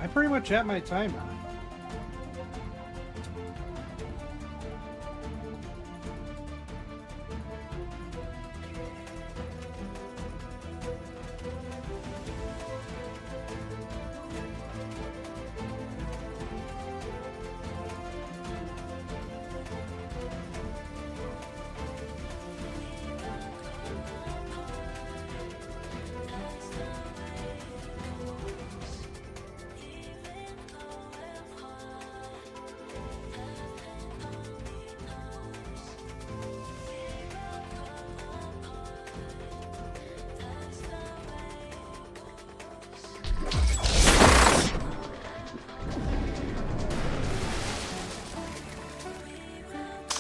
I pretty much at my timer.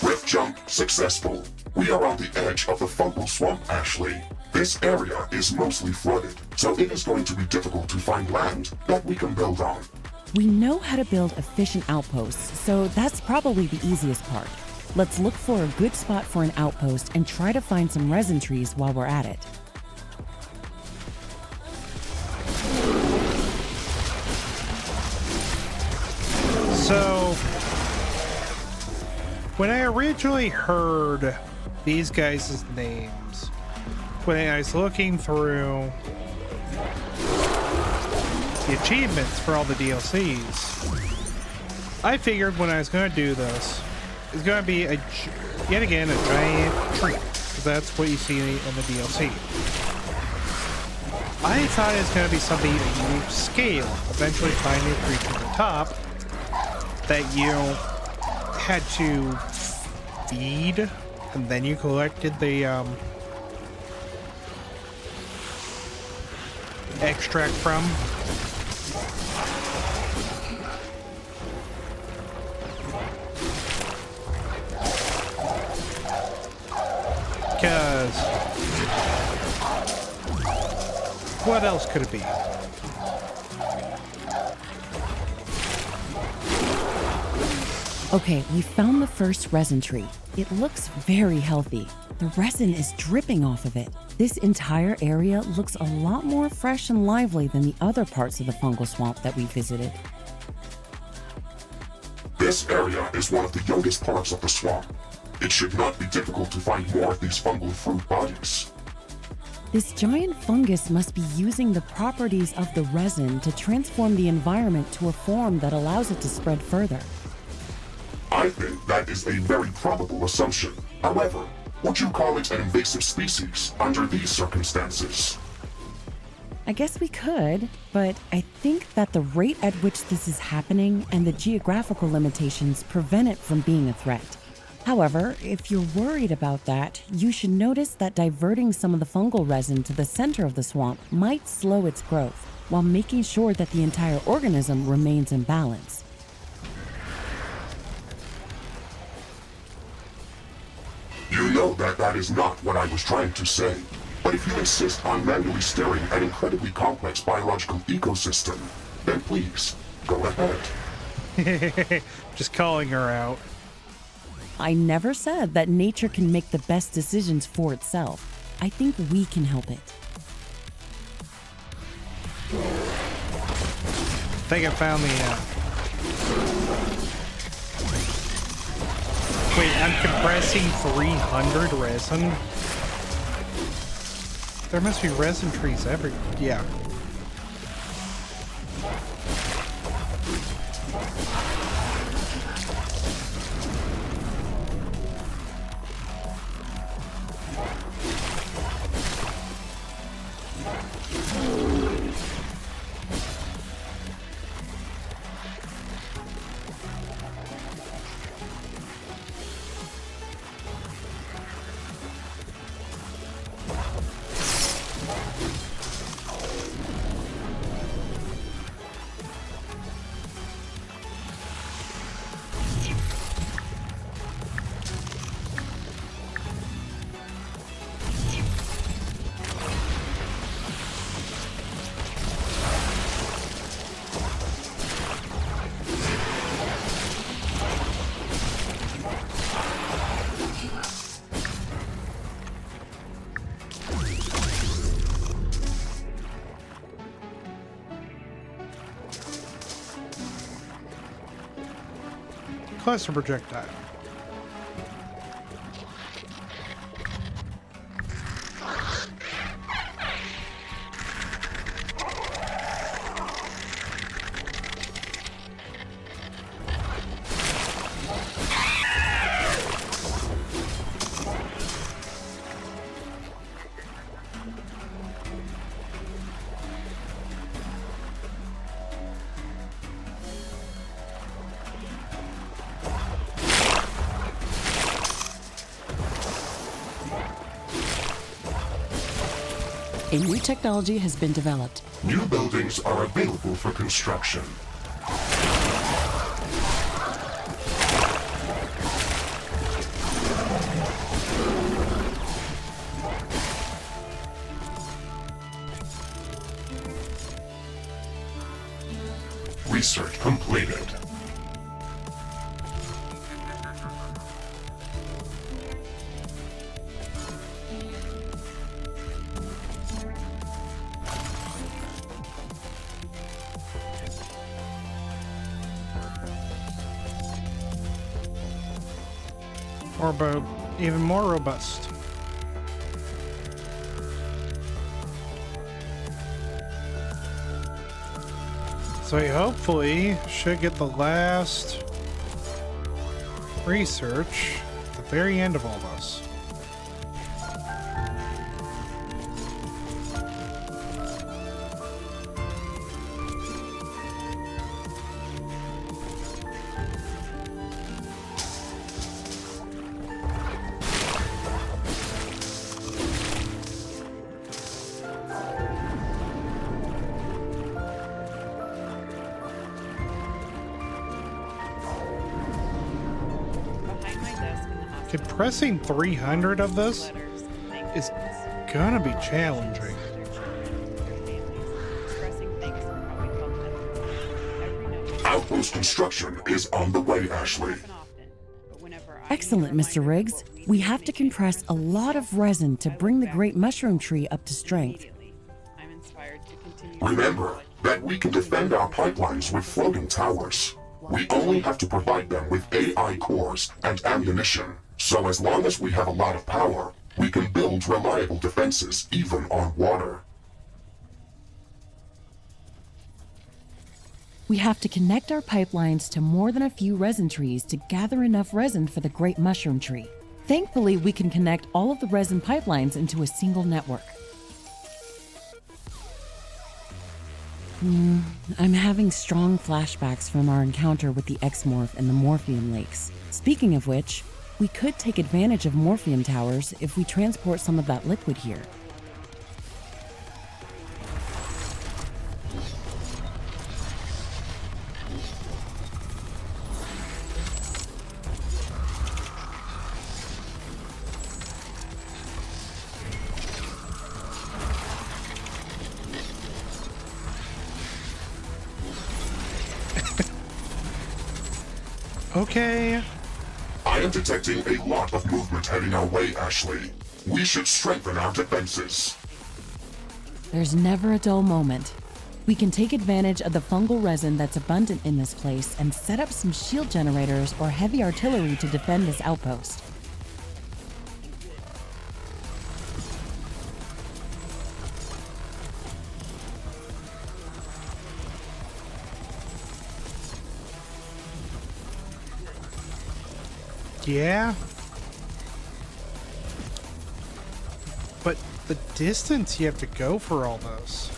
Rift jump successful. We are on the edge of the fungal swamp, Ashley. This area is mostly flooded, so it is going to be difficult to find land that we can build on. We know how to build efficient outposts, so that's probably the easiest part. Let's look for a good spot for an outpost and try to find some resin trees while we're at it. So, when I originally heard these guys' names, when I was looking through the achievements for all the DLCs, I figured when I was going to do this, it's going to be yet again a giant tree, because that's what you see in the DLC. I thought it was going to be something that you scale, eventually finding a creature at the top that you had to feed, and then you collected the extract from. Because what else could it be? Okay, we found the first resin tree. It looks very healthy. The resin is dripping off of it. This entire area looks a lot more fresh and lively than the other parts of the fungal swamp that we visited. This area is one of the youngest parts of the swamp. It should not be difficult to find more of these fungal fruit bodies. This giant fungus must be using the properties of the resin to transform the environment to a form that allows it to spread further. I think that is a very probable assumption. However, would you call it an invasive species under these circumstances? I guess we could, but I think that the rate at which this is happening and the geographical limitations prevent it from being a threat. However, if you're worried about that, you should notice that diverting some of the fungal resin to the center of the swamp might slow its growth, while making sure that the entire organism remains in balance. You know that that is not what I was trying to say. But if you insist on manually steering an incredibly complex biological ecosystem, then please, go ahead. Just calling her out. I never said that nature can make the best decisions for itself. I think we can help it. I think I found the, Wait, I'm compressing 300 resin? There must be resin trees everywhere. Yeah. Cluster projectile. A new technology has been developed. New buildings are available for construction. Research completed. Or about even more robust. So we hopefully should get the last research at the very end of all this. Behind my desk in the hospital. Compressing 300 of this Letters, is thank gonna be you. challenging. Their children, their families, expressing thanks for how we helped them. Every note Outpost construction is on the way, Ashley. happen often, but whenever I Excellent, need a Mr. reminder Riggs. of what We do have make to a compress a difference lot of resin to I bring the look great back mushroom tree up to strength. immediately. I'm inspired to continue. Remember that we can defend our pipelines with floating towers. We only have to provide them with AI cores and ammunition. So as long as we have a lot of power, we can build reliable defenses even on water. We have to connect our pipelines to more than a few resin trees to gather enough resin for the great mushroom tree. Thankfully, we can connect all of the resin pipelines into a single network. I'm having strong flashbacks from our encounter with the X-Morph in the Morphium Lakes. Speaking of which, we could take advantage of Morphium towers if we transport some of that liquid here. Okay. I am detecting a lot of movement heading our way, Ashley. We should strengthen our defenses. There's never a dull moment. We can take advantage of the fungal resin that's abundant in this place and set up some shield generators or heavy artillery to defend this outpost. Yeah. But the distance you have to go for all this.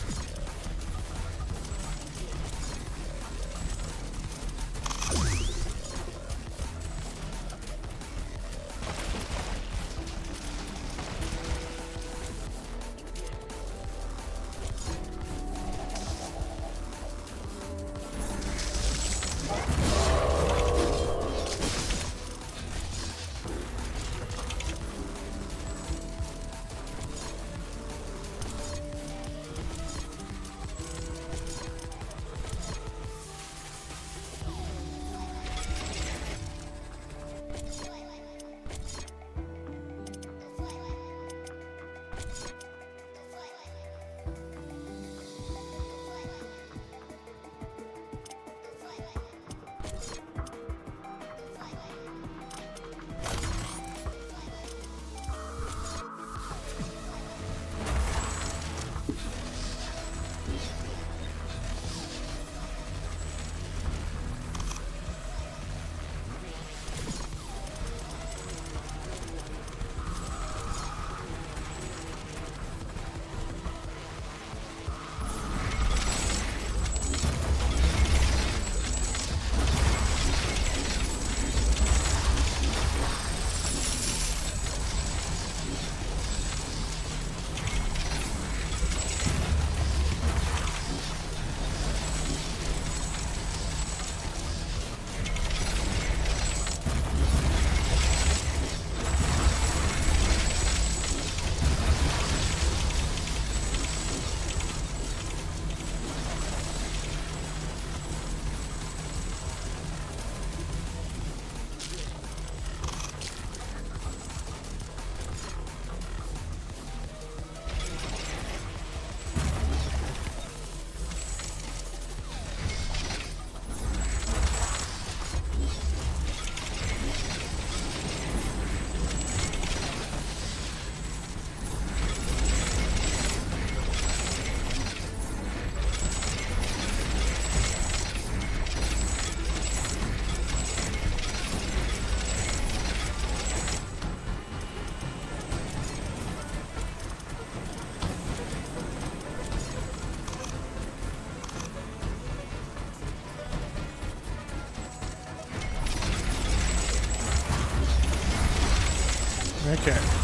Okay.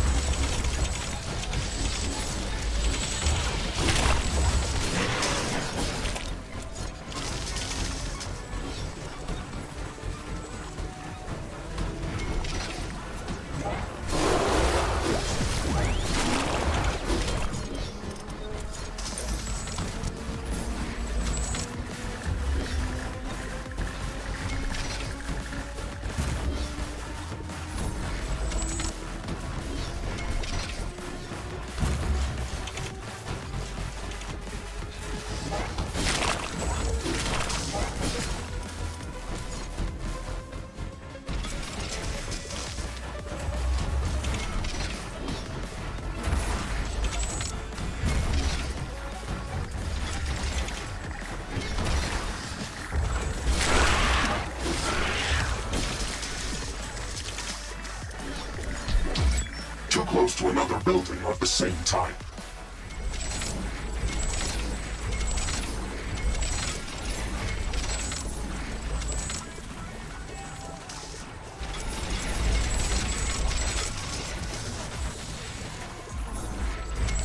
close to another building of the same type.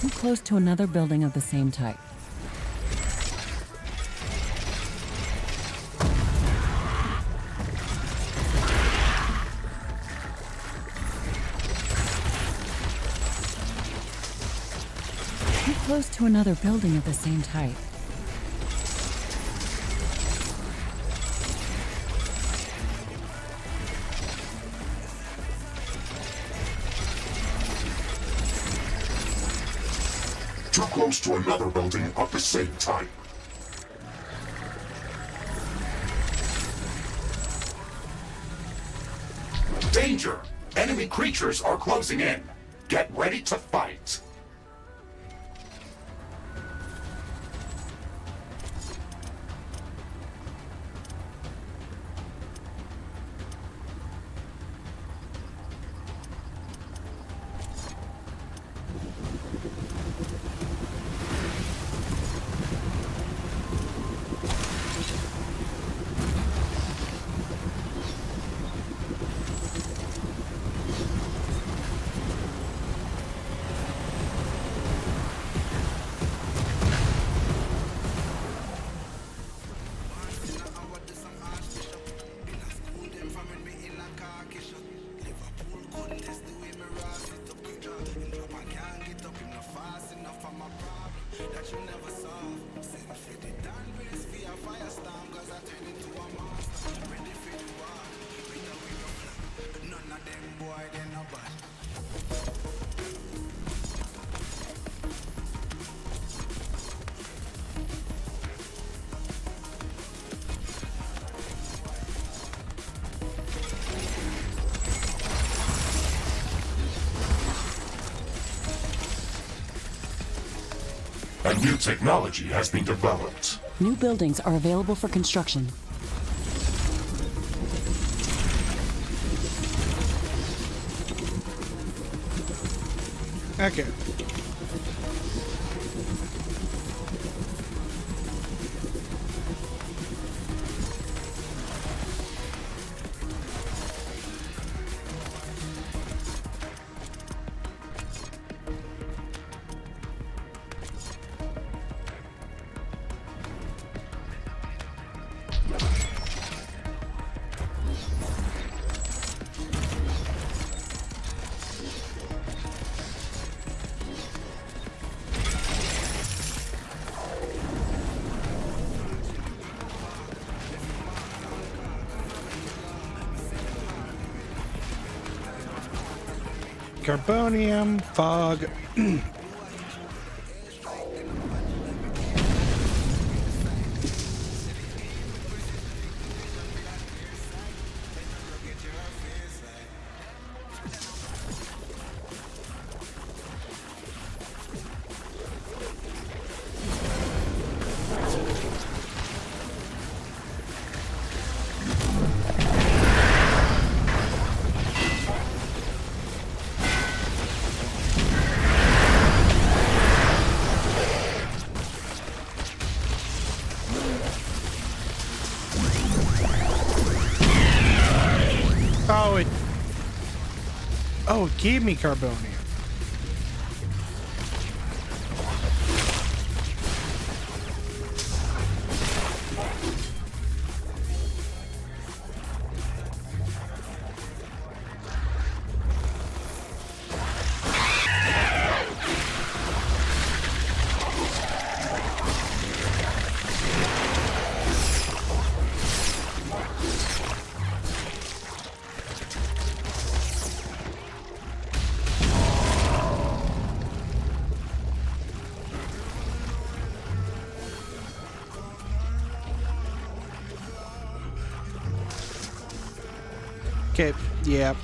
Too close to another building of the same type. Too close to another building of the same type. Too close to another building of the same type. Danger! Enemy creatures are closing in. Get ready to fight. A new technology has been developed. New buildings are available for construction. Okay. Carbonium, fog. Oh, it gave me carbonium. Okay, yeah.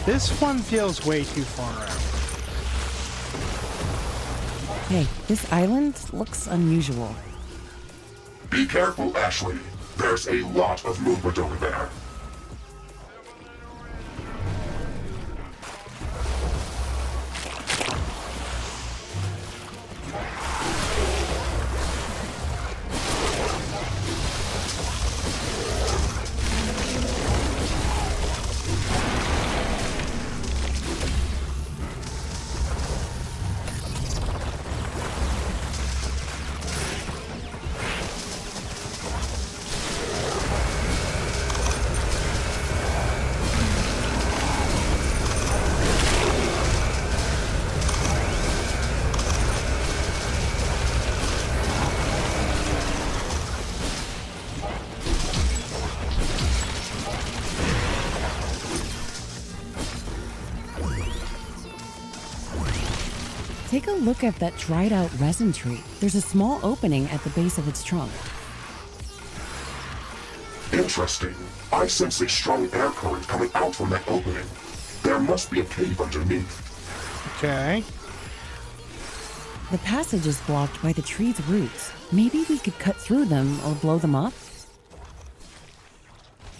This one feels way too far out. Hey, this island looks unusual. Be careful, Ashley. There's a lot of movement over there. Take a look at that dried out resin tree. There's a small opening at the base of its trunk. Interesting. I sense a strong air current coming out from that opening. There must be a cave underneath. Okay. The passage is blocked by the tree's roots. Maybe we could cut through them or blow them up?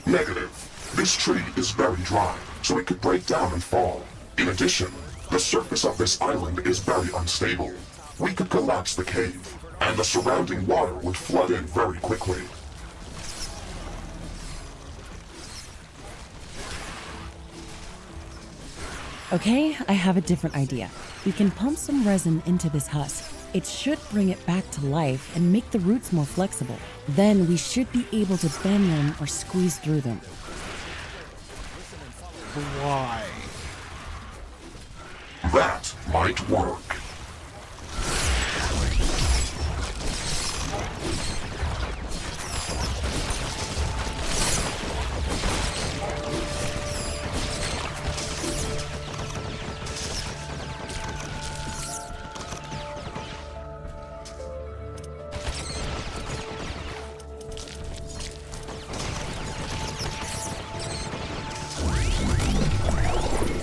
Negative. This tree is very dry, so it could break down and fall. In addition, the surface of this island is very unstable. We could collapse the cave, and the surrounding water would flood in very quickly. Okay, I have a different idea. We can pump some resin into this husk. It should bring it back to life and make the roots more flexible. Then we should be able to bend them or squeeze through them. Why? That might work.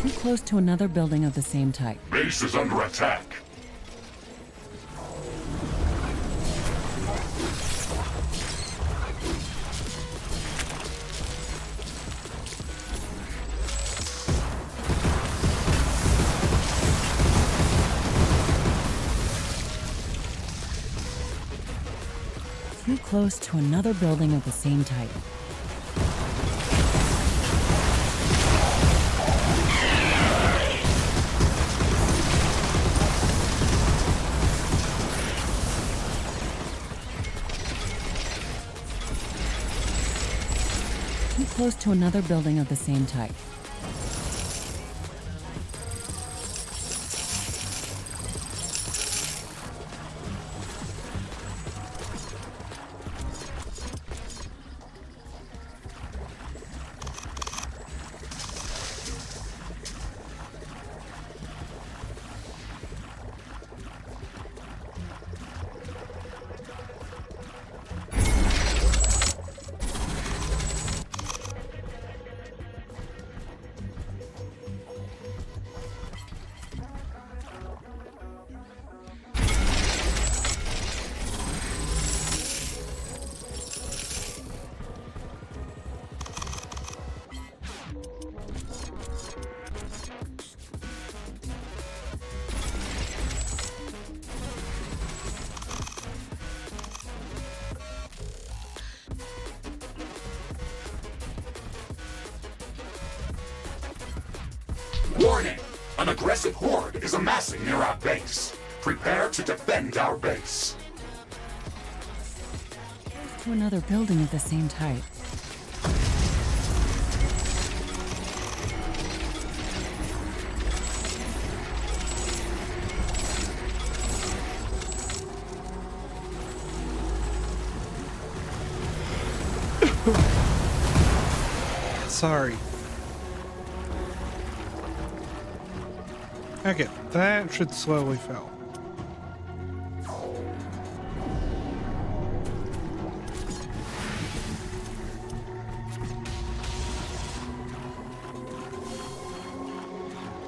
Too close to another building of the same type. Base is under attack. Too close to another building of the same type. Too close to another building of the same type. Warning! An aggressive horde is amassing near our base. Prepare to defend our base. To another building of the same type. Sorry. Okay, that should slowly fill.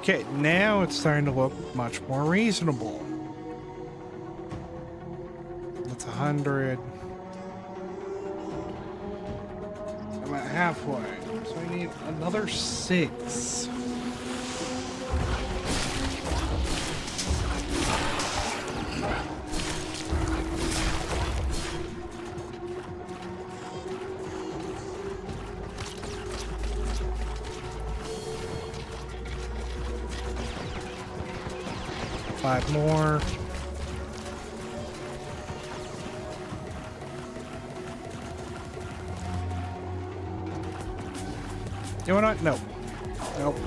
Okay, now it's starting to look much more reasonable. That's 100. I'm at halfway, so I need another 6. Five more. You know what? No. Nope.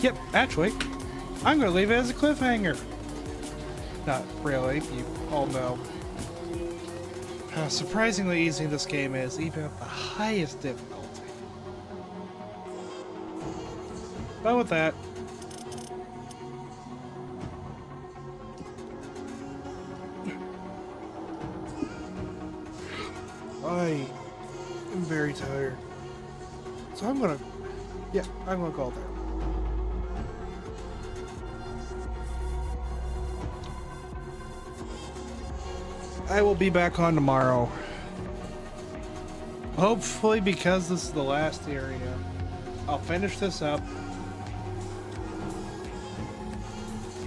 Yep, actually, I'm going to leave it as a cliffhanger. Not really, you all know how surprisingly easy this game is, even at the highest difficulty. But with that, I am very tired. So I'm going to go there. I will be back on tomorrow. Hopefully, because this is the last area, I'll finish this up